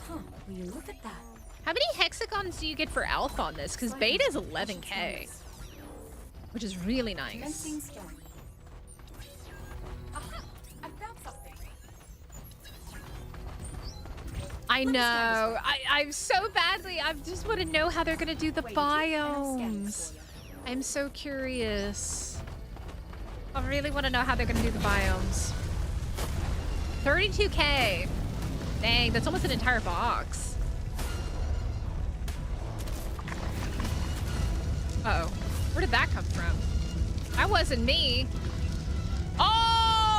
Huh, will you look at that? How many hexagons do you get for alpha on this? Because beta is 11k, which is really nice. Commencing scan. Aha! I found something. I know. I'm so badly. I just want to know how they're gonna do the Wait, and I'll scan biomes. this for you. I'm so curious. I really want to know how they're gonna do the biomes. 32k. Dang, that's almost an entire box. Uh-oh. Where did that come from? That wasn't me.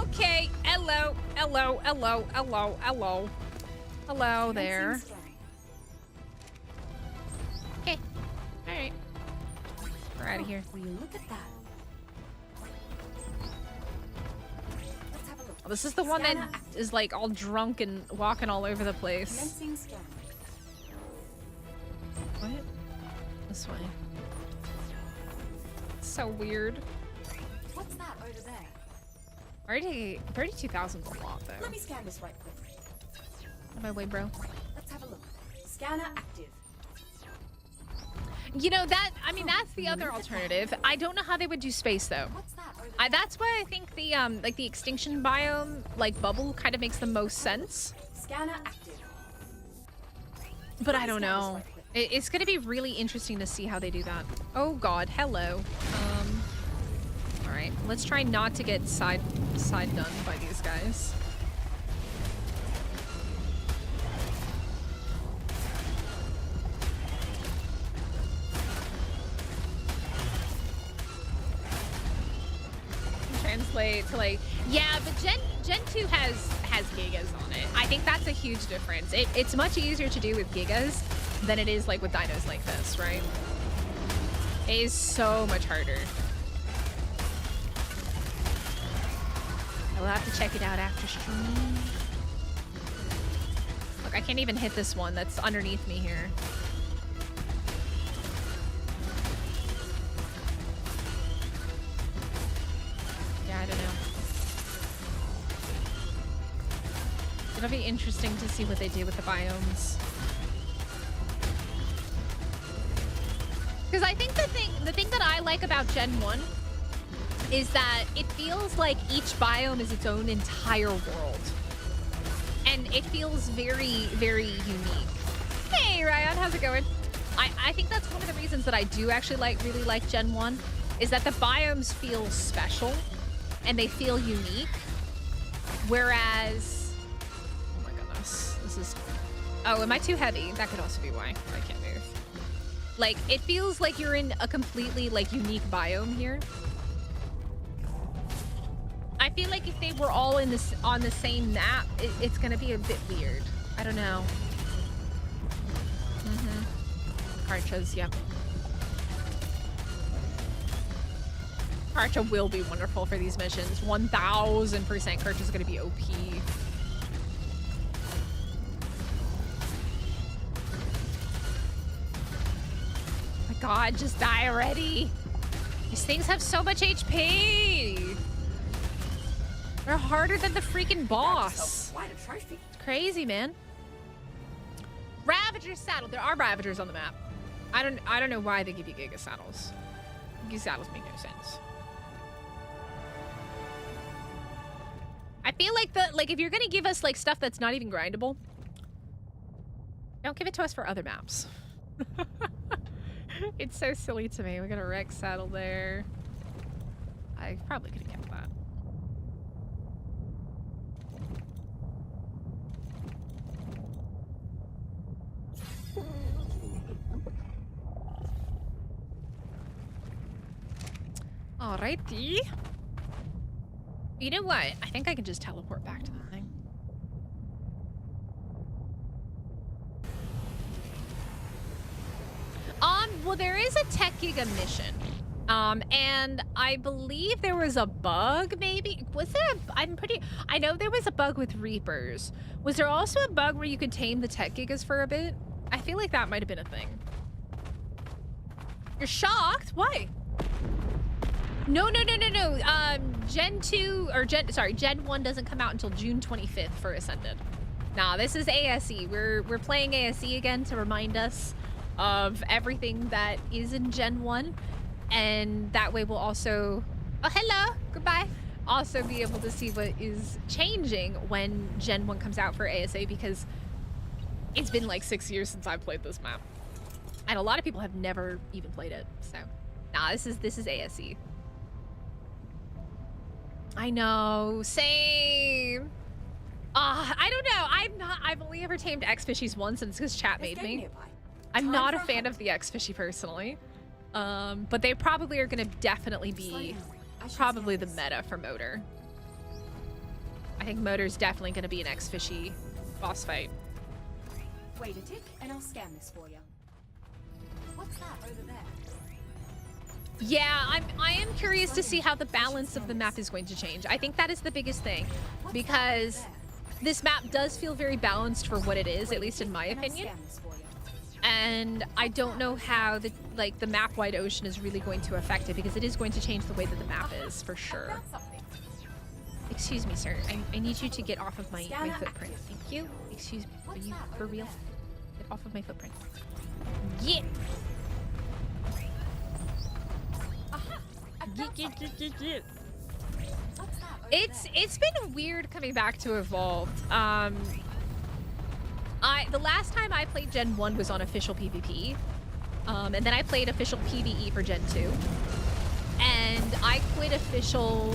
Okay. Hello. Hello. Hello. Hello. Hello. Hello there. Commencing scan. Okay. All right. We're out of here. Will you look at that? Let's have a look. Oh, this is the one that Scanner active. is like all drunk and walking all over the place. Commencing scan. What? This way. So weird. What's that over there? Already 32,000 is a lot though. Let me scan this right quick. On my way, bro. Let's have a look. Scanner active. You know that, I mean, that's the other alternative. I don't know how they would do space though. What's that over there? That's why I think the like the extinction biome, like bubble, kind of makes the most sense. Scanner active. But I don't know. It's gonna be really interesting to see how they do that. Oh God, hello. All right, let's try not to get side done by these guys. Translate to like, yeah, but Gen 2 has gigas on it. I think that's a huge difference. It's much easier to do with gigas than it is like with dinos like this, right? It is so much harder. I will have to check it out after stream. Look, I can't even hit this one that's underneath me here. Yeah, I don't know. It'll be interesting to see what they do with the biomes. Because I think the thing that I like about Gen 1 is that it feels like each biome is its own entire world. And it feels very, very unique. Hey, Ryan, how's it going? I think that's one of the reasons that I do actually really like Gen 1 is that the biomes feel special and they feel unique. Whereas, oh my goodness, this is, oh, am I too heavy? That could also be why I can't move. Like, it feels like you're in a completely, like, unique biome here. I feel like if they were all in this on the same map, it's gonna be a bit weird. I don't know. Carchas, yep. Karcha will be wonderful for these missions. 1000% Karcha is going to be OP. My god, just die already. These things have so much HP. They're harder than the freaking boss. Quite a trophy. It's crazy, man. Ravager saddle. There are Ravagers on the map. I don't know why they give you Giga saddles. Giga saddles make no sense. I feel like if you're gonna give us like stuff that's not even grindable, don't give it to us for other maps. It's so silly to me. We got a Rex saddle there. I probably could have kept that. Alrighty. You know what? I think I can just teleport back to the thing. Well, there is a Tech Giga mission. And I believe there was a bug, maybe? Was there I know there was a bug with Reapers. Was there also a bug where you could tame the Tech Gigas for a bit? I feel like that might have been a thing. You're shocked? Why? No. Gen 1 doesn't come out until June 25th for Ascended. Nah, this is ASE. We're playing ASE again to remind us of everything that is in Gen 1. And that way we'll also... Oh, hello! Goodbye! Also be able to see what is changing when Gen 1 comes out for ASA, because it's been like 6 years since I've played this map. And a lot of people have never even played it, so... Nah, this is ASE. I know, same. I don't know. I've only ever tamed X-Fishies once, and it's because chat made me. I'm not a fan of the X-Fishy personally. But they probably are gonna definitely be probably the meta for MOEDER. I think MOEDER's definitely gonna be an X-Fishy boss fight. Wait a tick, and I'll scan this for you. What's that over there? Yeah, I am curious to see how the balance of the map is going to change. I think that is the biggest thing, because this map does feel very balanced for what it is, at least in my opinion. And I don't know how the map wide ocean is really going to affect it, because it is going to change the way that the map is for sure. Excuse me, sir. I need you to get off of my footprint. Thank you. Excuse me. Are you for real? Get off of my footprint. Yeah. It's been weird coming back to Evolved. The last time I played Gen 1 was on official PvP. And then I played official PvE for Gen 2. And I quit official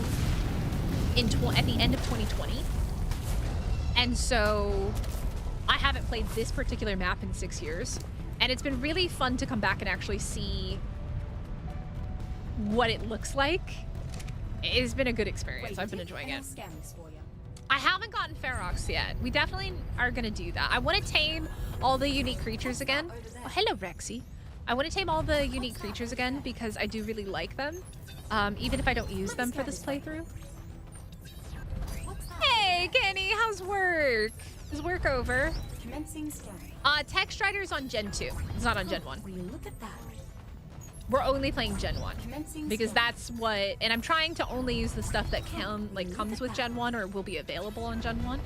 at the end of 2020. And so I haven't played this particular map in 6 years. And it's been really fun to come back and actually see what it looks like. It's been a good experience. I've been enjoying it. I haven't gotten Ferox yet. We definitely are gonna do that. I want to tame all the unique creatures again. Oh, hello, Rexy. I want to tame all the unique creatures again because I do really like them, even if I don't use them for this playthrough. Hey, Kenny, how's work? Is work over? Tech Strider's on Gen 2. It's not on Gen 1. Look at that. We're only playing Gen 1 because that's what, and I'm trying to only use the stuff that comes with Gen 1 or will be available on Gen 1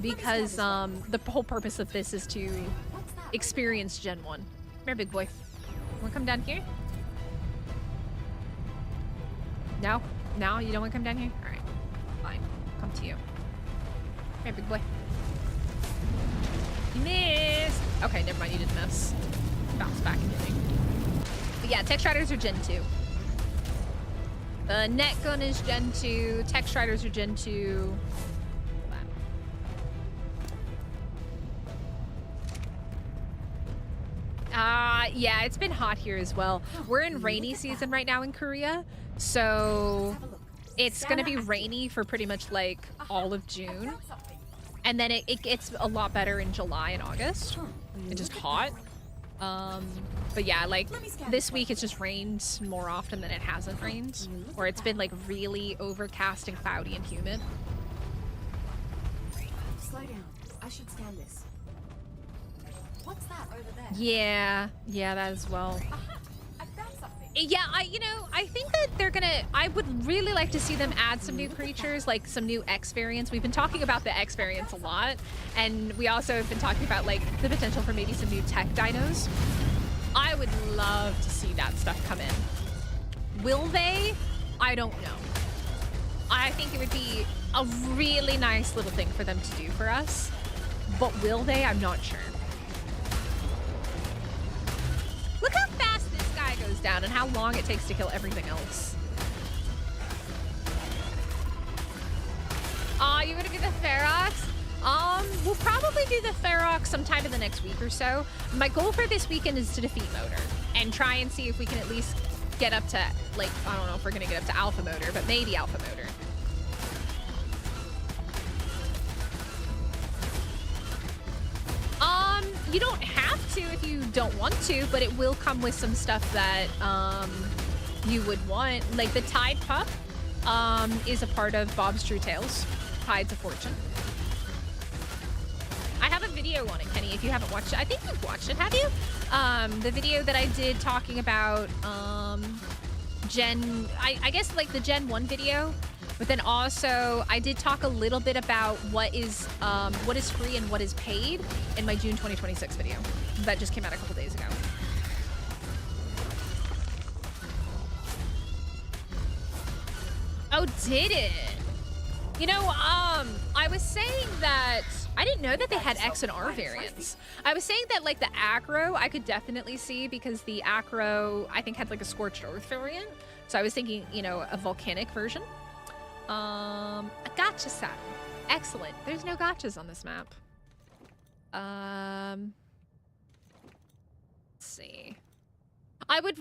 because the whole purpose of this is to experience Gen 1. Come here, big boy. Wanna come down here? No? No? You don't wanna come down here? Alright. Fine. Come to you. Come here, big boy. You missed! Okay, never mind, you didn't miss. Bounce back and hit me. But yeah, Tech Striders are Gen 2. The Net Gun is Gen 2. Tech Striders are Gen 2. Yeah, it's been hot here as well. We're in rainy season right now in Korea, so it's gonna be rainy for pretty much like all of June. And then it gets a lot better in July and August. It's just hot. But yeah, like this week it's just rained more often than it hasn't rained, or it's been like really overcast and cloudy and humid. Slow down. I should scan this. What's that over there? Yeah, that as well. Aha! I found something. Yeah, I think that they're gonna, I would really like to see them add some new creatures, like some new X variants. We've been talking about the X variants a lot, and we also have been talking about like the potential for maybe some new tech dinos. I would love to see that stuff come in. Will they? I don't know. I think it would be a really nice little thing for them to do for us, but will they? I'm not sure. Look how fast this guy goes down and how long it takes to kill everything else. You gonna do the Ferox? We'll probably do the Ferox sometime in the next week or so. My goal for this weekend is to defeat MOEDER and try and see if we can at least get up to, like, I don't know if we're gonna get up to Alpha MOEDER, but maybe Alpha MOEDER. You don't have to if you don't want to, but it will come with some stuff that you would want. Like the Tide Pup is a part of Bob's True Tales, Tides of Fortune. I have a video on it, Kenny, if you haven't watched it. I think you've watched it, have you? The video that I did talking about I guess like the Gen 1 video. But then also, I did talk a little bit about what is free and what is paid in my June 2026 video. That just came out a couple days ago. Oh, did it? You know, I was saying that I didn't know that they had X and R variants. I was saying that like the Acro, I could definitely see because the Acro, I think, had like a Scorched Earth variant. So I was thinking, you know, a volcanic version. A gotcha saddle. Excellent. There's no gotchas on this map. Let's see. I would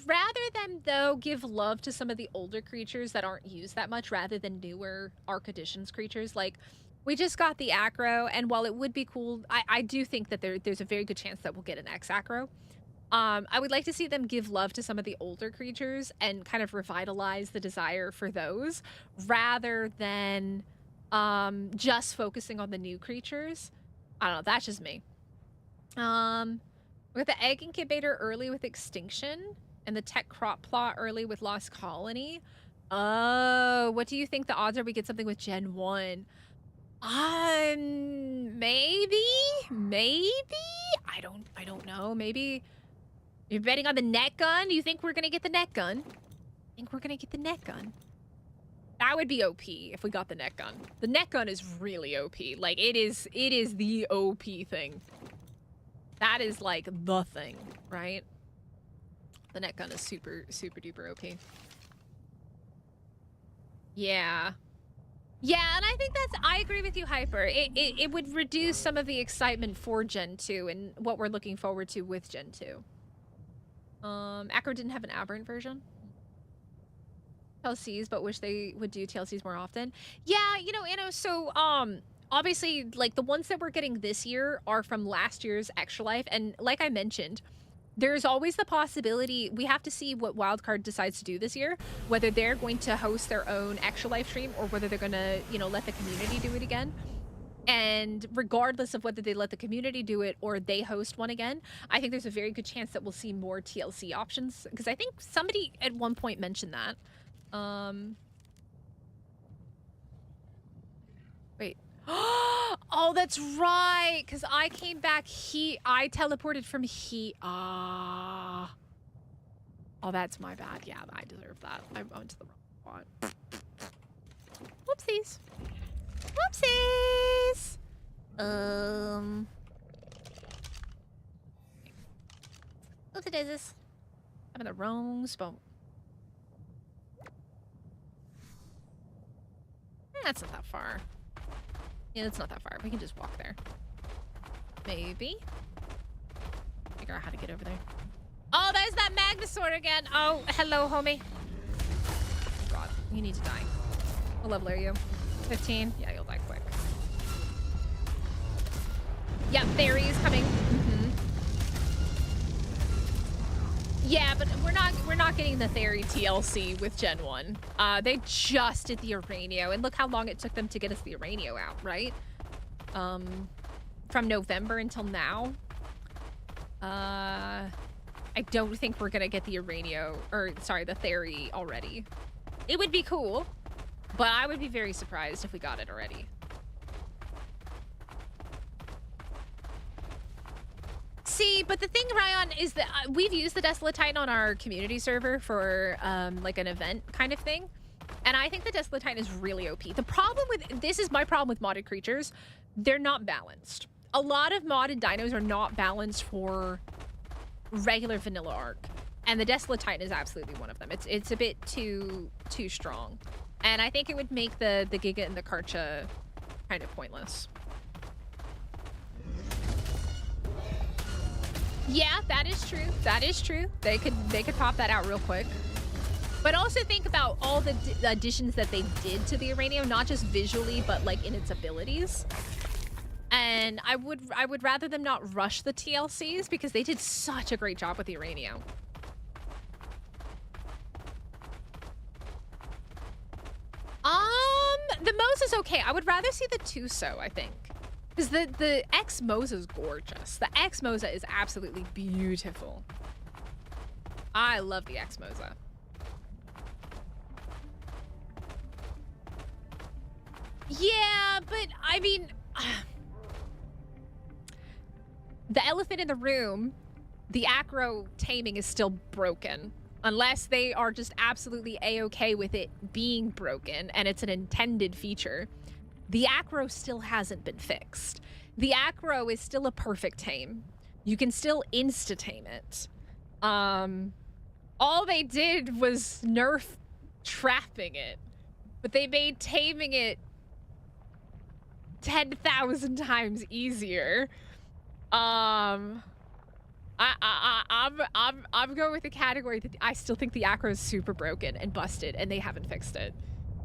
rather them though give love to some of the older creatures that aren't used that much rather than newer Ark Editions creatures. Like we just got the Acro, and while it would be cool, I do think that there's a very good chance that we'll get an X Acro. I would like to see them give love to some of the older creatures and kind of revitalize the desire for those rather than just focusing on the new creatures. I don't know, that's just me. We got the Egg Incubator early with Extinction and the Tech Crop Plot early with Lost Colony. Oh, what do you think the odds are we get something with Gen 1? Maybe? I don't know. Maybe. You're betting on the net gun? You think we're gonna get the net gun? That would be OP if we got the net gun. The net gun is really OP. Like it is the OP thing. That is like the thing, right? The net gun is super duper OP. Yeah. Yeah, and I think I agree with you, Hyper. It would reduce some of the excitement for Gen 2 and what we're looking forward to with Gen 2. Acro didn't have an aberrant version. TLCs, but wish they would do TLCs more often. Yeah, you know, so, obviously, like, the ones that we're getting this year are from last year's Extra Life, and like I mentioned, there's always the possibility, we have to see what Wildcard decides to do this year, whether they're going to host their own Extra Life stream or whether they're gonna, you know, let the community do it again. And regardless of whether they let the community do it or they host one again, I think there's a very good chance that we'll see more TLC options. Because I think somebody at one point mentioned that. Wait. Oh, that's right. Because I came back I teleported from Oh, that's my bad. Yeah, I deserve that. I went to the wrong spot. Whoopsies. Whoopsies! Oopsie daisies. I'm in the wrong spot. That's not that far. Yeah, that's not that far. We can just walk there. Maybe. Figure out how to get over there. Oh, there's that Magnosaur again. Oh, hello, homie. Oh, God, you need to die. What level are you? 15? Yeah, you'll die quick. Yeah, fairies coming. Yeah, but we're not getting the Theory TLC with Gen 1. They just did the Uranio, and look how long it took them to get us the Uranio out, right? From November until now. I don't think we're gonna get the Uranio, or sorry, the Theory already. It would be cool, but I would be very surprised if we got it already. See, but the thing, Ryan, is that we've used the Desolate Titan on our community server for like an event kind of thing. And I think the Desolate Titan is really OP. The problem with, this is my problem with modded creatures, they're not balanced. A lot of modded dinos are not balanced for regular vanilla Ark. And the Desolate Titan is absolutely one of them. It's a bit too strong. And I think it would make the Giga and the Karcha kind of pointless. Yeah, that is true. That is true. They could pop that out real quick. But also think about all the additions that they did to the Uranio, not just visually, but like in its abilities. And I would rather them not rush the TLCs because they did such a great job with the Uranio. The Mose is okay. I would rather see the Tuso, I think. Because the X-Mosa is gorgeous. The X-Mosa is absolutely beautiful. I love the X-Mosa. Yeah, but I mean... the elephant in the room, the acro taming is still broken. Unless they are just absolutely A-okay with it being broken and it's an intended feature. The acro still hasn't been fixed. The acro is still a perfect tame. You can still insta-tame it. All they did was nerf trapping it, but they made taming it 10,000 times easier. I'm going with the category that I still think the acro is super broken and busted, and they haven't fixed it.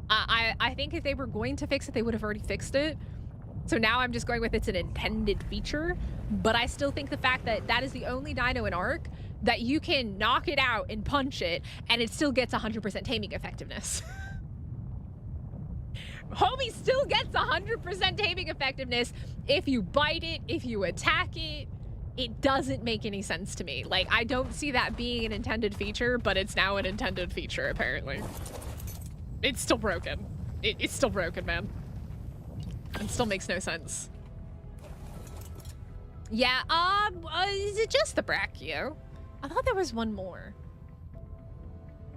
I think if they were going to fix it, they would have already fixed it. So now I'm just going with it's an intended feature, but I still think the fact that that is the only dino in Ark that you can knock it out and punch it, and it still gets 100% taming effectiveness. Homie still gets 100% taming effectiveness if you bite it, if you attack it. It doesn't make any sense to me. Like, I don't see that being an intended feature, but it's now an intended feature, apparently. It's still broken. It's still broken, man. It still makes no sense. Yeah, is it just the Brachio? I thought there was one more.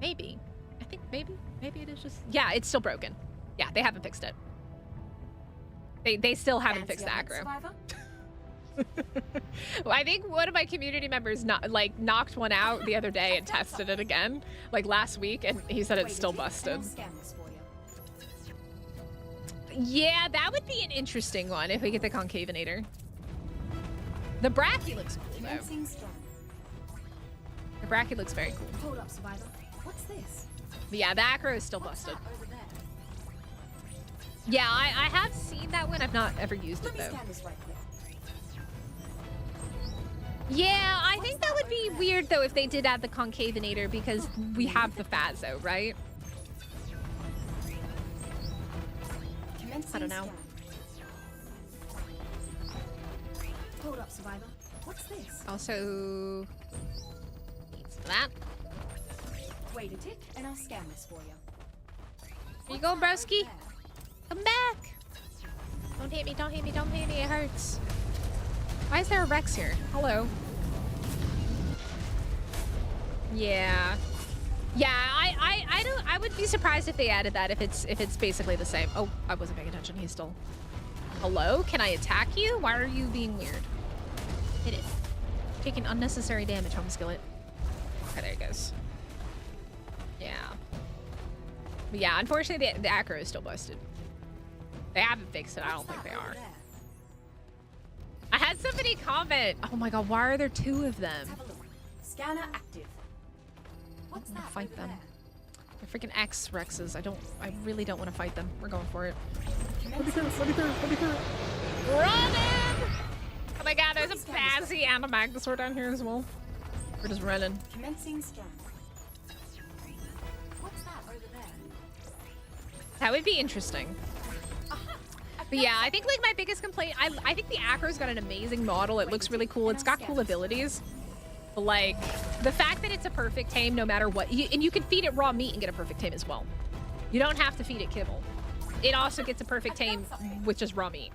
Maybe. I think maybe it is just... Yeah, it's still broken. Yeah, they haven't fixed it. They still haven't fixed the aggro. Well, I think one of my community members knocked one out the other day and tested it again, like last week, and he said it's still busted. Yeah, that would be an interesting one if we get the Concavinator. The Brachio looks cool, though. The Brachio looks very cool. Hold up, Survivor. What's this? But yeah, the acro is still busted. Yeah, I have seen that one. I've not ever used it, though. Yeah, I think that would be weird, though, if they did add the Concavinator, because we have the Fazo, right? I don't know. Hold up, Survivor. What's this? Also, needs that. Wait a tick, and I'll scan this for you. Here you go, broski. Come back. Don't hit me, don't hit me, don't hit me. It hurts. Why is there a Rex here? Hello. Yeah. Yeah, I would be surprised if they added that if it's basically the same. Oh, I wasn't paying attention. He's still... Hello? Can I attack you? Why are you being weird? Hit it. Taking unnecessary damage, home skillet. Okay, there he goes. Yeah. But yeah, unfortunately the acro is still busted. They haven't fixed it. I don't think they are. I had somebody comment. Oh my god, why are there two of them? Scanner active. What's that? Fight them. They're freaking X Rexes. I really don't want to fight them. We're going for it. Let me through. Run in! Oh my god, there's a Bazzy and a Magnusor down here as well. We're just running. Commencing scan. What's that over there? That would be interesting. But yeah, I think like my biggest complaint, I think the Acro's got an amazing model. It looks really cool. It's got cool abilities. But like the fact that it's a perfect tame no matter what, and you can feed it raw meat and get a perfect tame as well. You don't have to feed it kibble. It also gets a perfect tame with just raw meat.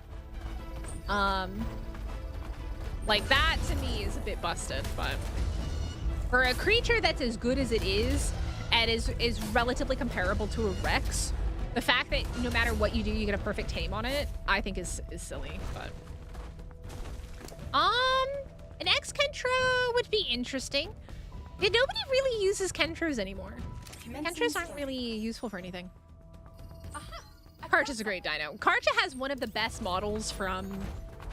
Like that to me is a bit busted, but for a creature that's as good as it is and is relatively comparable to a Rex, the fact that no matter what you do, you get a perfect tame on it, I think is silly, but... An ex-Kentro would be interesting. Yeah, nobody really uses Kentros anymore. Kentros aren't really useful for anything. Karcha's a great dino. Karcha has one of the best models from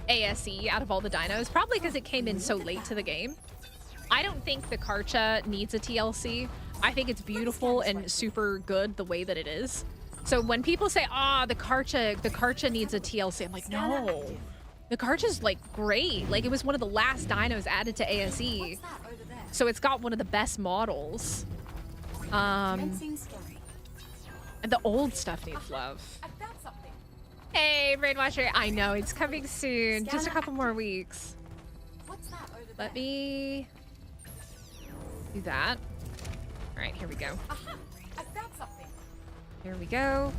ASE out of all the dinos, probably because it came in so late to the game. I don't think the Karcha needs a TLC. I think it's beautiful and super good the way that it is. So when people say, "Ah, the Karcha needs a TLC," I'm like, no. The Karcha's like great. Like it was one of the last dinos added to ASE. So it's got one of the best models. And the old stuff needs love. Hey, Brainwasher. I know, it's coming soon. Just a couple more weeks. Let me do that. All right, here we go. Here we go.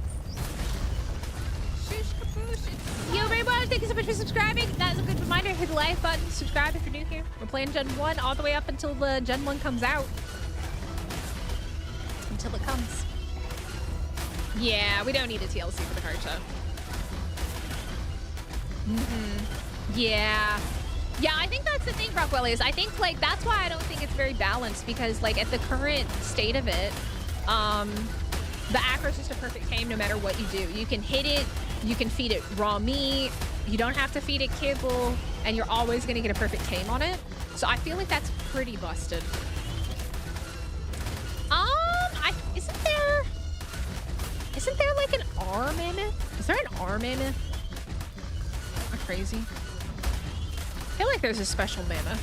Yo, Brainwash, thank you so much for subscribing. That is a good reminder. Hit the like button. Subscribe if you're new here. We're playing Gen 1 all the way up until the Gen 1 comes out. Until it comes. Yeah, we don't need a TLC for the Karcha. Yeah. Yeah, I think that's the thing, Rockwell, is I think, like, that's why I don't think it's very balanced, because, like, at the current state of it, the Acro's just a perfect tame no matter what you do. You can hit it, you can feed it raw meat, you don't have to feed it kibble, and you're always going to get a perfect tame on it. So I feel like that's pretty busted. Isn't there like an R mammoth? Is there an R mammoth? Am I crazy? I feel like there's a special mammoth.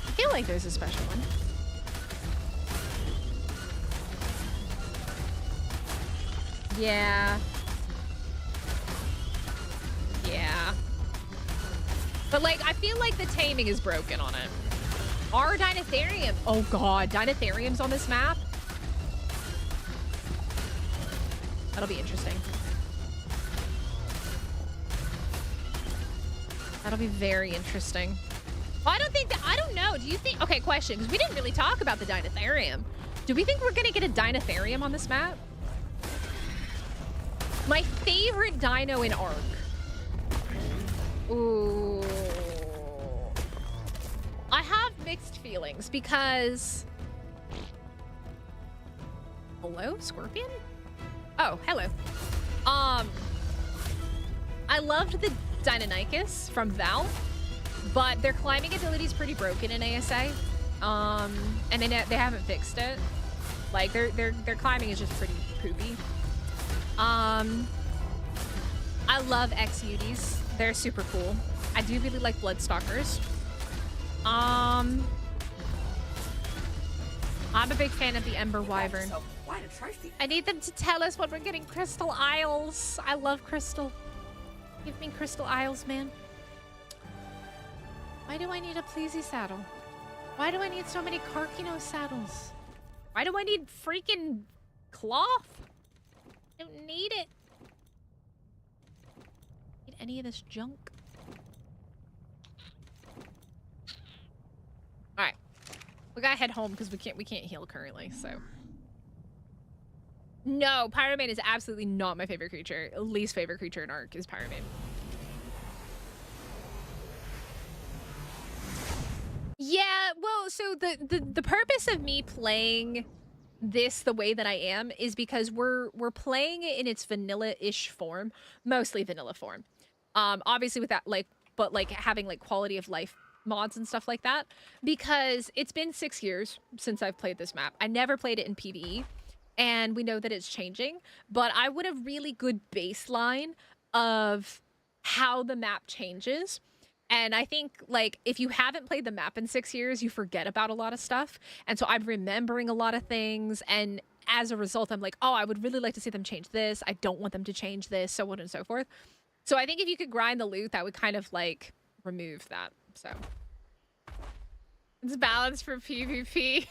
I feel like there's a special one. Yeah. Yeah. But like, I feel like the taming is broken on it. Our Dinotherium. Oh god, Dinotherium's on this map. That'll be interesting. That'll be very interesting. Well, I don't think that, I don't know. Do you think, okay, question, because we didn't really talk about the Dinotherium. Do we think we're gonna get a Dinotherium on this map? My favorite dino in Ark. Ooh. I have mixed feelings because... Hello, Scorpion? Oh, hello. I loved the Deinonychus from Val, but their climbing ability is pretty broken in ASA. And they haven't fixed it. Like their climbing is just pretty poopy. I love Exudes. They're super cool. I do really like Bloodstalkers. I'm a big fan of the Ember Wyvern. I need them to tell us when we're getting Crystal Isles. I love Crystal. Give me Crystal Isles, man. Why do I need a Pleasy saddle? Why do I need so many Karkino saddles? Why do I need freaking cloth? I don't need it. Need any of this junk? All right, we gotta head home because we can't heal currently. So no, Pyromane is absolutely not my favorite creature. Least favorite creature in Ark is Pyromane. Yeah, well, so the purpose of me playing this the way that I am is because we're playing it in its vanilla-ish form, mostly vanilla form. Obviously with that, like, but like having like quality of life mods and stuff like that, because it's been 6 years since I've played this map. I never played it in PvE, and we know that it's changing, but I want a really good baseline of how the map changes. And I think, like, if you haven't played the map in 6 years, you forget about a lot of stuff. And so I'm remembering a lot of things. And as a result, I'm like, oh, I would really like to see them change this. I don't want them to change this, so on and so forth. So I think if you could grind the loot, that would kind of, like, remove that. So it's balanced for PvP.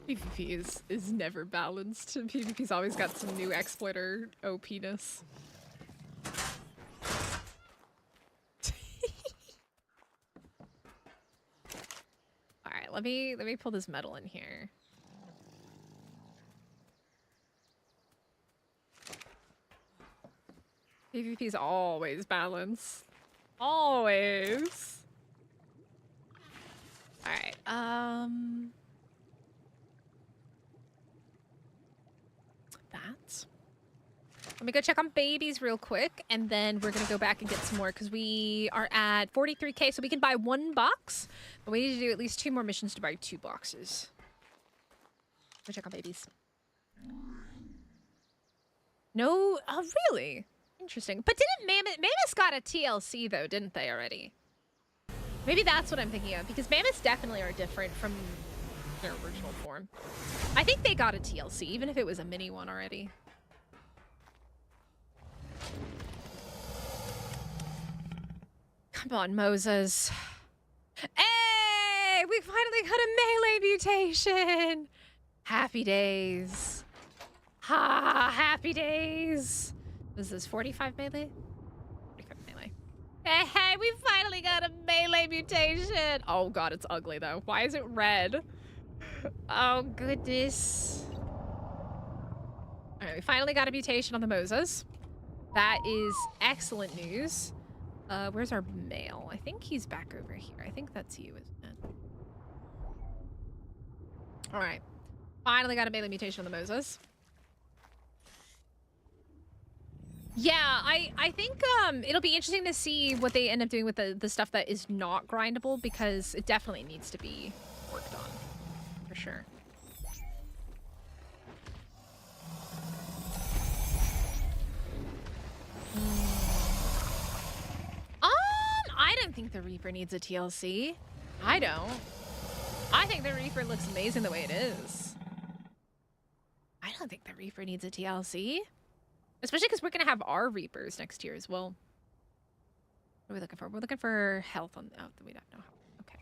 PvP is never balanced. PvP's always got some new exploiter OP-ness. All right, let me pull this metal in here. PvP's always balanced. Always. All right. That. Let me go check on babies real quick, and then we're gonna go back and get some more because we are at 43k, so we can buy 1 box, but we need to do at least 2 more missions to buy 2 boxes. Go check on babies. No, oh really? Interesting. But didn't Mammoths got a TLC though, didn't they already? Maybe that's what I'm thinking of, because Mammoths definitely are different from their original form. I think they got a TLC, even if it was a mini one already. Come on, Moses. Hey! We finally got a melee mutation! Happy days. Ha! Happy days! Was this 45 melee? 45 melee. Hey, we finally got a melee mutation! Oh god, it's ugly though. Why is it red? Oh goodness. Alright, we finally got a mutation on the Moses. That is excellent news. Where's our male? I think he's back over here. I think that's you, isn't it? Alright. Finally got a melee mutation on the Moses. Yeah, I think it'll be interesting to see what they end up doing with the stuff that is not grindable, because it definitely needs to be worked on, for sure. I don't think the Reaper needs a TLC. I don't. I think the Reaper looks amazing the way it is. I don't think the Reaper needs a TLC. Especially because we're going to have our Reapers next year as well. What are we looking for? We're looking for health on... Oh, we don't know. Okay.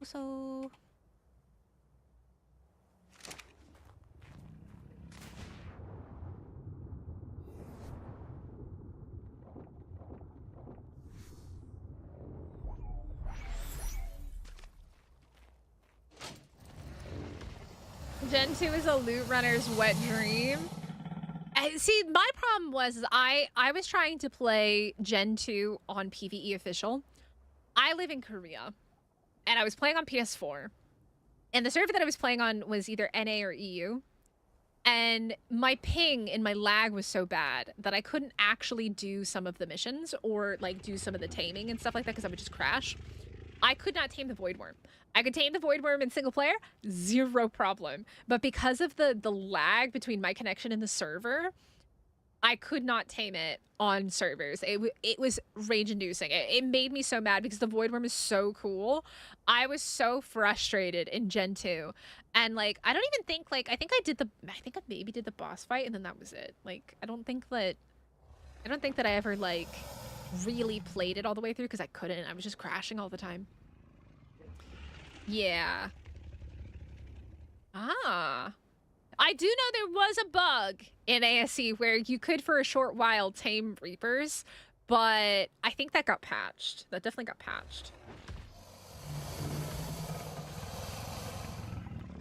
So... Gen 2 is a loot runner's wet dream. See, my problem was I was trying to play Gen 2 on PvE Official. I live in Korea, and I was playing on PS4. And the server that I was playing on was either NA or EU. And my ping and my lag was so bad that I couldn't actually do some of the missions or like do some of the taming and stuff like that because I would just crash. I could not tame the Void Worm. I could tame the Void Worm in single player, zero problem. But because of the lag between my connection and the server, I could not tame it on servers. It was rage-inducing. It made me so mad because the Void Worm is so cool. I was so frustrated in Gen 2. And like, I don't even think like, I think I maybe did the boss fight and then that was it. Like, I don't think that I ever like really played it all the way through because I couldn't. I was just crashing all the time. Yeah. Ah. I do know there was a bug in ASE where you could for a short while tame Reapers, but I think that got patched. That definitely got patched.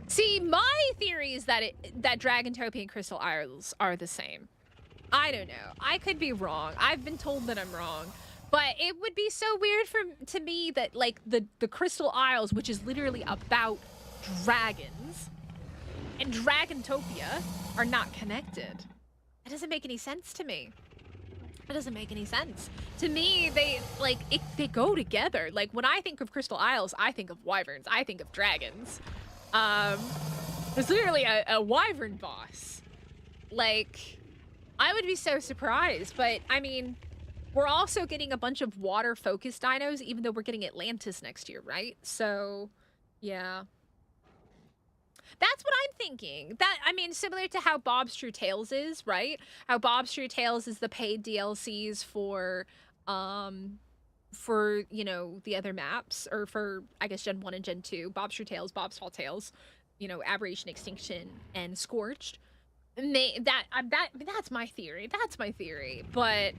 See, my theory is that that Dragontopia and Crystal Isles are the same. I don't know. I could be wrong. I've been told that I'm wrong. But it would be so weird to me that like the Crystal Isles, which is literally about dragons, and Dragontopia are not connected. That doesn't make any sense to me. That doesn't make any sense. To me, they go together. Like, when I think of Crystal Isles, I think of wyverns. I think of dragons. There's literally a wyvern boss. Like, I would be so surprised. But, I mean, we're also getting a bunch of water-focused dinos, even though we're getting Atlantis next year, right? So, yeah. That's what I'm thinking. That, I mean, similar to how Bob's True Tales is, right? How Bob's True Tales is the paid DLCs for, you know, the other maps, or for, I guess, Gen 1 and Gen 2. Bob's True Tales, Bob's Tall Tales, you know, Aberration, Extinction, and Scorched. That's my theory. That's my theory. But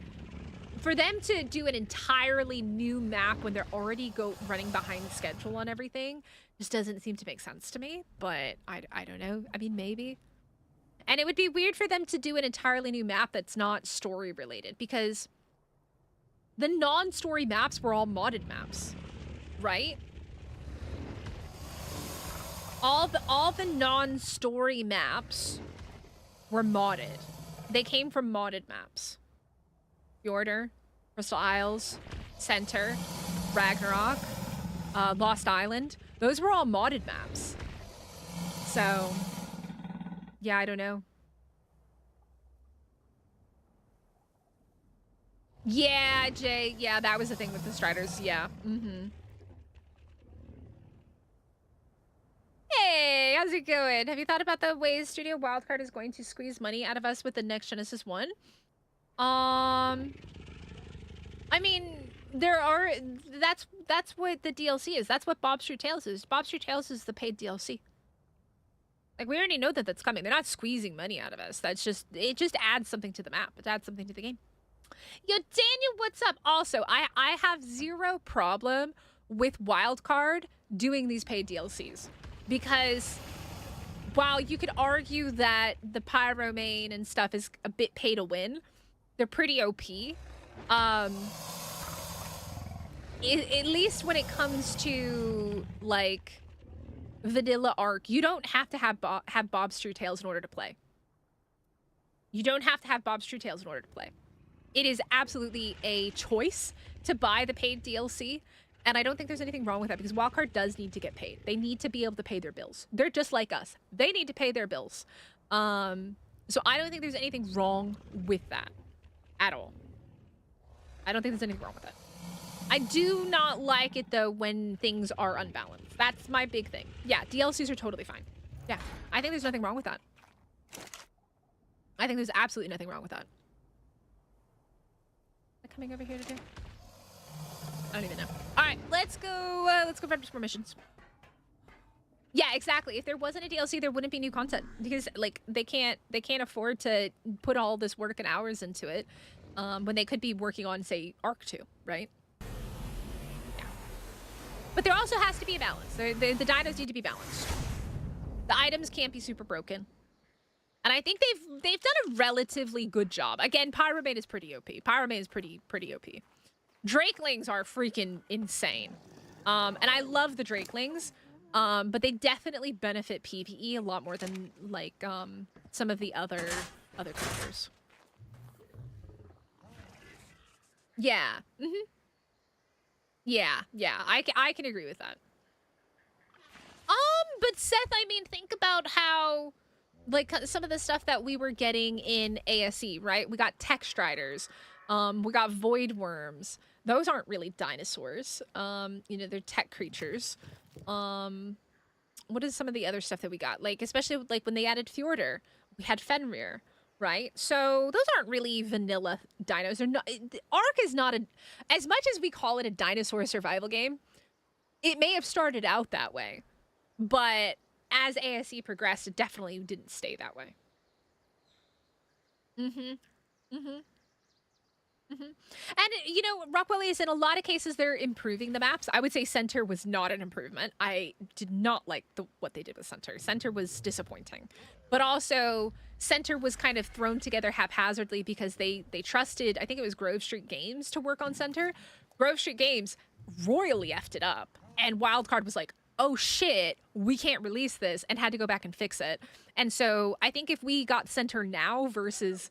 for them to do an entirely new map when they're already running behind schedule on everything just doesn't seem to make sense to me. But I don't know. I mean, maybe. And it would be weird for them to do an entirely new map that's not story related, because the non-story maps were all modded maps, right? All the non-story maps were modded. They came from modded maps. Fjordur, Crystal Isles, Center, Ragnarok, Lost Island. Those were all modded maps. So, yeah, I don't know. Yeah, Jay. Yeah, that was the thing with the Striders. Yeah. Mm-hmm. Hey, how's it going? Have you thought about the ways Studio Wildcard is going to squeeze money out of us with the next Genesis 1? I mean, that's what the DLC is. That's what Bob's True Tales is. Bob's True Tales is the paid DLC. Like, we already know that that's coming. They're not squeezing money out of us. It just adds something to the map. It adds something to the game. Yo, Daniel, what's up? Also, I have zero problem with Wildcard doing these paid DLCs. Because while you could argue that the Pyro main and stuff is a bit pay to win, they're pretty OP. At least when it comes to, like, vanilla Ark, you don't have to have Bob's True Tales in order to play. You don't have to have Bob's True Tales in order to play. It is absolutely a choice to buy the paid DLC. And I don't think there's anything wrong with that, because Wildcard does need to get paid. They need to be able to pay their bills. They're just like us. They need to pay their bills. So I don't think there's anything wrong with that at all. I don't think there's anything wrong with that. I do not like it, though, when things are unbalanced. That's my big thing. Yeah, DLCs are totally fine. Yeah, I think there's nothing wrong with that. I think there's absolutely nothing wrong with that. Am I coming over here to do? I don't even know. All right, let's go grab some more missions. Yeah, exactly. If there wasn't a DLC, there wouldn't be new content, because like they can't afford to put all this work and hours into it when they could be working on, say, Ark 2, right? Yeah. But there also has to be a balance. The dinos need to be balanced. The items can't be super broken. And I think they've done a relatively good job. Again, Pyromane is pretty OP. Pyromane is pretty OP. Drakelings are freaking insane. And I love the Drakelings, but they definitely benefit PvE a lot more than, like, some of the other creatures. Yeah. Mm-hmm. Yeah, I can agree with that. But Seth, I mean, think about how, like, some of the stuff that we were getting in ASE, right? We got Tech Striders. We got Void Worms. Those aren't really dinosaurs. You know, they're tech creatures. What is some of the other stuff that we got? Like, especially like when they added Fjordur, we had Fenrir, right? So those aren't really vanilla dinos. They're not. Ark is not as much as we call it a dinosaur survival game. It may have started out that way, but as ASE progressed, it definitely didn't stay that way. And, you know, Rockwell is, in a lot of cases, they're improving the maps. I would say Center was not an improvement. I did not like what they did with Center. Center was disappointing. But also, Center was kind of thrown together haphazardly because they trusted, I think it was Grove Street Games, to work on Center. Grove Street Games royally effed it up. And Wildcard was like, oh shit, we can't release this, and had to go back and fix it. And so I think if we got Center now versus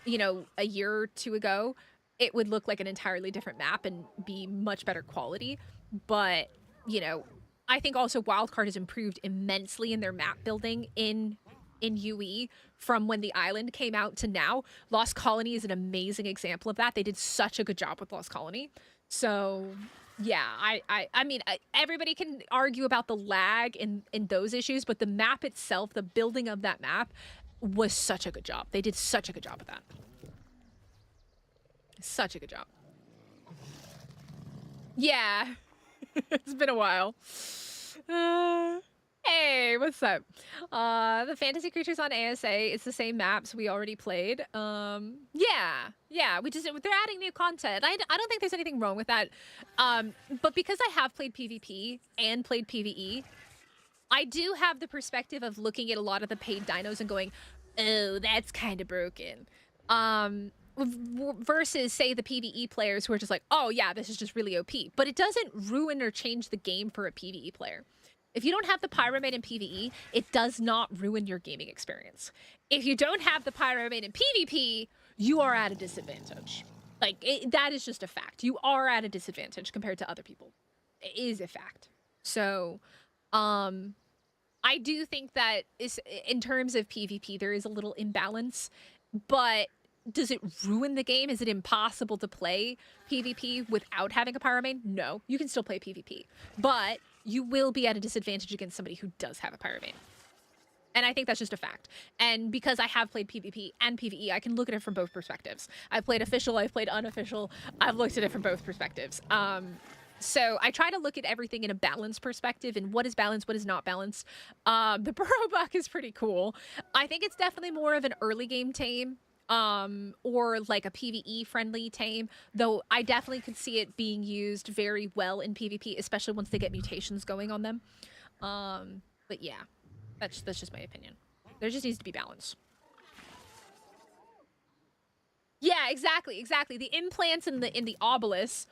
you know, a year or two ago, it would look like an entirely different map and be much better quality. But, you know, I think also Wildcard has improved immensely in their map building in UE from when the island came out to now. Lost Colony is an amazing example of that. They did such a good job with Lost Colony. So yeah, I mean, everybody can argue about the lag in those issues, but the map itself, the building of that map was such a good job. They did such a good job with that. Such a good job. Yeah. It's been a while. Hey, what's up? The fantasy creatures on ASA, it's the same maps we already played. Yeah, we just, they're adding new content. I don't think there's anything wrong with that. But because I have played PvP and played PvE, I do have the perspective of looking at a lot of the paid dinos and going, oh, that's kind of broken. Versus, say, the PvE players who are just like, oh yeah, this is just really OP. But it doesn't ruin or change the game for a PvE player. If you don't have the Pyramid in PvE, it does not ruin your gaming experience. If you don't have the Pyramid in PvP, you are at a disadvantage. Like, that is just a fact. You are at a disadvantage compared to other people. It is a fact. So, I do think that in terms of PvP, there is a little imbalance, but does it ruin the game? Is it impossible to play PvP without having a Pyramid? No, you can still play PvP, but you will be at a disadvantage against somebody who does have a Pyramid. And I think that's just a fact. And because I have played PvP and PvE, I can look at it from both perspectives. I've played official, I've played unofficial, I've looked at it from both perspectives. So I try to look at everything in a balanced perspective and what is balanced, what is not balanced. The Burrow Buck is pretty cool. I think it's definitely more of an early game tame. Or like a PvE friendly tame, though I definitely could see it being used very well in PvP, especially once they get mutations going on them. But yeah, that's just my opinion. There just needs to be balance. Yeah, exactly. The implants in the obelisk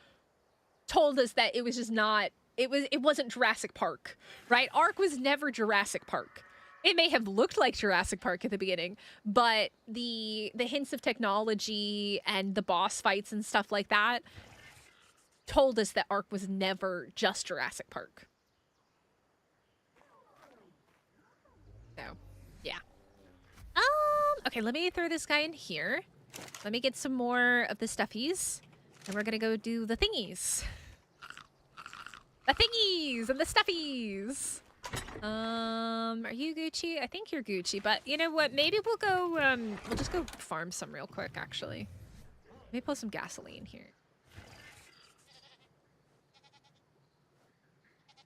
told us that it was just not, it wasn't Jurassic Park, right? Ark was never Jurassic Park. It may have looked like Jurassic Park at the beginning, but the hints of technology and the boss fights and stuff like that told us that Ark was never just Jurassic Park. So, yeah. Okay, let me throw this guy in here. Let me get some more of the stuffies, and we're gonna go do the thingies. The thingies and the stuffies. Are you Gucci? I think you're Gucci, but you know what? Maybe we'll go, we'll just go farm some real quick, actually. Let me put some gasoline here.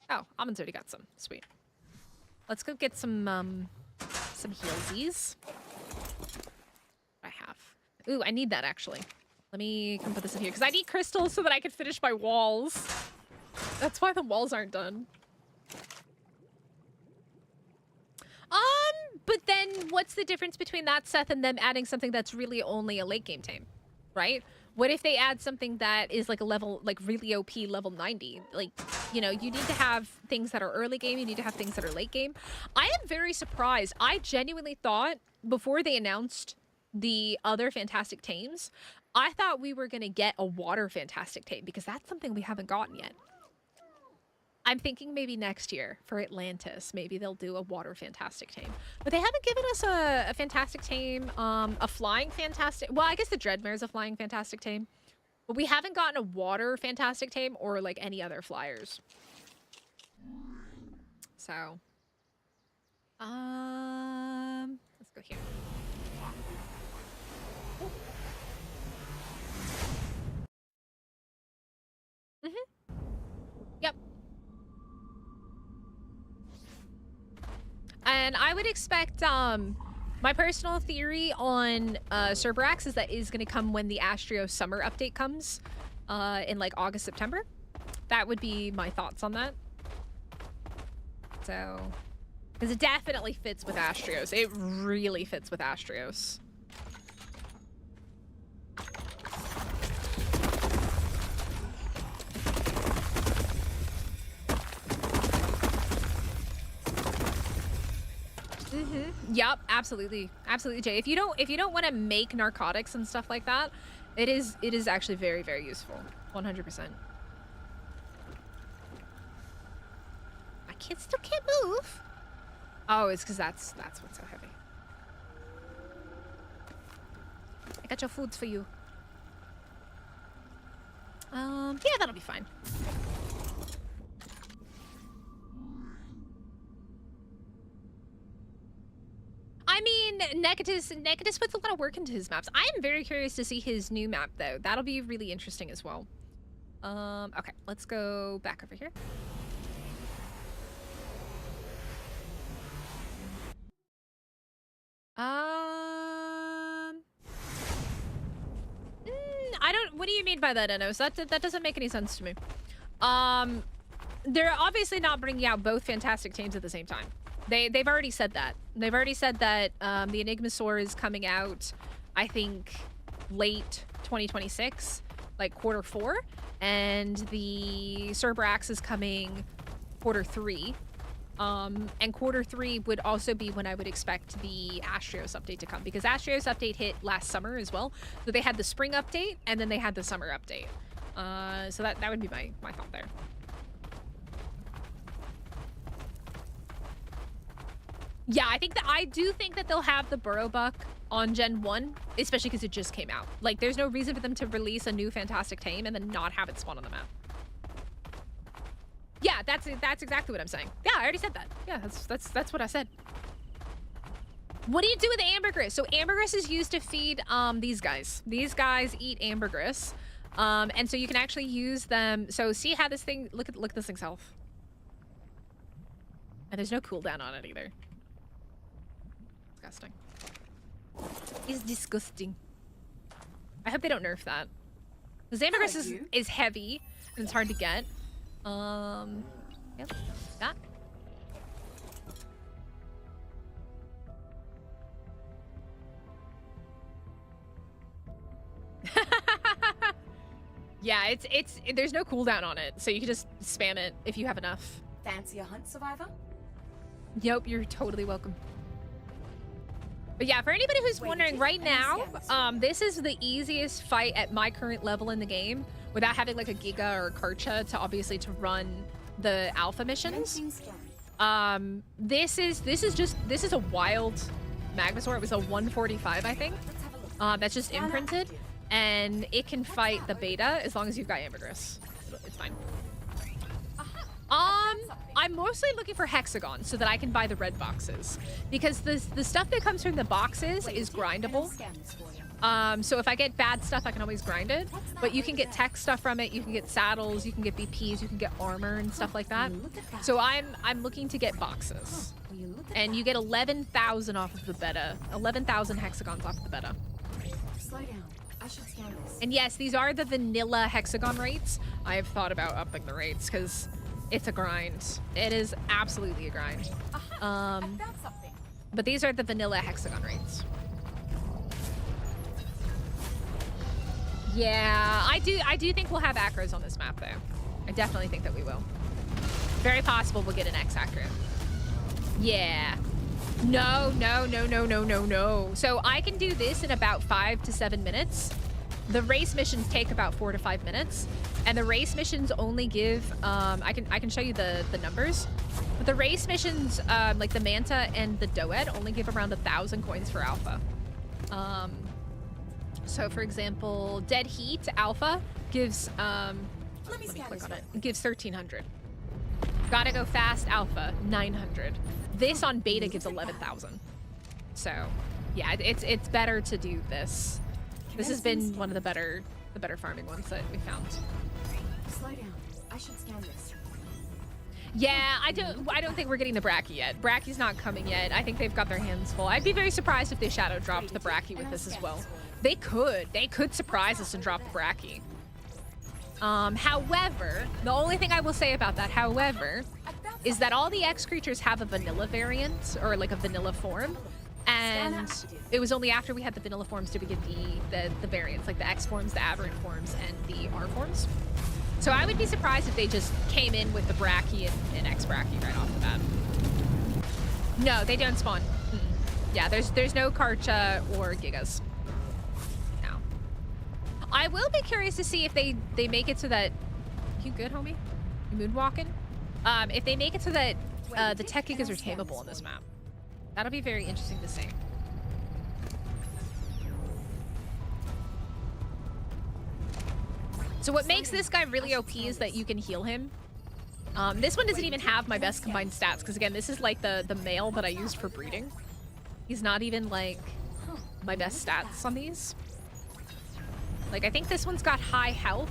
Oh, Almond's already got some. Sweet. Let's go get some healsies. I have. Ooh, I need that, actually. Let me come put this in here, because I need crystals so that I can finish my walls. That's why the walls aren't done. But then what's the difference between that, Seth, and them adding something that's really only a late game tame, right? What if they add something that is like a level, like really OP level 90? Like, you know, you need to have things that are early game, you need to have things that are late game. I am very surprised. I genuinely thought, before they announced the other Fantastic Tames, I thought we were going to get a water Fantastic Tame, because that's something we haven't gotten yet. I'm thinking maybe next year for Atlantis, maybe they'll do a water Fantastic Tame. But they haven't given us a Fantastic Tame, a flying Fantastic... Well, I guess the Dreadmare's a flying Fantastic Tame. But we haven't gotten a water Fantastic Tame or, like, any other flyers. So... let's go here. Yep. And I would expect, my personal theory on Cerberax is that is going to come when the Astrio Summer update comes in like August, September. That would be my thoughts on that. So, because it definitely fits with Astrios. It really fits with Astrios. Yep, absolutely. Absolutely, Jay. If you don't want to make narcotics and stuff like that, it is actually very, very useful. 100%. My kid still can't move. Oh, it's because that's what's so heavy. I got your foods for you. Yeah, that'll be fine. I mean, Negatus puts a lot of work into his maps. I am very curious to see his new map, though. That'll be really interesting as well. Okay, let's go back over here. I don't. What do you mean by that, Enos? That doesn't make any sense to me. They're obviously not bringing out both fantastic teams at the same time. They've already said that. They've already said that the Enigmasaur is coming out, I think, late 2026, like Q4, and the Cerberus is coming Q3. And Q3 would also be when I would expect the Astrios update to come, because Astrios update hit last summer as well. So they had the spring update and then they had the summer update. So that would be my thought there. Yeah, I do think that they'll have the Burrowbuck on Gen 1, especially because it just came out. Like, there's no reason for them to release a new fantastic tame and then not have it spawn on the map. Yeah, that's exactly what I'm saying. Yeah, I already said that. Yeah, that's what I said. What do you do with ambergris? So ambergris is used to feed these guys. These guys eat ambergris. And so you can actually use them. So see how this thing, look at this thing's health. And there's no cooldown on it either. Disgusting. It's disgusting. I hope they don't nerf that. Because ambergris is heavy and it's hard to get. Yep, that. Yeah, there's no cooldown on it, so you can just spam it if you have enough. Fancy a hunt, Survivor? Yep, you're totally welcome. But yeah, for anybody who's wondering right now, this is the easiest fight at my current level in the game without having like a Giga or a Karcha to run the alpha missions. This is a wild Magmasaur. It was a 145, I think. That's just imprinted, and it can fight the beta as long as you've got ambergris. It's fine. I'm mostly looking for hexagons so that I can buy the red boxes, because the stuff that comes from the boxes is grindable. So if I get bad stuff, I can always grind it. But you can get tech stuff from it. You can get saddles. You can get BPs. You can get armor and stuff like that. So I'm looking to get boxes, and you get 11,000 off of the beta. 11,000 hexagons off of the beta. Slow down. I should scan this. And yes, these are the vanilla hexagon rates. I have thought about upping the rates because it's a grind. It is absolutely a grind. But these are the vanilla hexagon rates. Yeah, I do think we'll have acros on this map though. I definitely think that we will. Very possible we'll get an X acro. Yeah. No. So I can do this in about 5 to 7 minutes. The race missions take about 4 to 5 minutes, and the race missions only give I can show you the numbers, but the race missions like the Manta and the Doed only give around 1,000 coins for alpha. So for example, Dead Heat alpha gives let me click on it. It gives 1,300. Gotta Go Fast alpha 900. This on beta gives 11,000. So yeah, it's better to do this. This has been one of the better farming ones that we found. Slow down. I should scan this. Yeah, I don't think we're getting the Bracky yet. Bracky's not coming yet. I think they've got their hands full. I'd be very surprised if they shadow dropped the Bracky with this as well. They could surprise us and drop the Bracky. However, the only thing I will say about that, however, is that all the X creatures have a vanilla variant, or like a vanilla form. And it was only after we had the vanilla forms did we get the variants, like the X forms, the aberrant forms, and the R forms. So I would be surprised if they just came in with the Bracky and X Bracky right off the bat. No, they don't spawn. Yeah, there's no Karcha or Gigas. No. I will be curious to see if they make it so that... You good, homie? You moonwalking? If they make it so that the tech Gigas are tameable on this map. That'll be very interesting to see. So what makes this guy really OP is that you can heal him. This one doesn't even have my best combined stats, because again, this is like the male that I used for breeding. He's not even like my best stats on these. Like, I think this one's got high health,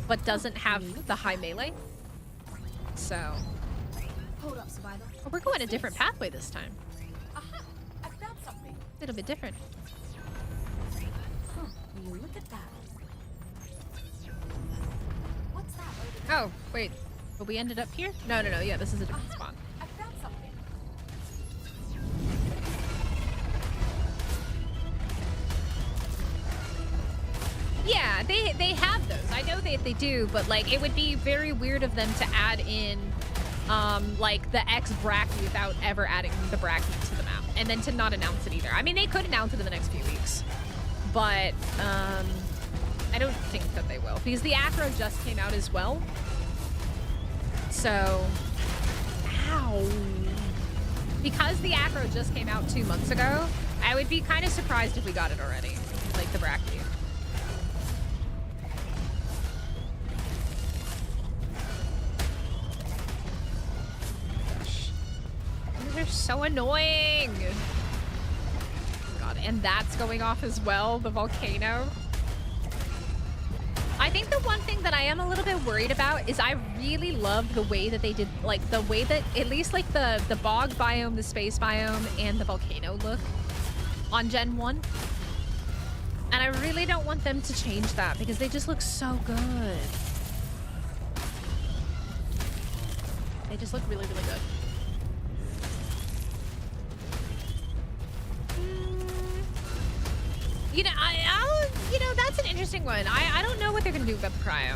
but doesn't have the high melee. So... Hold up, Survivor. Oh, we're going a different pathway this time. Aha! I found something. A little bit different. Huh. Will you look at that? What's that over there? Oh, wait. But we ended up here? No. Yeah, this is a different spot. I found something. Yeah, they have those. I know they do, but like it would be very weird of them to add in like the X Bracky without ever adding the Bracky to the map, and then to not announce it either. I mean, they could announce it in the next few weeks, but I don't think that they will, because the Acro just came out as well. So, ow. Because the Acro just came out 2 months ago, I would be kind of surprised if we got it already, like the Bracky. They're so annoying. God, and that's going off as well, the volcano. I think the one thing that I am a little bit worried about is I really love the way that they did, like the way that at least like the bog biome, the space biome, and the volcano look on Gen 1. And I really don't want them to change that because they just look so good. They just look really, really good. You know, you know, that's an interesting one. I don't know what they're gonna do about the cryo.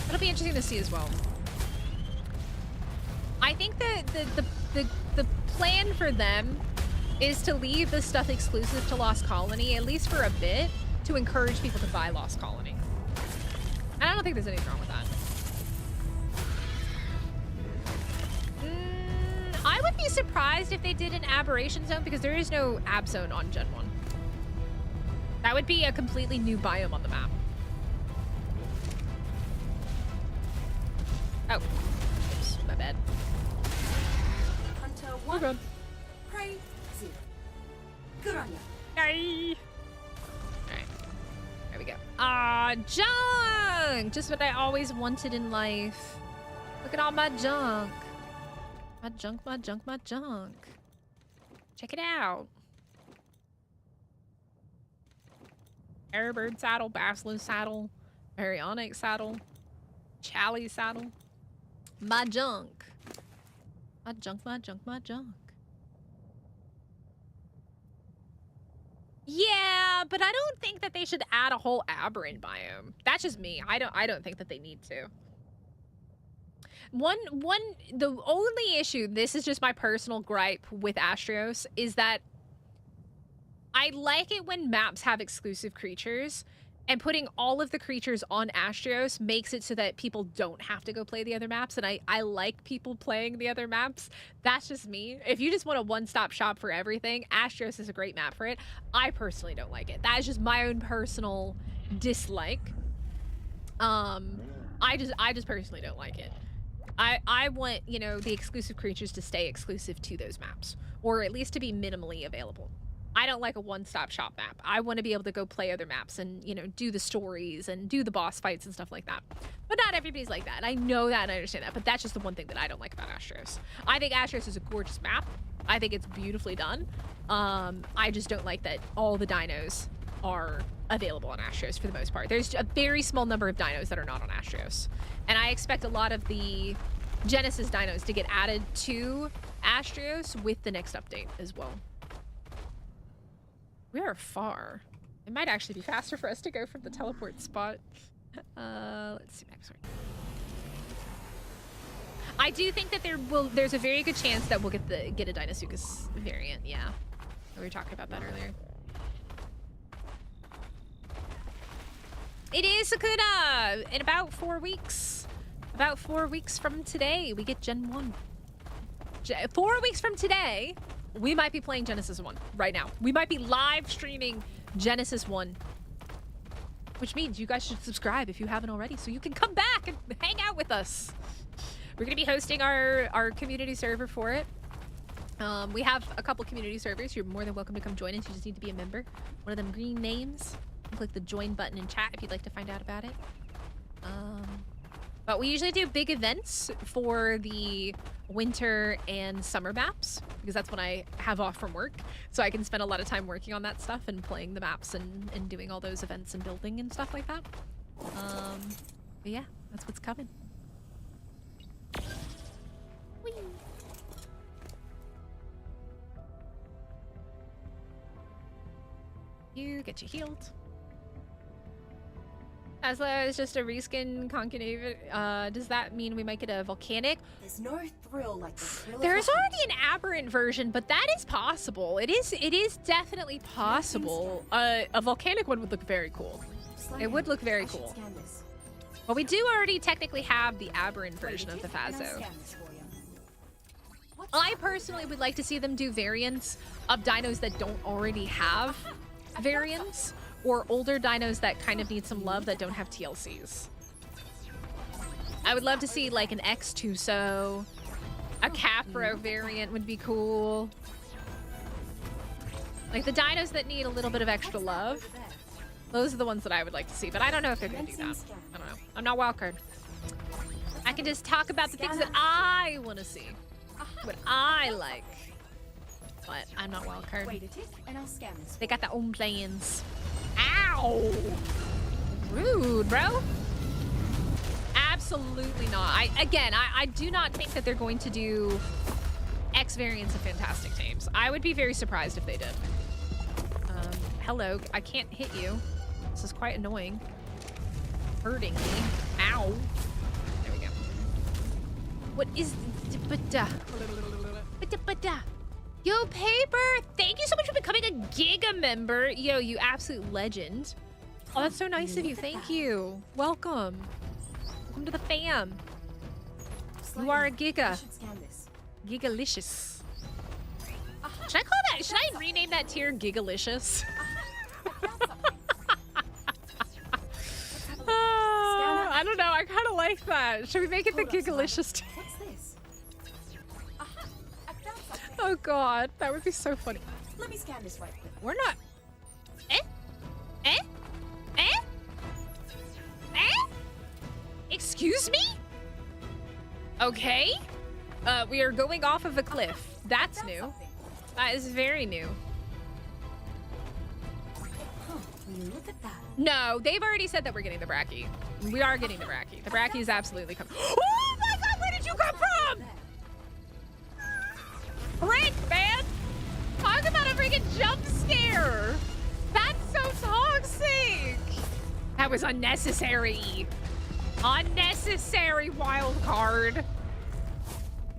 It'll be interesting to see as well. I think that the plan for them is to leave this stuff exclusive to Lost Colony, at least for a bit, to encourage people to buy Lost Colony. And I don't think there's anything wrong with that. I would be surprised if they did an aberration zone, because there is no ab zone on Gen 1. That would be a completely new biome on the map. Oh. Oops, my bad. Hunter 1. Good. Prey 0. Good on ya. Yay! Alright. There we go. Ah, junk! Just what I always wanted in life. Look at all my junk. My junk, my junk, my junk. Check it out. Airbird saddle, Basilisk saddle, Baryonyx saddle, Chally saddle. My junk. My junk, my junk, my junk. Yeah, but I don't think that they should add a whole aberrant biome. That's just me. I don't think that they need to. The only issue, this is just my personal gripe with Astrios, is that I like it when maps have exclusive creatures, and putting all of the creatures on Astrios makes it so that people don't have to go play the other maps, and I like people playing the other maps. That's just me. If you just want a one-stop shop for everything, Astrios is a great map for it. I personally don't like it. That is just my own personal dislike. I just personally don't like it. I want, you know, the exclusive creatures to stay exclusive to those maps, or at least to be minimally available. I don't like a one-stop shop map. I want to be able to go play other maps and, you know, do the stories and do the boss fights and stuff like that. But not everybody's like that. I know that and I understand that, but that's just the one thing that I don't like about Astrios. I think Astrios is a gorgeous map. I think it's beautifully done. I just don't like that all the dinos are available on Astrios for the most part. There's a very small number of dinos that are not on Astrios. And I expect a lot of the Genesis dinos to get added to Astrios with the next update as well. We are far. It might actually be faster for us to go from the teleport spot. Let's see next one. I do think that there's a very good chance that we'll get a Deinosuchus variant. Yeah, we were talking about that earlier. It is Sakuna! In about 4 weeks. About 4 weeks from today, we get Gen 1. 4 weeks from today, we might be playing Genesis 1 right now. We might be live streaming Genesis 1. Which means you guys should subscribe if you haven't already, so you can come back and hang out with us. We're gonna be hosting our community server for it. We have a couple community servers. You're more than welcome to come join us. You just need to be a member. One of them green names. Click the join button in chat if you'd like to find out about it. But we usually do big events for the winter and summer maps because that's when I have off from work. So I can spend a lot of time working on that stuff and playing the maps and doing all those events and building and stuff like that. But yeah, that's what's coming. Whee! You get you healed. Asla is just a reskin concave. Does that mean we might get a volcanic? There's no thrill like the thrill There's of already an aberrant version, but that is possible. It is definitely possible. A volcanic one would look very cool. It would look very cool. But we do already technically have the aberrant version of the Fazo. I personally would like to see them do variants of dinos that don't already have variants, or older dinos that kind of need some love that don't have TLCs. I would love to see like an X-Tuso, a Capro variant would be cool. Like the dinos that need a little bit of extra love. Those are the ones that I would like to see, but I don't know if they're gonna do that. I don't know. I'm not wildcard. I can just talk about the things that I want to see. What I like. But I'm not wildcard. Wait a tick, and I'll scan this. They got their own plans. Ow! Rude, bro. Absolutely not. I do not think that they're going to do X variants of Fantastic Tames. I would be very surprised if they did. Hello, I can't hit you. This is quite annoying. Hurting me. Ow. There we go. What is... Yo, Paper! Thank you so much for becoming a Giga member. Yo, you absolute legend. Oh, that's so nice of you. Thank you. Welcome. Welcome to the fam. You are a Giga. Gigalicious. Should I call that? Should I rename that tier Gigalicious? I don't know. I kind of like that. Should we make it the Gigalicious tier? Oh god, that would be so funny. Let me scan this right quick. We're not. Excuse me? Okay. We are going off of a cliff. That's new. That is very new. Will you look at that? No, they've already said that we're getting the Bracky. We are getting the Bracky. The Bracky is absolutely coming. Oh my god, where did you come from? Frick, man! Talk about a freaking jump scare! That's so toxic! That was unnecessary. Unnecessary wild card.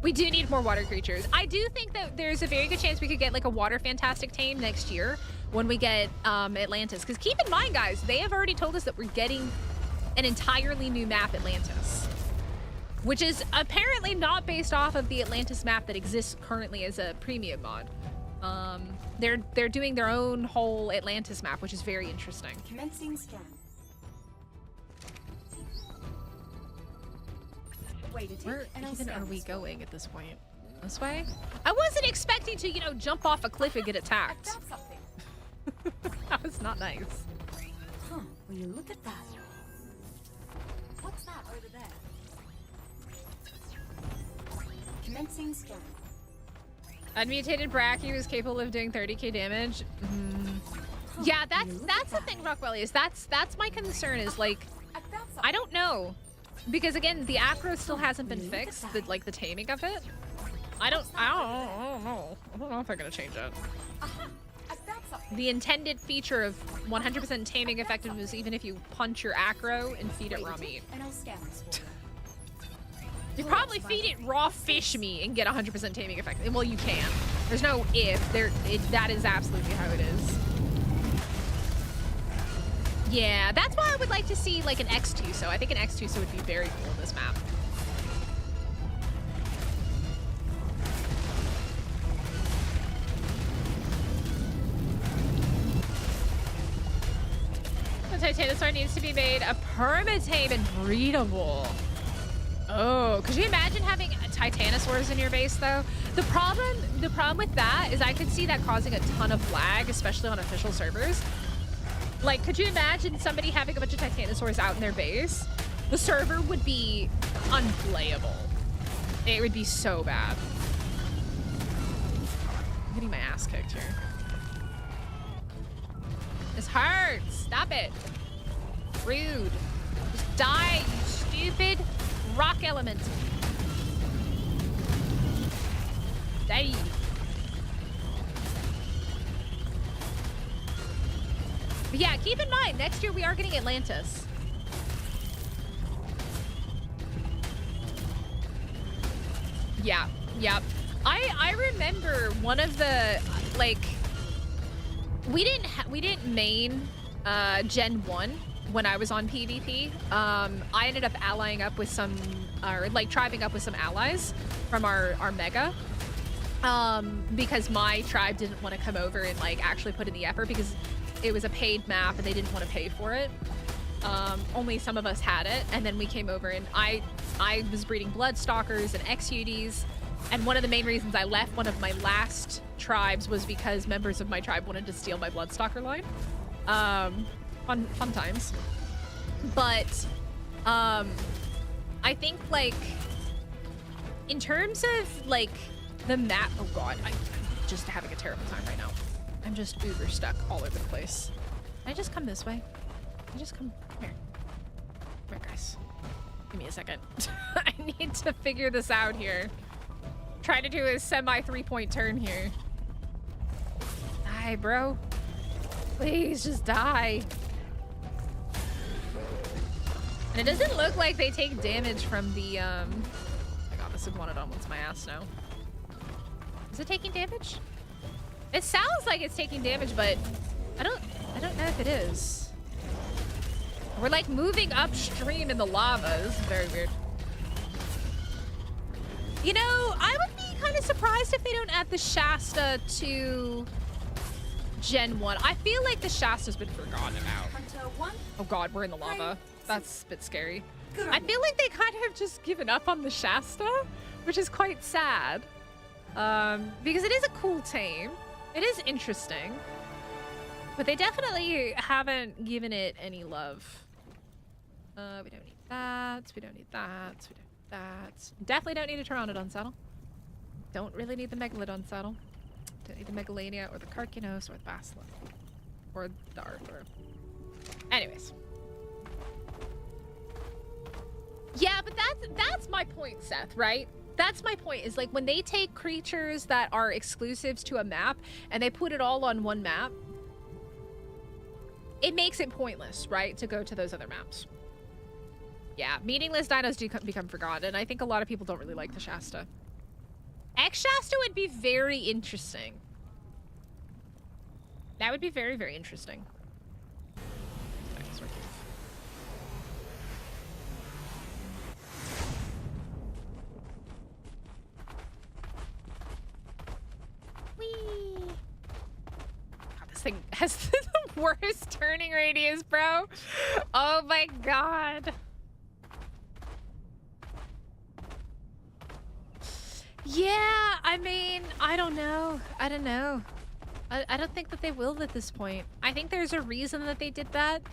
We do need more water creatures. I do think that there's a very good chance we could get like a water fantastic tame next year when we get Atlantis. Because keep in mind, guys, they have already told us that we're getting an entirely new map, Atlantis. Which is apparently not based off of the Atlantis map that exists currently as a premium mod. They're doing their own whole Atlantis map, which is very interesting. Commencing scan. Wait a tick, Where and I'll even scan are we this. going at this point? This way? I wasn't expecting to, you know, jump off a cliff and get attacked. Found something. That was not nice. Huh, will you look at that? What's that over there? Commencing scan. Unmutated Bracky was capable of doing 30k damage. Yeah, that's the thing, Rockwell, is that's my concern is like, I don't know. Because again, the acro still hasn't been fixed, the taming of it. I don't know. I don't know if they're gonna change it. The intended feature of 100% taming effectiveness, even if you punch your acro and feed it raw meat. And I'll scan this for you. You probably feed it raw fish meat and get 100% taming effect. Well, you can. There's no if. That is absolutely how it is. Yeah, that's why I would like to see like an X2. I think an X2 would be very cool in this map. The Titanosaur needs to be made a permatame and breedable. Oh, could you imagine having Titanosaurs in your base though? The problem with that is I could see that causing a ton of lag, especially on official servers. Like, could you imagine somebody having a bunch of Titanosaurs out in their base? The server would be unplayable. It would be so bad. I'm getting my ass kicked here. This hurts. Stop it. Rude. Just die, you stupid rock element. Die. But yeah, keep in mind, next year we are getting Atlantis. Yeah, yep. I remember one of the, like, we didn't main Gen 1 when I was on PvP. I ended up allying up with some, or like tribing up with some allies from our mega. Because my tribe didn't want to come over and like actually put in the effort because it was a paid map and they didn't want to pay for it. Only some of us had it, and then we came over and I was breeding Bloodstalkers and XUDs, and one of the main reasons I left one of my last tribes was because members of my tribe wanted to steal my Bloodstalker line. Fun times. But I think like in terms of like the map, oh god, I'm just having a terrible time right now. I'm just uber stuck all over the place. Can I just come this way? Can I just come here? Come here, guys. Give me a second. I need to figure this out here. Try to do a semi 3-point turn here. Die, bro. Please just die. And it doesn't look like they take damage from the, oh my god, this Iguanodon wants my ass now. Is it taking damage? It sounds like it's taking damage, but I don't know if it is. We're like moving upstream in the lava. This is very weird. You know, I would be kind of surprised if they don't add the Shasta to Gen 1. I feel like the Shasta's been forgotten about. Oh god, we're in the lava. That's a bit scary. I feel like they kind of have just given up on the Shasta, which is quite sad. Because it is a cool tame. It is interesting. But they definitely haven't given it any love. We don't need that. We don't need that. We don't need that. Definitely don't need a Pteranodon saddle. Don't really need the Megalodon saddle. Don't need the Megalania or the Carcinos or the Basilisk. Or the Arthur. Anyways. Yeah, but that's my point, Seth, right? That's my point, is like when they take creatures that are exclusives to a map and they put it all on one map, it makes it pointless, right, to go to those other maps. Yeah, meaningless dinos do become forgotten. I think a lot of people don't really like the Shasta. X-Shasta would be very interesting. That would be very, very interesting. Whee! God, this thing has the worst turning radius, bro. Oh my god. Yeah, I mean, I don't know. I don't know. I don't think that they will at this point. I think there's a reason that they did that.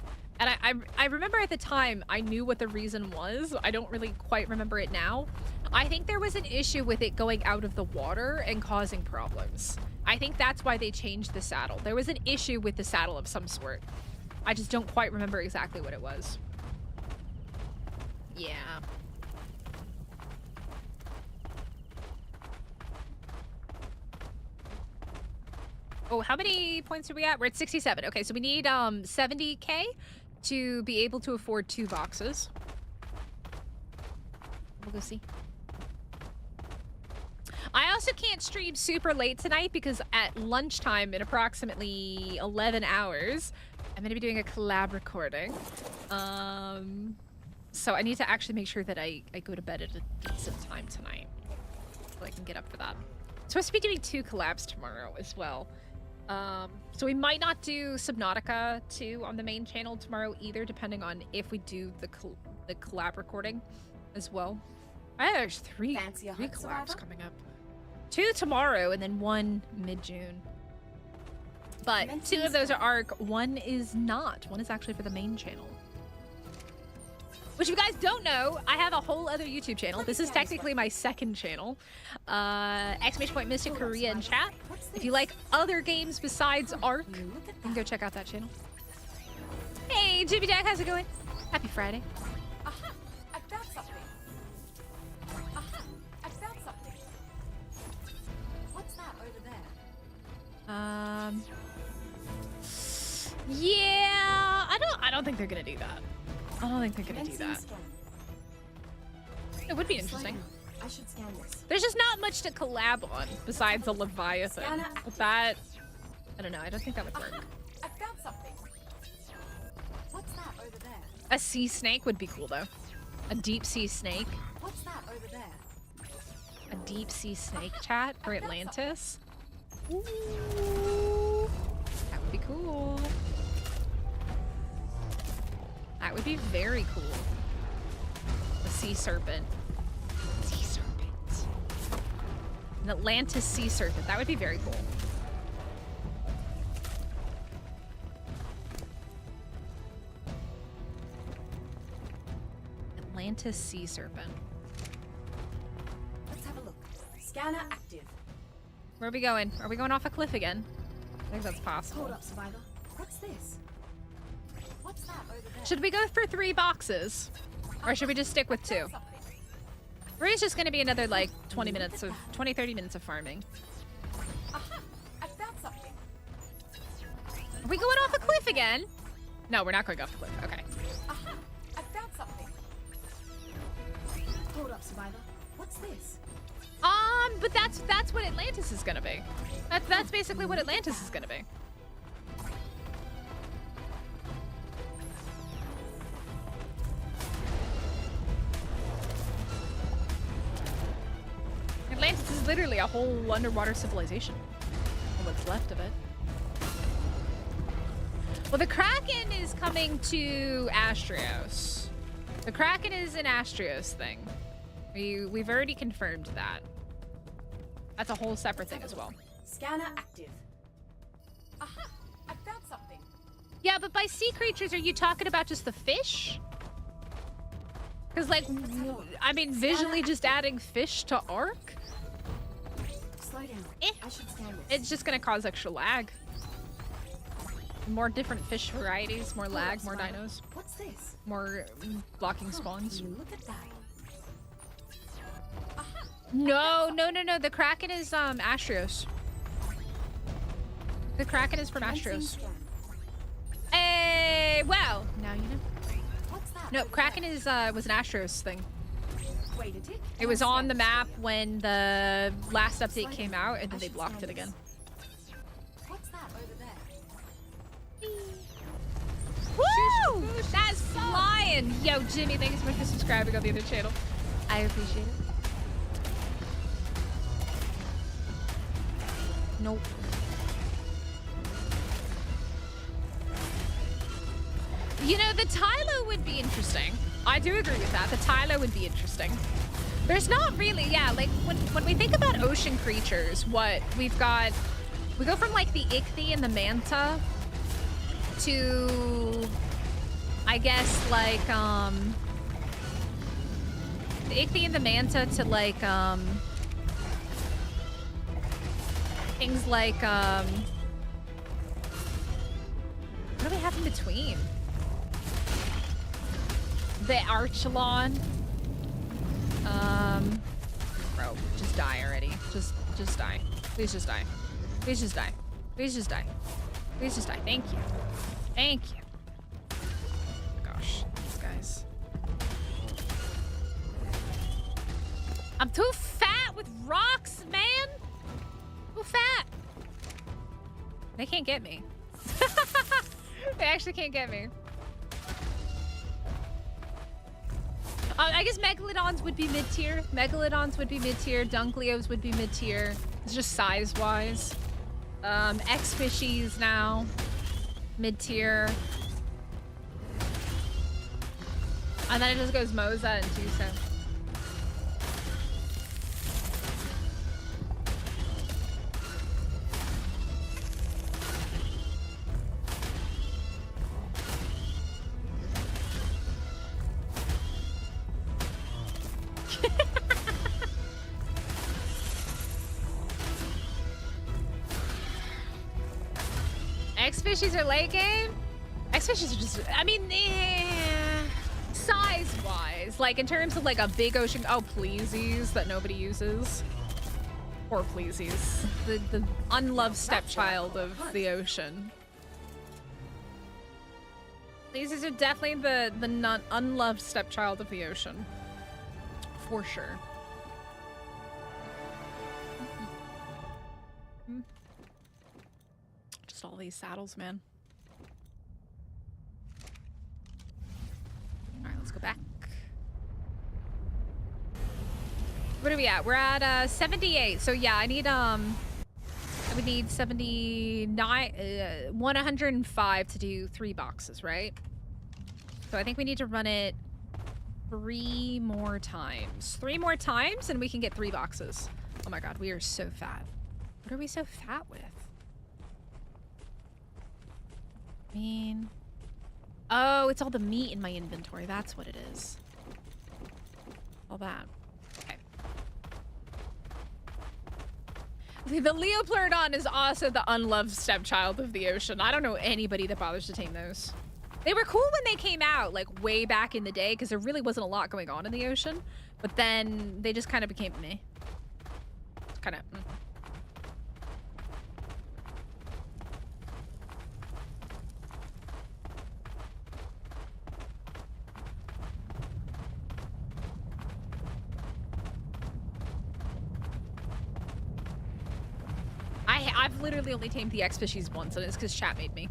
And I remember at the time, I knew what the reason was. I don't really quite remember it now. I think there was an issue with it going out of the water and causing problems. I think that's why they changed the saddle. There was an issue with the saddle of some sort. I just don't quite remember exactly what it was. Yeah. Oh, how many points are we at? We're at 67. Okay, so we need 70k to be able to afford 2 boxes. We'll go see. also can't stream super late tonight because at lunchtime in approximately 11 hours, I'm gonna be doing a collab recording. So I need to actually make sure that I go to bed at a decent time tonight so I can get up for that. I'm supposed to be doing 2 collabs tomorrow as well. So we might not do Subnautica 2 on the main channel tomorrow either, depending on if we do the collab recording as well. There's 3 collabs coming up. 2 tomorrow and then 1 mid-June. But 2 of those are Ark, 1 is not. 1 is actually for the main channel. Which, if you guys don't know, I have a whole other YouTube channel. This is technically my 2nd channel. !Mystic Korea in chat. If you like other games besides Ark, you can go check out that channel. Hey, Jimmy Jack, how's it going? Happy Friday. Aha! I found something. Aha! I found something. What's that over there? Yeah, I don't think they're gonna do that. I don't think they're gonna do that. It would be interesting. I should scan this. There's just not much to collab on besides a Leviathan. But that, I don't know. I don't think that would work. I found something. What's that over there? A sea snake would be cool though. A deep sea snake. What's that over there? A deep sea snake chat for Atlantis. Ooh, that would be cool. That would be very cool. A sea serpent. Sea serpent. An Atlantis sea serpent. That would be very cool. Atlantis sea serpent. Let's have a look. Scanner active. Where are we going? Are we going off a cliff again? I think that's possible. Hold up, Survivor. What's this? What's that over there? Should we go for 3 boxes? Or should we just stick with 2? 3 is just gonna be another like 30 minutes of farming. Aha! I found something. Are we going off a cliff again? No, we're not going off the cliff. Okay. Aha! I found something. Hold up, Survivor. What's this? But that's what Atlantis is gonna be. That's basically what Atlantis is gonna be. Atlantis is literally a whole underwater civilization. Or what's left of it. Well, the Kraken is coming to Astrios. The Kraken is an Astrios thing. We've already confirmed that. That's a whole separate thing as well. Scanner active. Aha! I found something. Yeah, but by sea creatures, are you talking about just the fish? Because, like, I mean, visually just adding fish to Ark? Slow down. I should scan this. It's just gonna cause extra lag. More different fish varieties, more lag, more dinos, What's this? more blocking spawns. Look at that. Aha! No. The Kraken is Astrios. The Kraken is from Astrios. Hey, well, now you know. What's that? No, Kraken is was an Astrios thing. Wait a tick. It was on the map when the last update came out, and then they blocked it again. What's that over there? Woo! That's flying! Yo, Jimmy, thank you so much for subscribing on the other channel. I appreciate it. Nope. You know, the Tylo would be interesting. I do agree with that. The Tylo would be interesting. There's not really, yeah, like when we think about ocean creatures, what we've got, we go from like the Ichthy and the Manta to, I guess, like, the Ichthy and the Manta to like, things like, what do we have in between? The Archelon. Bro, just die already. Just die. Please just die. Please just die. Please just die. Please just die. Thank you. Thank you. Oh gosh, these guys. I'm too fat fat with rocks, man. Too fat. They can't get me. They actually can't get me. I guess Megalodons would be mid-tier. Megalodons would be mid-tier. Dunkleos would be mid-tier. It's just size-wise. X-fishies now. Mid-tier. And then it just goes Moza and Tuso. X-fishies are late game? X-fishies are just, I mean, size-wise, like in terms of like a big ocean, oh, pleasies that nobody uses. Poor pleasies. The unloved stepchild of the ocean. Pleasies are definitely the unloved stepchild of the ocean. For sure. Just all these saddles, man. All right, let's go back. What are we at? We're at 78. So yeah, I would need 79, 105 to do 3 boxes, right? So I think we need to run it 3 more times. 3 more times and we can get 3 boxes. Oh my god, we are so fat. What are we so fat with? I mean... Oh, it's all the meat in my inventory. That's what it is. All that. Okay. The Leopleurodon is also the unloved stepchild of the ocean. I don't know anybody that bothers to tame those. They were cool when they came out, like way back in the day, because there really wasn't a lot going on in the ocean. But then they just kind of became meh. Kind of. I've literally only tamed the X-fishies once, and it's because chat made me.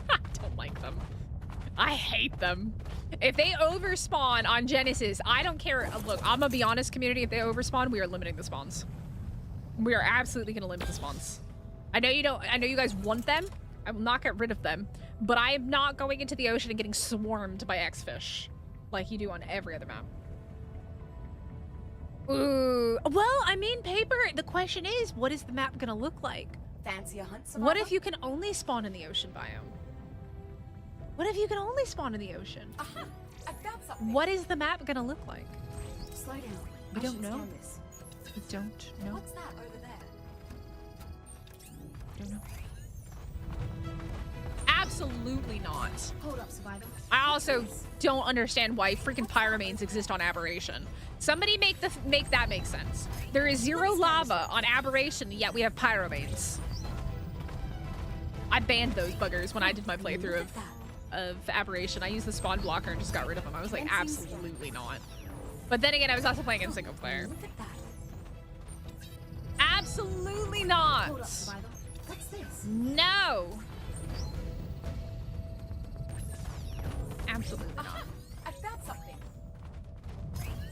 I don't like them. I hate them. If they overspawn on Genesis, I don't care. Look, I'm gonna be honest, community. If they overspawn, we are limiting the spawns. We are absolutely gonna limit the spawns. I know you don't. I know you guys want them. I will not get rid of them, but I am not going into the ocean and getting swarmed by X-fish like you do on every other map. Ooh. Well, I mean, Paper, the question is, what is the map gonna look like? Fancy a hunt, survivor? What if you can only spawn in the ocean biome? What if you can only spawn in the ocean? Aha! I found something. What is the map gonna look like? Slow down. We I don't should know. scan this. We don't know. What's that over there? Don't know. Absolutely not. Hold up, survivor. I also don't understand why freaking pyromanes exist on Aberration. Somebody make that make sense. There is 0 lava on Aberration, yet we have pyromanes. I banned those buggers when I did my playthrough of Aberration. I used the spawn blocker and just got rid of them. I was like, absolutely not. But then again, I was also playing in single player. Look at that. Absolutely not. Hold up, survivor. What's this? No. Absolutely not. Aha! I found something.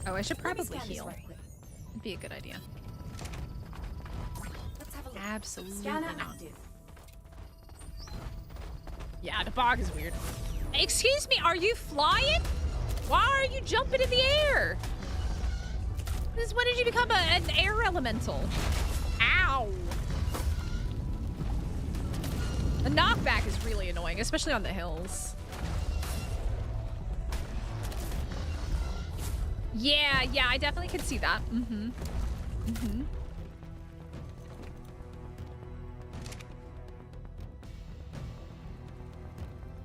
Oh, I should Let me probably scan this heal. right quick. It'd be a good idea. Let's have a look. Absolutely Scanner not. active. Yeah, the bog is weird. Excuse me, are you flying? Why are you jumping in the air? When did you become an air elemental? Ow. The knockback is really annoying, especially on the hills. Yeah, I definitely could see that.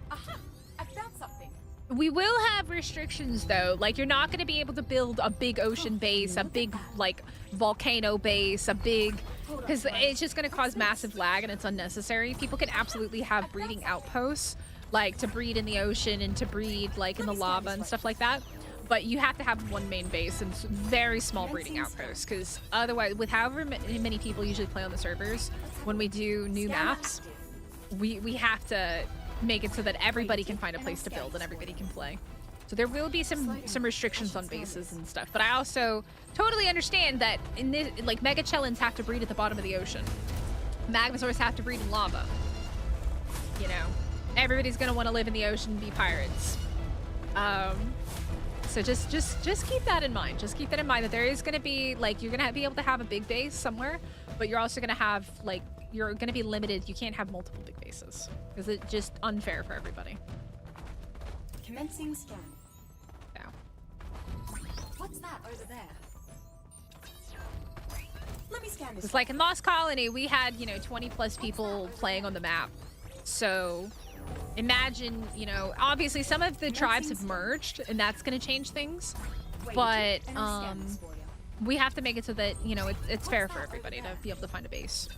Aha! I found something. We will have restrictions though. Like you're not going to be able to build a big ocean base, a big like volcano base, a big, because it's just going to cause massive lag and it's unnecessary. People can absolutely have breeding outposts, like to breed in the ocean and to breed like in the lava and stuff like that. But you have to have one main base and very small breeding outposts, because otherwise, with however many people usually play on the servers, when we do new maps, we have to make it so that everybody can find a place to build and everybody can play. So there will be some restrictions on bases and stuff. But I also totally understand that in this, like, mega chelins have to breed at the bottom of the ocean. Magmasaurs have to breed in lava. You know, everybody's gonna want to live in the ocean and be pirates. So just keep that in mind. Just keep that in mind that there is going to be, like, you're going to be able to have a big base somewhere, but you're also going to have, like, you're going to be limited. You can't have multiple big bases because it's just unfair for everybody. Commencing scan. Yeah. What's that over there? Let me scan this. It's like in Lost Colony, we had, you know, 20 plus people playing on the map. So imagine, you know, obviously some of the tribes have merged and that's going to change things, but we have to make it so that, you know, it's fair for everybody to be able to find a base.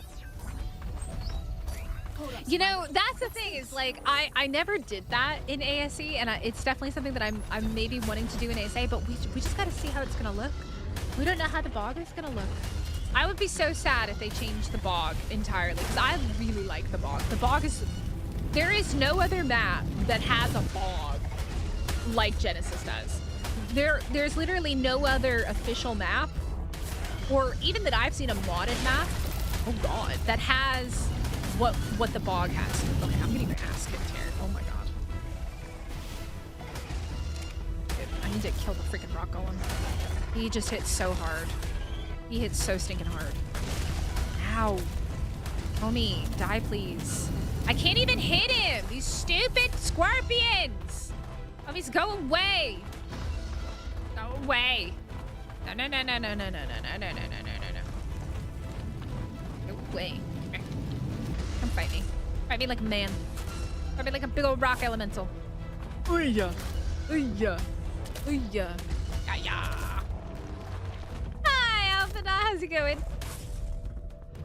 You know, that's the thing is, like, I never did that in ASE, and it's definitely something that I'm maybe wanting to do in ASA, but we just got to see how it's going to look. We don't know how the bog is going to look. I would be so sad if they changed the bog entirely, because I really like the bog. The bog is... There is no other map that has a bog like Genesis does. There's literally no other official map, or even that I've seen a modded map, oh god, that has what the bog has. Okay, I'm getting my ass kicked here. Oh my god. Dude, I need to kill the freaking rock golem. He just hits so hard. He hits so stinking hard. Ow. Homie, die please. I can't even hit him! These stupid scorpions! Oh, he's go away! Go away! No, no, no, no, no, no, no, no, no, no, no, no, no, no. Go away. Come fight me. Fight me like a man. Fight me like a big old rock elemental. Ooh-ya! Ooh-ya! Ooh-ya! Ya-ya! Hi, Alpha, how's it going?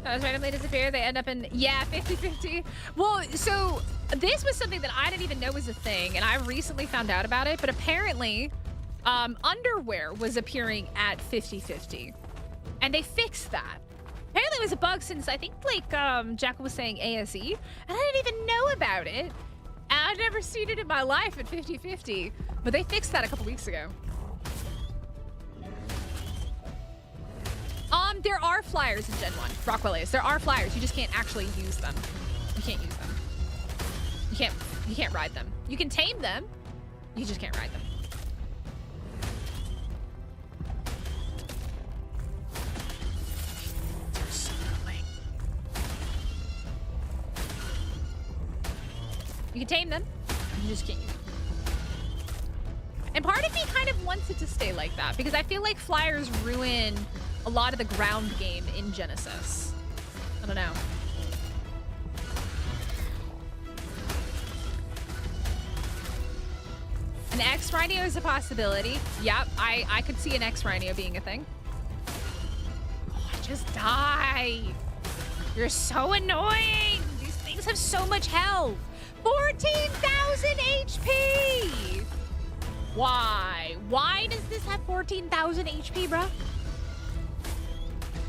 Those randomly disappear, they end up in, yeah, 50-50. Well, so this was something that I didn't even know was a thing, and I recently found out about it, but apparently underwear was appearing at 50-50, and they fixed that. Apparently it was a bug since, I think, like, Jackal was saying ASE, and I didn't even know about it. And I've never seen it in my life at 50-50, but they fixed that a couple weeks ago. There are flyers in Gen 1, Rockwell Ace. There are flyers. You just can't actually use them. You can't use them. You can't ride them. You can tame them. You just can't ride them. You can tame them. You just can't use them. And part of me kind of wants it to stay like that because I feel like flyers ruin a lot of the ground game in Genesis. I don't know. An X-Rhino is a possibility. Yep, I could see an X-Rhino being a thing. Oh, just die. You're so annoying. These things have so much health. 14,000 HP! Why? Why does this have 14,000 HP, bruh?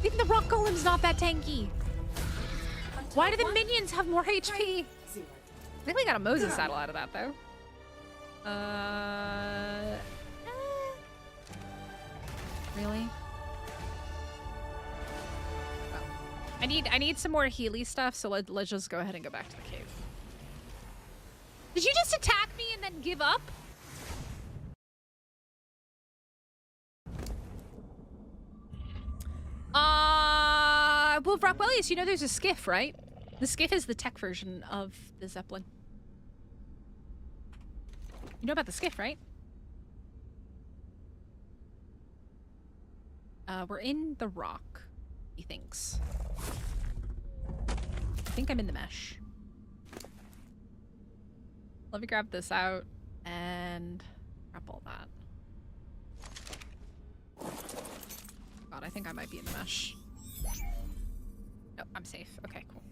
Even the rock golem's not that tanky. Why do the minions have more HP? I think we got a Moses saddle out of that, though. Really? Well, I need some more Healy stuff, so let's just go ahead and go back to the cave. Did you just attack me and then give up? Well, Rockwellius, you know there's a skiff, right? The skiff is the tech version of the Zeppelin. You know about the skiff, right? We're in the rock, he thinks. I think I'm in the mesh. Let me grab this out and grab all that. God, I think I might be in the mesh. No, I'm safe. Okay, cool.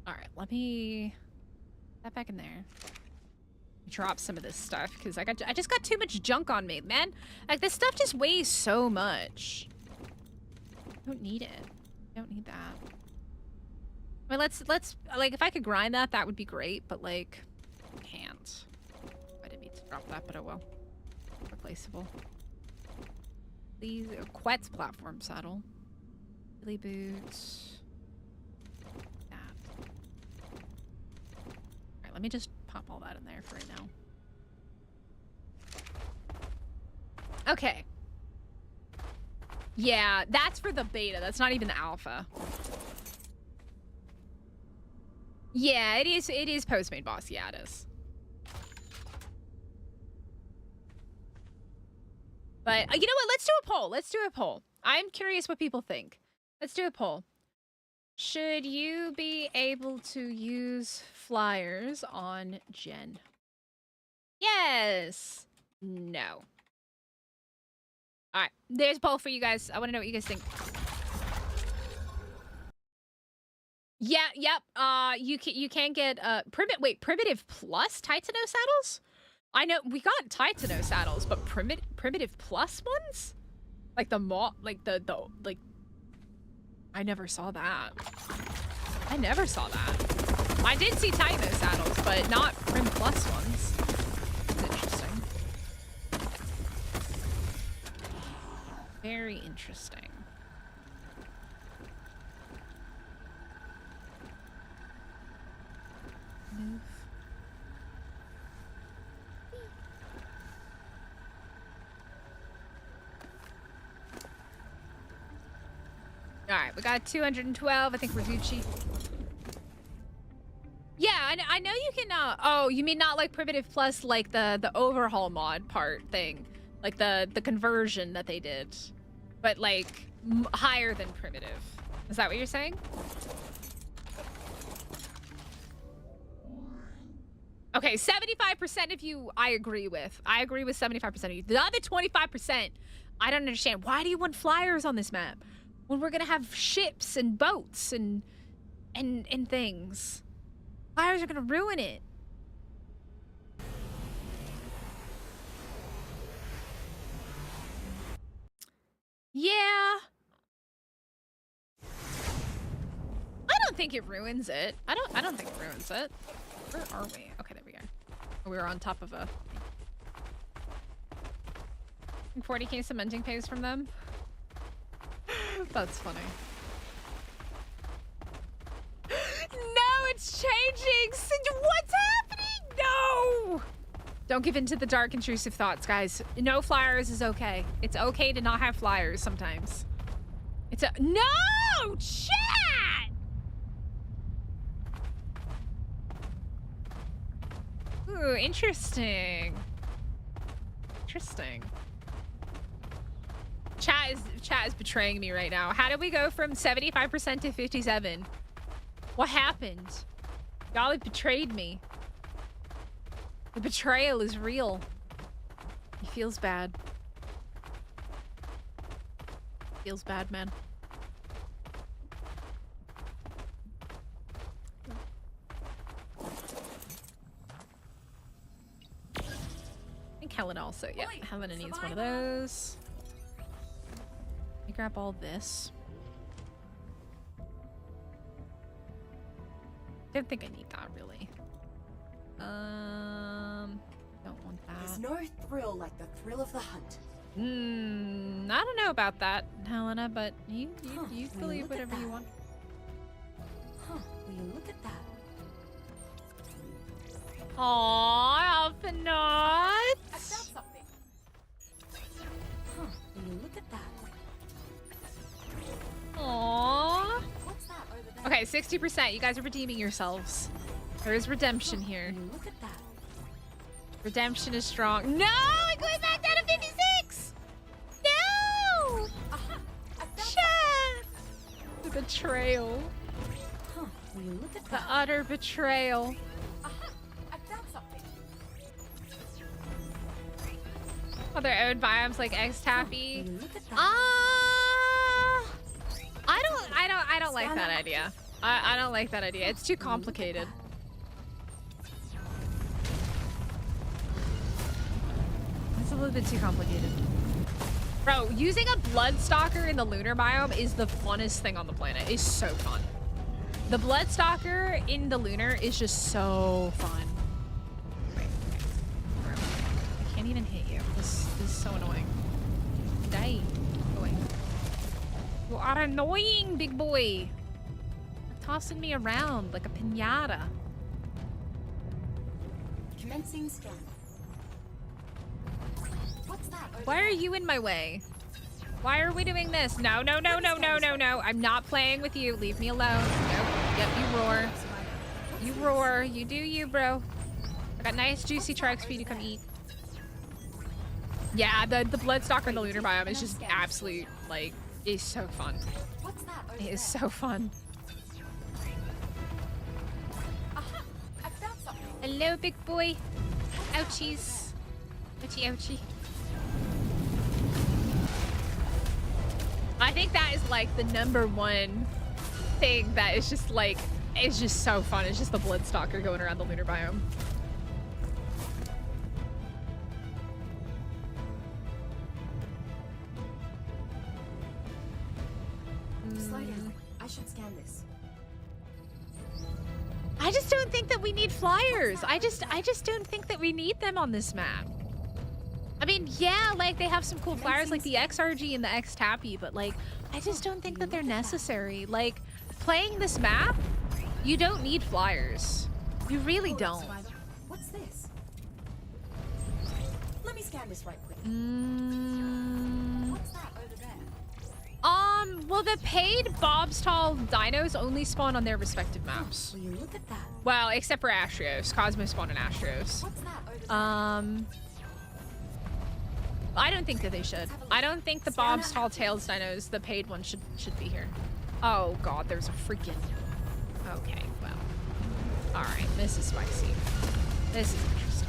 Alright, let me put that back in there. Drop some of this stuff because I just got too much junk on me, man. Like this stuff just weighs so much. Don't need it. Don't need that. I mean, let's like if I could grind that, that would be great. But like, I can't. I didn't mean to drop that, but oh well. Replaceable. These Quet's platform saddle. Billy boots. That. All right, let me just pop all that in there for right now. Okay. Yeah, that's for the beta. That's not even the alpha. Yeah, it is post-made boss. Yeah, it is. But you know what? Let's do a poll. Let's do a poll. I'm curious what people think. Let's do a poll. Should you be able to use flyers on Gen? Yes. No. All right. There's a poll for you guys. I want to know what you guys think. Yeah. Yep. You can get primitive plus Titano saddles. I know we got Titano saddles, but primitive plus ones, like the like. I never saw that. I never saw that. I did see Titano saddles, but not Prim Plus ones. That's interesting. Very interesting. Move. All right, we got 212. I think we're Gucci. Yeah, I know you can. Oh, you mean not like primitive plus, like the overhaul mod part thing, like the conversion that they did, but like higher than primitive. Is that what you're saying? Okay, 75% of you, I agree with. I agree with 75% of you. The other 25%, I don't understand. Why do you want flyers on this map when we're gonna have ships and boats and things? Flyers are gonna ruin it. Yeah. I don't think it ruins it. I don't think it ruins it. Where are we? Okay, there we go. We were on top of a 40k cementing paste from them. That's funny. No, it's changing! What's happening? No! Don't give in to the dark, intrusive thoughts, guys. No flyers is okay. It's okay to not have flyers sometimes. It's a— No! Chat! Ooh, interesting. Interesting. Chat is betraying me right now. How did we go from 75% to 57? What happened? Y'all have betrayed me. The betrayal is real. He feels bad. Feels bad, man. I think Helen also. Yeah, Helena needs one of those. Let me grab all this. Don't think I need that really. Don't want that. There's no thrill like the thrill of the hunt. I don't know about that, Helena, but you believe whatever you want. Huh, will you look at that? Aww, Alphanauts! I found something. Huh, will you look at that? Aww. What's that over there? Okay, 60%. You guys are redeeming yourselves. There is redemption here. Will you look at that? Redemption is strong. No! I'm going back down to 56! No! Aha! I found Chat! The betrayal. Huh, will you look at The that? utter betrayal. Aha! I found something. Other own biomes like X-Tappy. Will you look at that? I don't like that idea. I don't like that idea. It's too complicated. It's a little bit too complicated. Bro, using a Bloodstalker in the lunar biome is the funnest thing on the planet. It's so fun. The Bloodstalker in the lunar is just so fun. Wait, okay. I can't even hit you. This is so annoying. Die. Go away. You are annoying, big boy. You're tossing me around like a piñata. Commencing scan. What's that? Why are you in my way? Why are we doing this? No, no, no, no, no, no, no. I'm not playing with you. Leave me alone. Nope. Yep, you roar. You roar. You do you, bro. I got nice juicy trikes for you to come eat. Yeah, the Bloodstalker in the lunar biome is just absolute, like, it's so fun. What's that? It is so fun. Aha! I found something. Hello, big boy. Ouchies. Ouchie, ouchie. I think that is like the #1 thing that is just like, it's just so fun. It's just the Bloodstalker going around the lunar biome. Slow down. I should scan this. I just don't think that we need flyers. I just don't think that we need them on this map. I mean, yeah, like they have some cool flyers like the XRG and the X-Tappy, but like, I just don't think that they're necessary. Like, playing this map, you don't need flyers. You really don't. What's this? Let me scan this right quick. What's that over there? Well, the paid Bobstall dinos only spawn on their respective maps. Will you look at that? Well, except for Astrios. Cosmo spawn in Astrios. What's that over there? I don't think that they should. I don't think the Bob's Tall Tales dinos, the paid ones, should be here. Oh god, there's a freaking... Okay, well. Alright, this is spicy. This is interesting.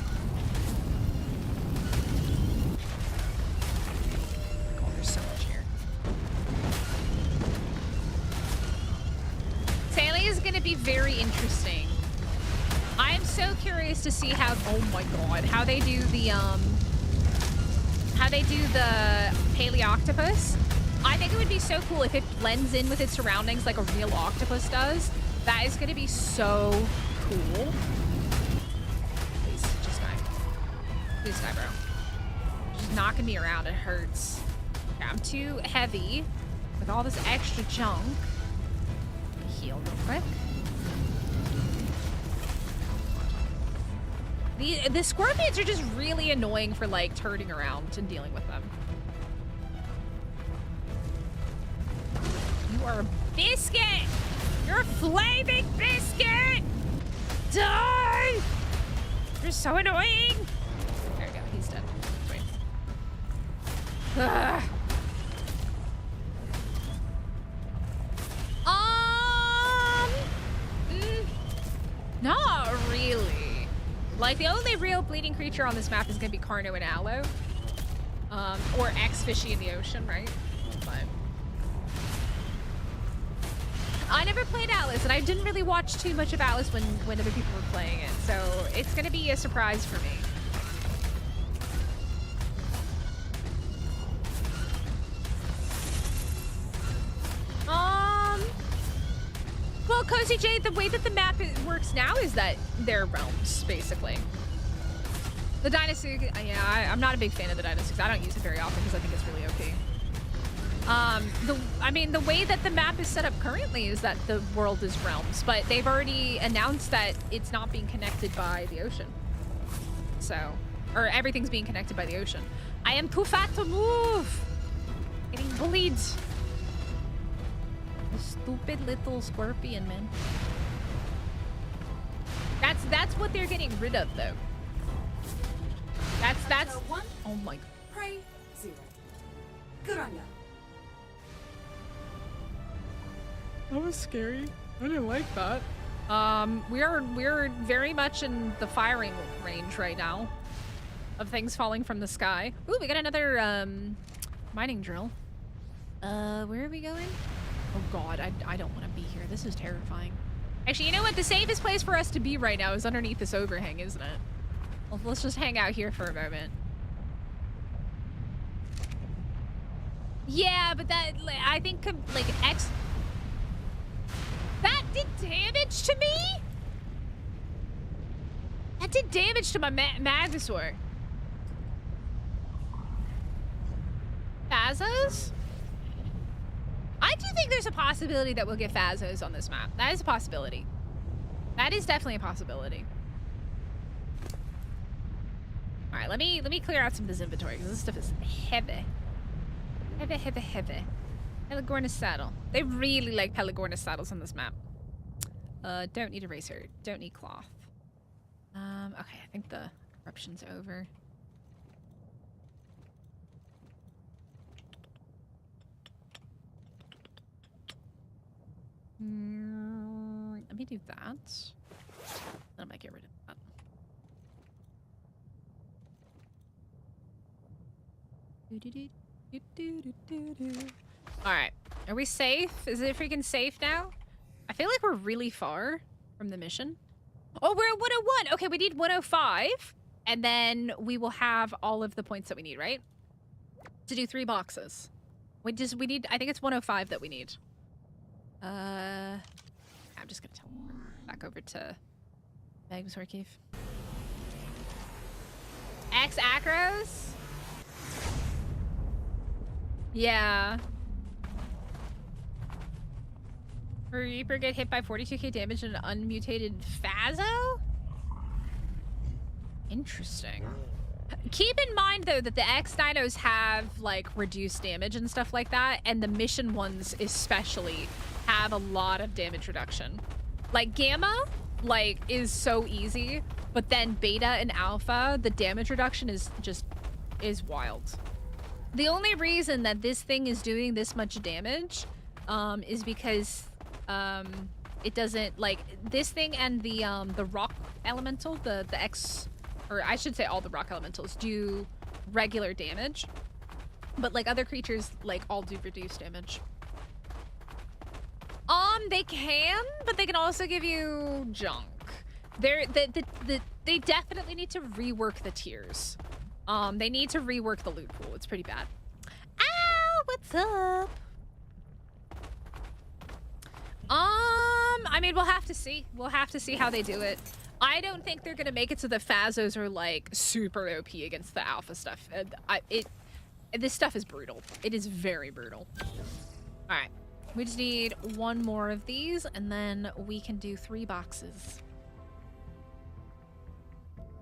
Oh, there's so much here. Sailing is gonna be very interesting. I am so curious to see how... Oh my god, how they do the, Paleoctopus. I think it would be so cool if it blends in with its surroundings like a real octopus does. That is going to be so cool. Please, just die. Please die, bro. Just knocking me around. It hurts. Okay, I'm too heavy with all this extra junk. Heal real quick. The scorpions are just really annoying for like turning around and dealing with them. You are a biscuit! You're a flaming biscuit! Die! You're so annoying! There we go, he's dead. Wait. Ugh. Not really. Like, the only real bleeding creature on this map is gonna be Carno and Aloe. Or X-Fishy in the ocean, right? But... I never played Atlas, and I didn't really watch too much of Atlas when other people were playing it, so it's gonna be a surprise for me. Well, Cozy J, the way that the map works now is that they're realms, basically. The Dynasty, yeah, I'm not a big fan of the Dynasty because I don't use it very often because I think it's really OP. I mean, the way that the map is set up currently is that the world is realms, but they've already announced that it's not being connected by the ocean. So, or everything's being connected by the ocean. I am too fat to move! Getting bullied. Stupid little scorpion, man. That's what they're getting rid of, though. That's one. Oh my god. Prey 0. Good on ya. That was scary. I didn't like that. We're very much in the firing range right now of things falling from the sky. Ooh, we got another mining drill. Where are we going? Oh god, I don't want to be here. This is terrifying. Actually, you know what? The safest place for us to be right now is underneath this overhang, isn't it? Well, let's just hang out here for a moment. Yeah, but that, I think, like, that did damage to me? That did damage to my Magosaur. Phasos? I do think there's a possibility that we'll get Phasos on this map. That is a possibility. That is definitely a possibility. All right, let me clear out some of this inventory because this stuff is heavy. Heavy. Pelagornis saddle. They really like Pelagornis saddles on this map. Don't need a razor. Don't need cloth. Okay, I think the corruption's over. Let me do that. Then I might get rid of that. Alright. Are we safe? Is it freaking safe now? I feel like we're really far from the mission. Oh, we're at 101. Okay, we need 105. And then we will have all of the points that we need, right? To do 3 boxes. We need, I think it's 105 that we need. I'm just gonna teleport back over to Magosaur Cave. X acros? Yeah. Reaper get hit by 42k damage and an unmutated Phaso? Interesting. Keep in mind, though, that the X dinos have, like, reduced damage and stuff like that, and the mission ones especially have a lot of damage reduction. Like, Gamma, like, is so easy, but then Beta and Alpha, the damage reduction is wild. The only reason that this thing is doing this much damage is because it doesn't, like, this thing and the rock elemental, the X, or I should say all the rock elementals do regular damage, but like other creatures like all do reduced damage. They can, but they can also give you junk. They definitely need to rework the tiers. They need to rework the loot pool. It's pretty bad. Ow, what's up? I mean, we'll have to see. We'll have to see how they do it. I don't think they're gonna make it so the Phazos are like super OP against the alpha stuff. This stuff is brutal. It is very brutal. All right, we just need 1 more of these, and then we can do 3 boxes.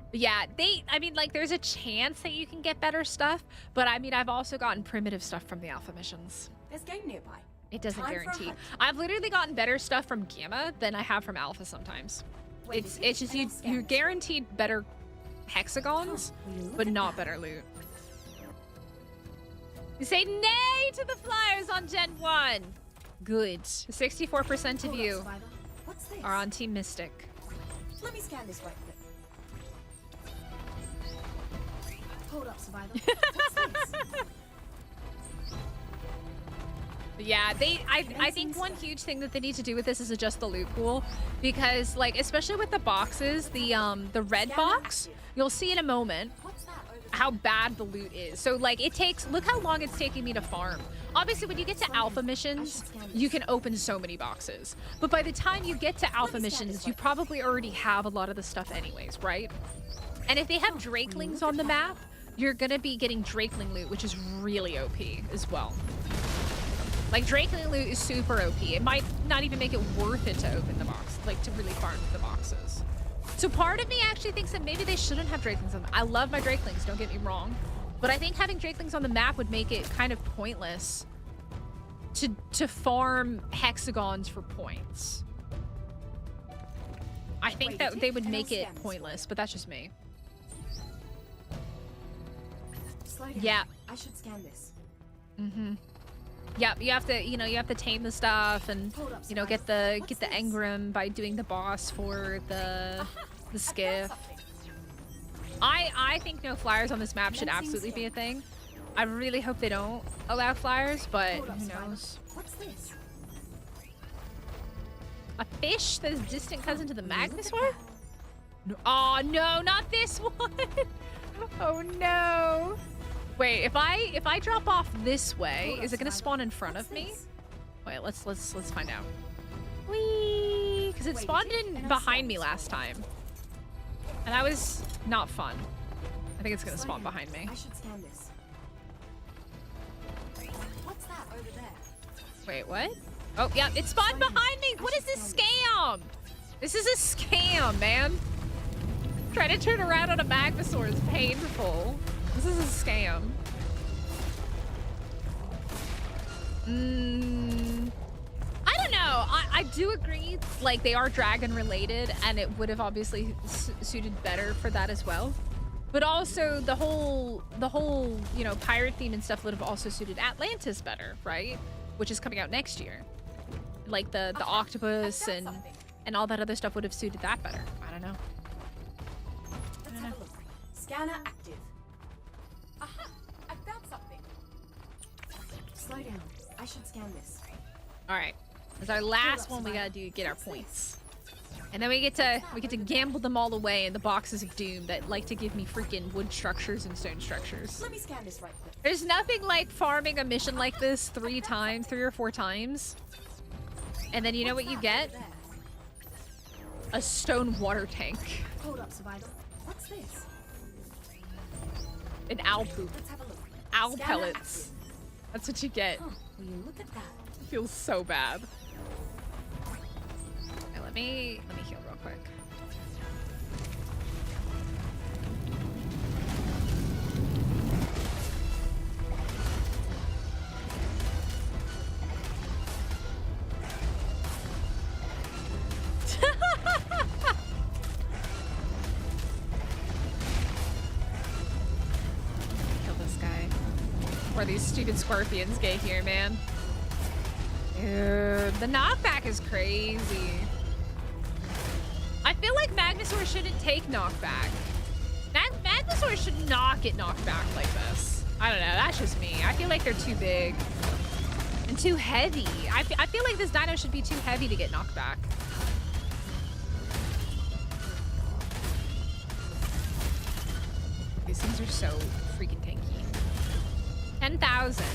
But yeah, I mean, like, there's a chance that you can get better stuff, but I mean, I've also gotten primitive stuff from the alpha missions. There's game nearby. It doesn't guarantee. I've literally gotten better stuff from Gamma than I have from alpha sometimes. It's just you're guaranteed better hexagons, but not better loot. You say nay to the flyers on Gen 1. Good. 64% of you are on Team Mystic. Let me scan this right quick. Hold up, Survivor. What's this? Yeah, I think one huge thing that they need to do with this is adjust the loot pool, because like especially with the boxes, the red box, you'll see in a moment how bad the loot is. So like look how long it's taking me to farm. Obviously when you get to alpha missions, you can open so many boxes. But by the time you get to alpha missions, you probably already have a lot of the stuff anyways, right? And if they have Drakelings on the map, you're gonna be getting Drakeling loot, which is really OP as well. Like, Drakeling loot is super OP. It might not even make it worth it to open the box, like, to really farm the boxes. So part of me actually thinks that maybe they shouldn't have Drakelings on them. I love my Drakelings, don't get me wrong. But I think having Drakelings on the map would make it kind of pointless to farm hexagons for points. I think that they would make it pointless, but that's just me. Yeah. I should scan this. Mm-hmm. Yep, you have to tame the stuff and get the engram by doing the boss for the skiff. I think no flyers on this map should absolutely be a thing. I really hope they don't allow flyers, but who knows? What's this? A fish that is distant cousin to the Magnusaur? No. Oh no, not this one. Oh no. Wait, if I drop off this way, is it gonna spawn in front of me? Wait, let's find out. Whee! Because it spawned in behind me last time. And that was not fun. I think it's gonna spawn behind me. I should scan this. What's that over there? Wait, what? Oh, yeah, it spawned behind me! What is this scam? This is a scam, man. Trying to turn around on a Magnusaur is painful. This is a scam. I don't know. I do agree, like, they are dragon related, and it would have obviously suited better for that as well. But also the whole, you know, pirate theme and stuff would have also suited Atlantis better, right? Which is coming out next year. Like the octopus and all that other stuff would have suited that better. I don't know. Let's have a look. Scanner active. Aha! I found something. Slow down. I should scan this. All right. As our last one, we gotta get our points, and then we get to gamble them all away in the boxes of doom that like to give me freaking wood structures and stone structures. Let me scan this right quick. There's nothing like farming a mission like this 3 or 4 times, and then you know what you get? A stone water tank. Hold up, survivor. What's this? An owl poop. Let's have a look. Owl Scanner pellets. active. That's what you get. Huh, will you look at that? It feels so bad. Okay, let me heal real quick. Kill this guy. Or these stupid scorpions get here, man. Dude, the knockback is crazy. I feel like Magnusaur shouldn't take knockback. Magnusaur should not get knocked back like this. I don't know, that's just me. I feel like they're too big and too heavy. I feel like this dino should be too heavy to get knocked back. These things are so freaking tanky. 10,000.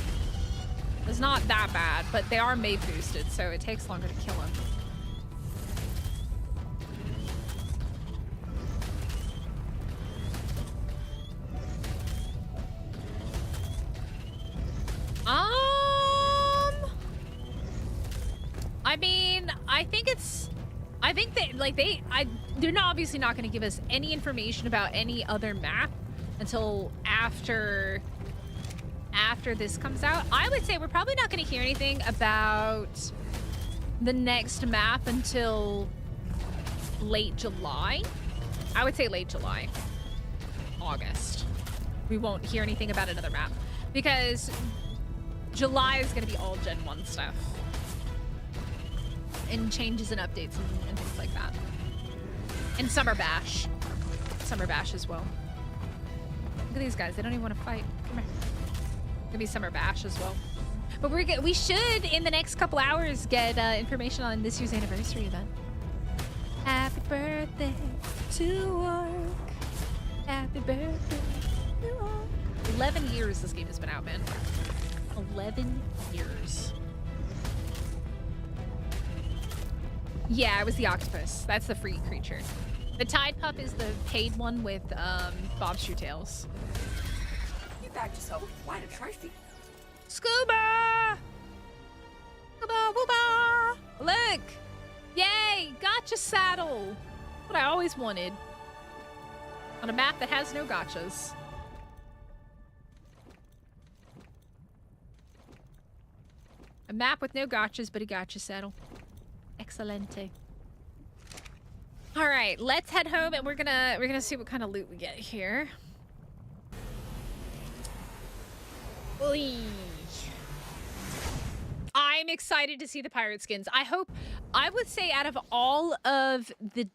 It's not that bad, but they are made boosted, so it takes longer to kill them. I mean, I think that, like, they're not obviously not going to give us any information about any other map until after this comes out. I would say we're probably not going to hear anything about the next map until late July. I would say late July, August. We won't hear anything about another map because July is going to be all Gen 1 stuff and changes and updates and things like that. And Summer Bash as well. Look at these guys, they don't even want to fight. Come here. Gonna be Summer Bash as well. But we should in the next couple hours get information on this year's anniversary event. Happy birthday to Ark. Happy birthday to Ark. 11 years this game has been out, man. 11 years. Yeah, it was the octopus. That's the free creature. The Tide Pup is the paid one with Bob's Shoe Tails. You bagged yourself quite a trophy. Scuba! Scuba, wooba! Look! Yay! Gotcha saddle! What I always wanted. On a map that has no gotchas. A map with no gotchas, but a gotcha saddle. Excelente. All right, let's head home, and we're gonna see what kind of loot we get here. Oy. I'm excited to see the pirate skins. I would say out of all of the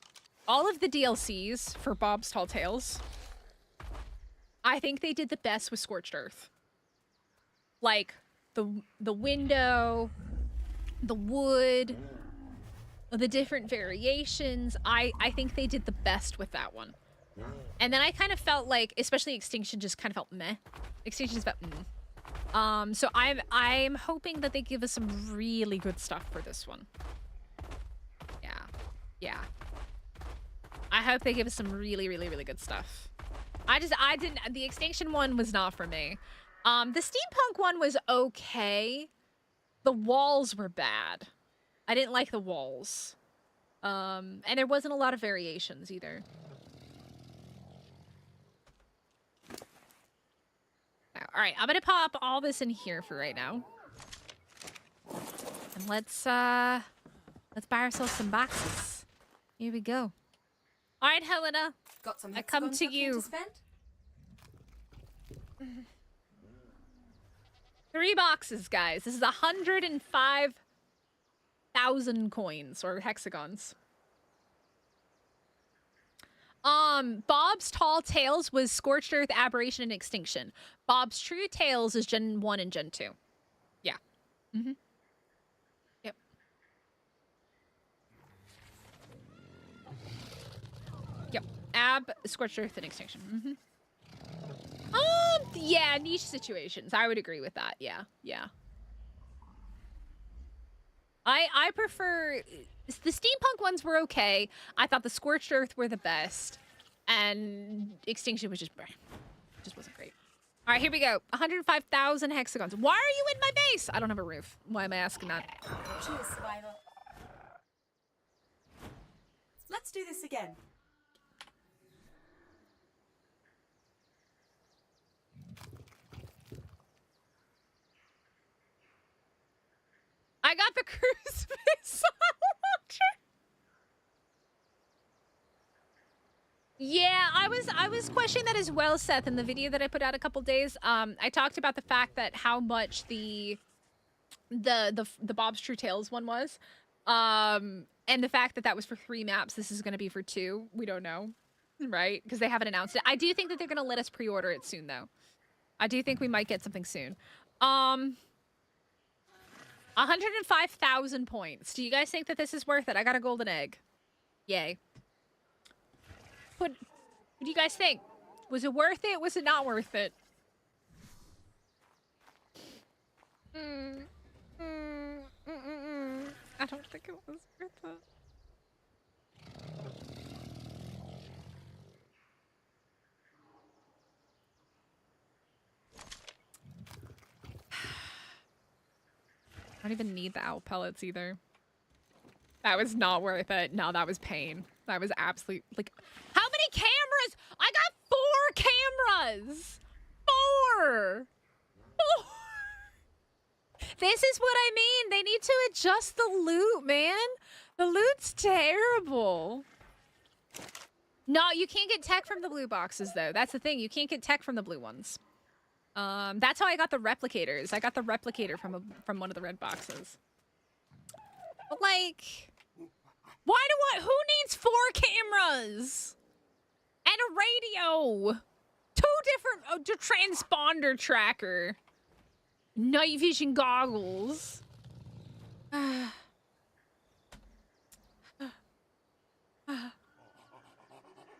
DLCs for Bob's Tall Tales, I think they did the best with Scorched Earth. Like the window, the wood, the different variations. I think they did the best with that one. And then I kind of felt like, especially Extinction just kind of felt meh. Extinction just felt so I'm hoping that they give us some really good stuff for this one. Yeah. I hope they give us some really, really, really good stuff. The Extinction one was not for me. The Steampunk one was okay. The walls were bad. I didn't like the walls. And there wasn't a lot of variations either. All right, I'm gonna pop all this in here for right now. And let's buy ourselves some boxes. Here we go. All right, Helena. Got some I come to you. to spend? 3 boxes, guys. This is 105,000 coins or hexagons. Bob's Tall Tales was Scorched Earth, Aberration, and Extinction. Bob's True Tales is Gen 1 and Gen 2. Yeah. Yep. Scorched Earth, and Extinction. Yeah, niche situations. I would agree with that. Yeah. I prefer... The Steampunk ones were okay. I thought the Scorched Earth were the best. And Extinction was just wasn't great. All right, here we go. 105,000 hexagons. Why are you in my base? I don't have a roof. Why am I asking that? Cheers, survivor. Let's do this again. I got the cruise missile launcher. Yeah, I was questioning that as well, Seth, in the video that I put out a couple days. I talked about the fact that how much the Bob's True Tales one was. And the fact that that was for 3 maps. This is going to be for 2. We don't know, right? Because they haven't announced it. I do think that they're going to let us pre-order it soon, though. I do think we might get something soon. 105,000 points. Do you guys think that this is worth it? I got a golden egg. Yay. What do you guys think? Was it worth it? Was it not worth it? I don't think it was worth it. I don't even need the owl pellets either. That was not worth it. No, that was pain. That was absolute, like, how many cameras? I got 4 cameras. 4. This is what I mean. They need to adjust the loot, man. The loot's terrible. No, you can't get tech from the blue boxes, though. That's the thing. You can't get tech from the blue ones. That's how I got the replicators. I got the replicator from one of the red boxes. But, like, who needs 4 cameras? And a radio. 2 different, transponder tracker. Night vision goggles.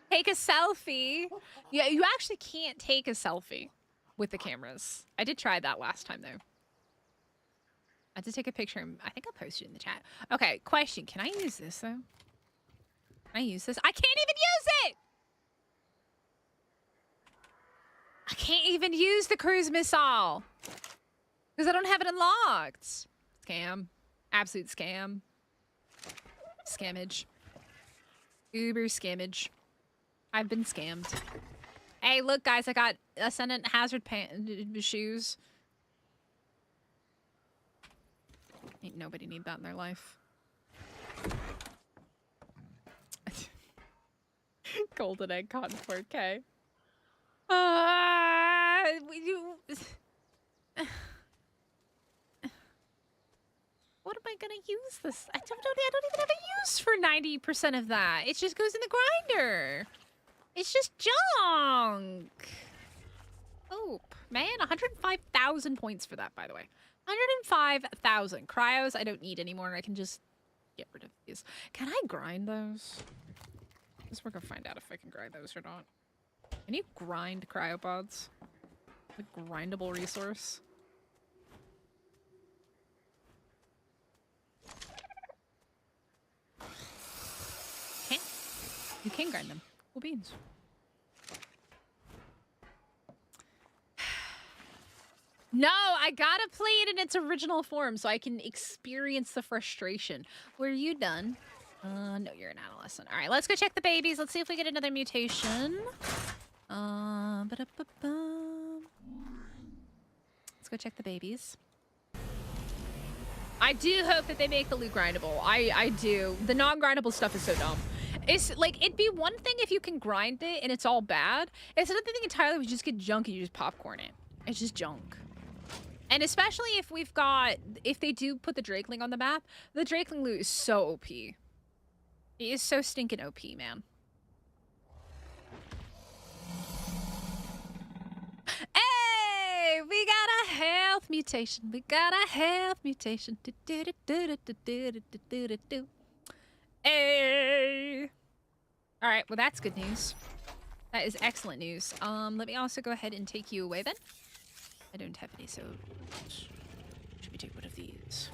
Take a selfie. Yeah, you actually can't take a selfie with the cameras. I did try that last time, though. I did take a picture, and I think I posted it in the chat. Okay, question. Can I use this, though? Can I use this? I can't even use it! I can't even use the cruise missile. Because I don't have it unlocked. Scam. Absolute scam. Scammage. Uber scammage. I've been scammed. Hey, look, guys, I got Ascendant Hazard shoes. Ain't nobody need that in their life. Golden egg cotton 4K. What am I gonna use this? I don't even have a use for 90% of that. It just goes in the grinder. It's just junk. Oh, man, 105,000 points for that, by the way. 105,000. Cryos I don't need anymore. I can just get rid of these. Can I grind those? I guess we're gonna find out if I can grind those or not. Can you grind cryopods? A grindable resource. Okay. You can grind them. Cool beans. No, I gotta play it in its original form so I can experience the frustration. Were you done? No, you're an adolescent. All right, let's go check the babies. Let's see if we get another mutation. Ba-da-ba-bum. Let's go check the babies. I do hope that they make the loot grindable. I do. The non-grindable stuff is so dumb. It's like, it'd be one thing if you can grind it and it's all bad. It's another thing entirely if you just get junk and you just popcorn it. It's just junk. And especially if they do put the Drakeling on the map, the Drakeling loot is so OP. It is so stinking OP, man. Hey, we got a health mutation. We got a health mutation. Hey. All right, well, that's good news. That is excellent news. Let me also go ahead and take you away then. I don't have any, so should we take one of these?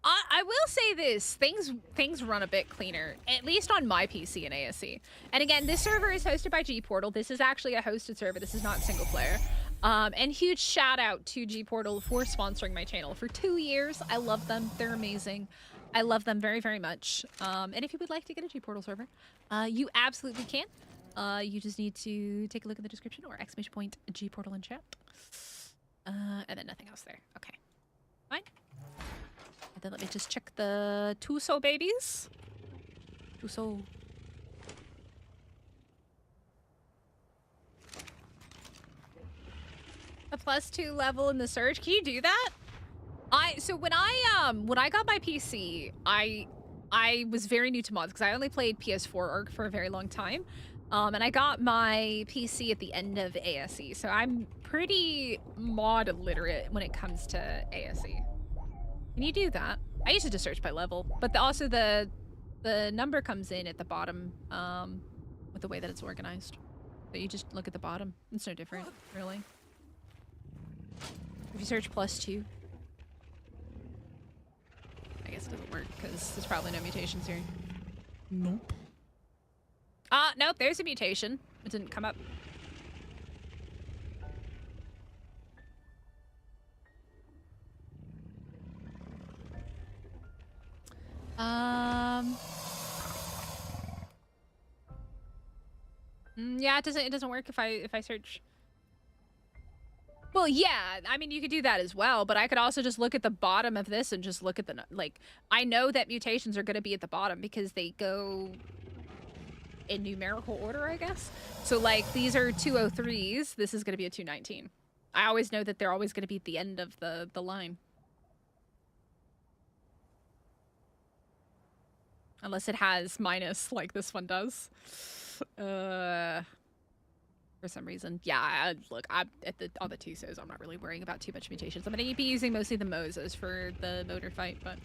I will say this: things run a bit cleaner, at least on my PC in ASE. And again, this server is hosted by G-Portal. This is actually a hosted server. This is not single player. And huge shout out to G-Portal for sponsoring my channel for 2 years. I love them. They're amazing. I love them very, very much. And if you would like to get a G-Portal server, you absolutely can. You just need to take a look in the description or !point G-Portal in chat. And then nothing else there. Okay. Fine. And then let me just check the Tuso babies. Tuso. A +2 level in the surge. Can you do that? So when I got my PC, I was very new to mods because I only played PS4 Ark for a very long time. And I got my PC at the end of ASE, so I'm pretty mod literate when it comes to ASE. Can you do that? I used to just search by level, but also the number comes in at the bottom with the way that it's organized. So you just look at the bottom. It's no different, really. If you search +2. I guess it doesn't work because there's probably no mutations here. Nope. Nope, there's a mutation. It didn't come up. Yeah, it doesn't work if I search. Well, yeah, I mean, you could do that as well, but I could also just look at the bottom of this and just look at the, like, I know that mutations are going to be at the bottom because they go in numerical order, I guess. So, like, these are 203s. This is going to be a 219. I always know that they're always going to be at the end of the line. Unless it has minus, like this one does. For some reason. Yeah, look, I'm on the Tusos, I'm not really worrying about too much mutations. I'm going to be using mostly the MOEDERs for the motor fight, but...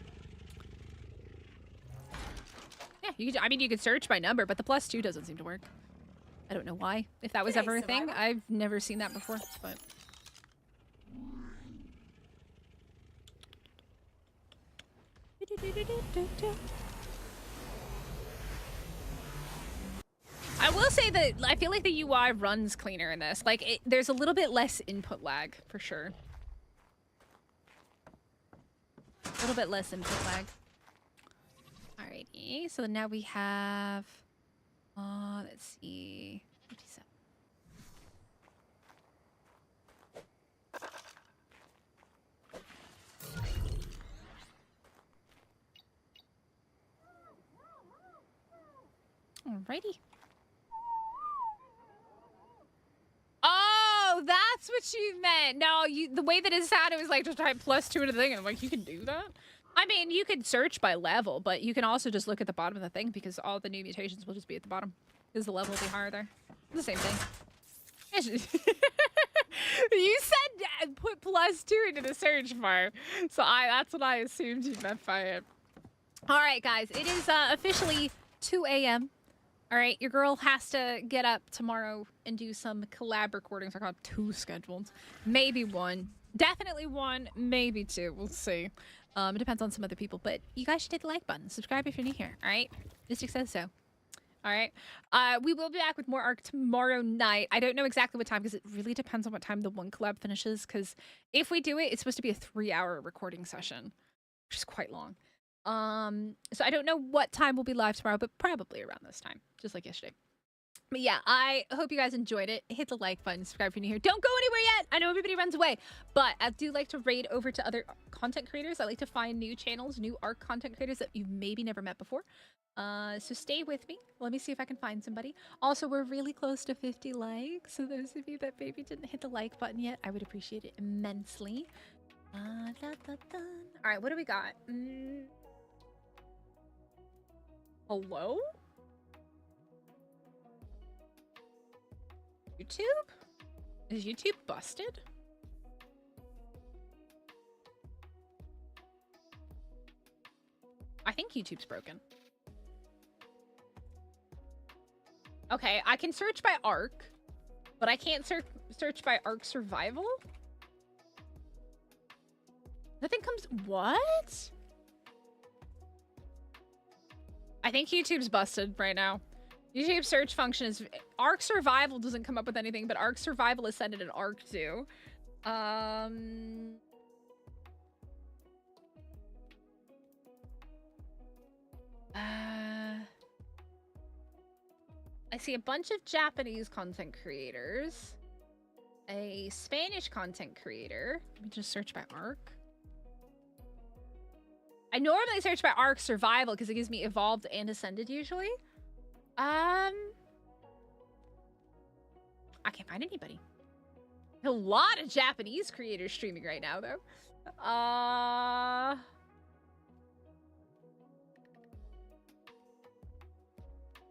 Yeah, I mean, you could search by number, but the +2 doesn't seem to work. I don't know why. If that was ever a thing, I've never seen that before, but... I will say that I feel like the UI runs cleaner in this. Like, there's a little bit less input lag, for sure. A little bit less input lag. Alrighty, so now we have... let's see... 57. Alrighty. Oh, that's what you meant. No, the way that it sounded was like just type +2 into the thing, and I'm like, you can do that? I mean, you could search by level, but you can also just look at the bottom of the thing because all the new mutations will just be at the bottom. Because the level will be higher there. It's the same thing. You said put +2 into the search bar, so that's what I assumed you meant by it. All right, guys, it is officially 2 a.m. All right, your girl has to get up tomorrow and do some collab recordings. I got 2 scheduled, maybe 1, definitely 1, maybe 2. We'll see. It depends on some other people, but you guys should hit the like button, subscribe if you're new here. All right, Mystic says so. All right, we will be back with more Ark tomorrow night. I don't know exactly what time because it really depends on what time the one collab finishes. Because if we do it, it's supposed to be a 3-hour recording session, which is quite long. So I don't know what time we'll be live tomorrow, but probably around this time, just like yesterday. But yeah, I hope you guys enjoyed it. Hit the like button, subscribe if you're new here. Don't go anywhere yet. I know everybody runs away, but I do like to raid over to other content creators. I like to find new channels, new Ark content creators that you've maybe never met before. So stay with me. Let me see if I can find somebody. Also, we're really close to 50 likes. So those of you that maybe didn't hit the like button yet, I would appreciate it immensely. All right, what do we got? Hello? YouTube? Is YouTube busted? I think YouTube's broken. Okay, I can search by Ark, but I can't search by Ark Survival? Nothing comes... What? I think YouTube's busted right now. YouTube search function is... Ark Survival doesn't come up with anything, but Ark Survival Ascended and Ark do. I see a bunch of Japanese content creators. A Spanish content creator. Let me just search by Ark. I normally search by Ark Survival because it gives me Evolved and Ascended usually. I can't find anybody. A lot of Japanese creators streaming right now, though.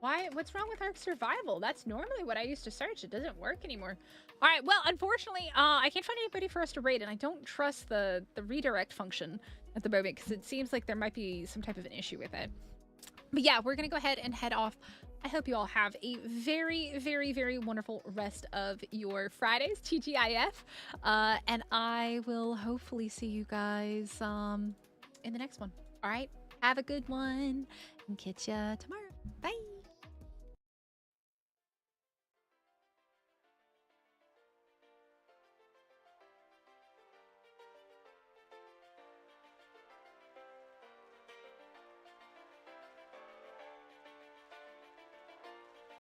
Why? What's wrong with Ark Survival? That's normally what I used to search. It doesn't work anymore. All right. Well, unfortunately, I can't find anybody for us to raid, and I don't trust the redirect function at the moment because it seems like there might be some type of an issue with it. But yeah, we're gonna go ahead and head off. I hope you all have a very, very, very wonderful rest of your Fridays, TGIF. And I will hopefully see you guys in the next one. All right. Have a good one and catch ya tomorrow. Bye.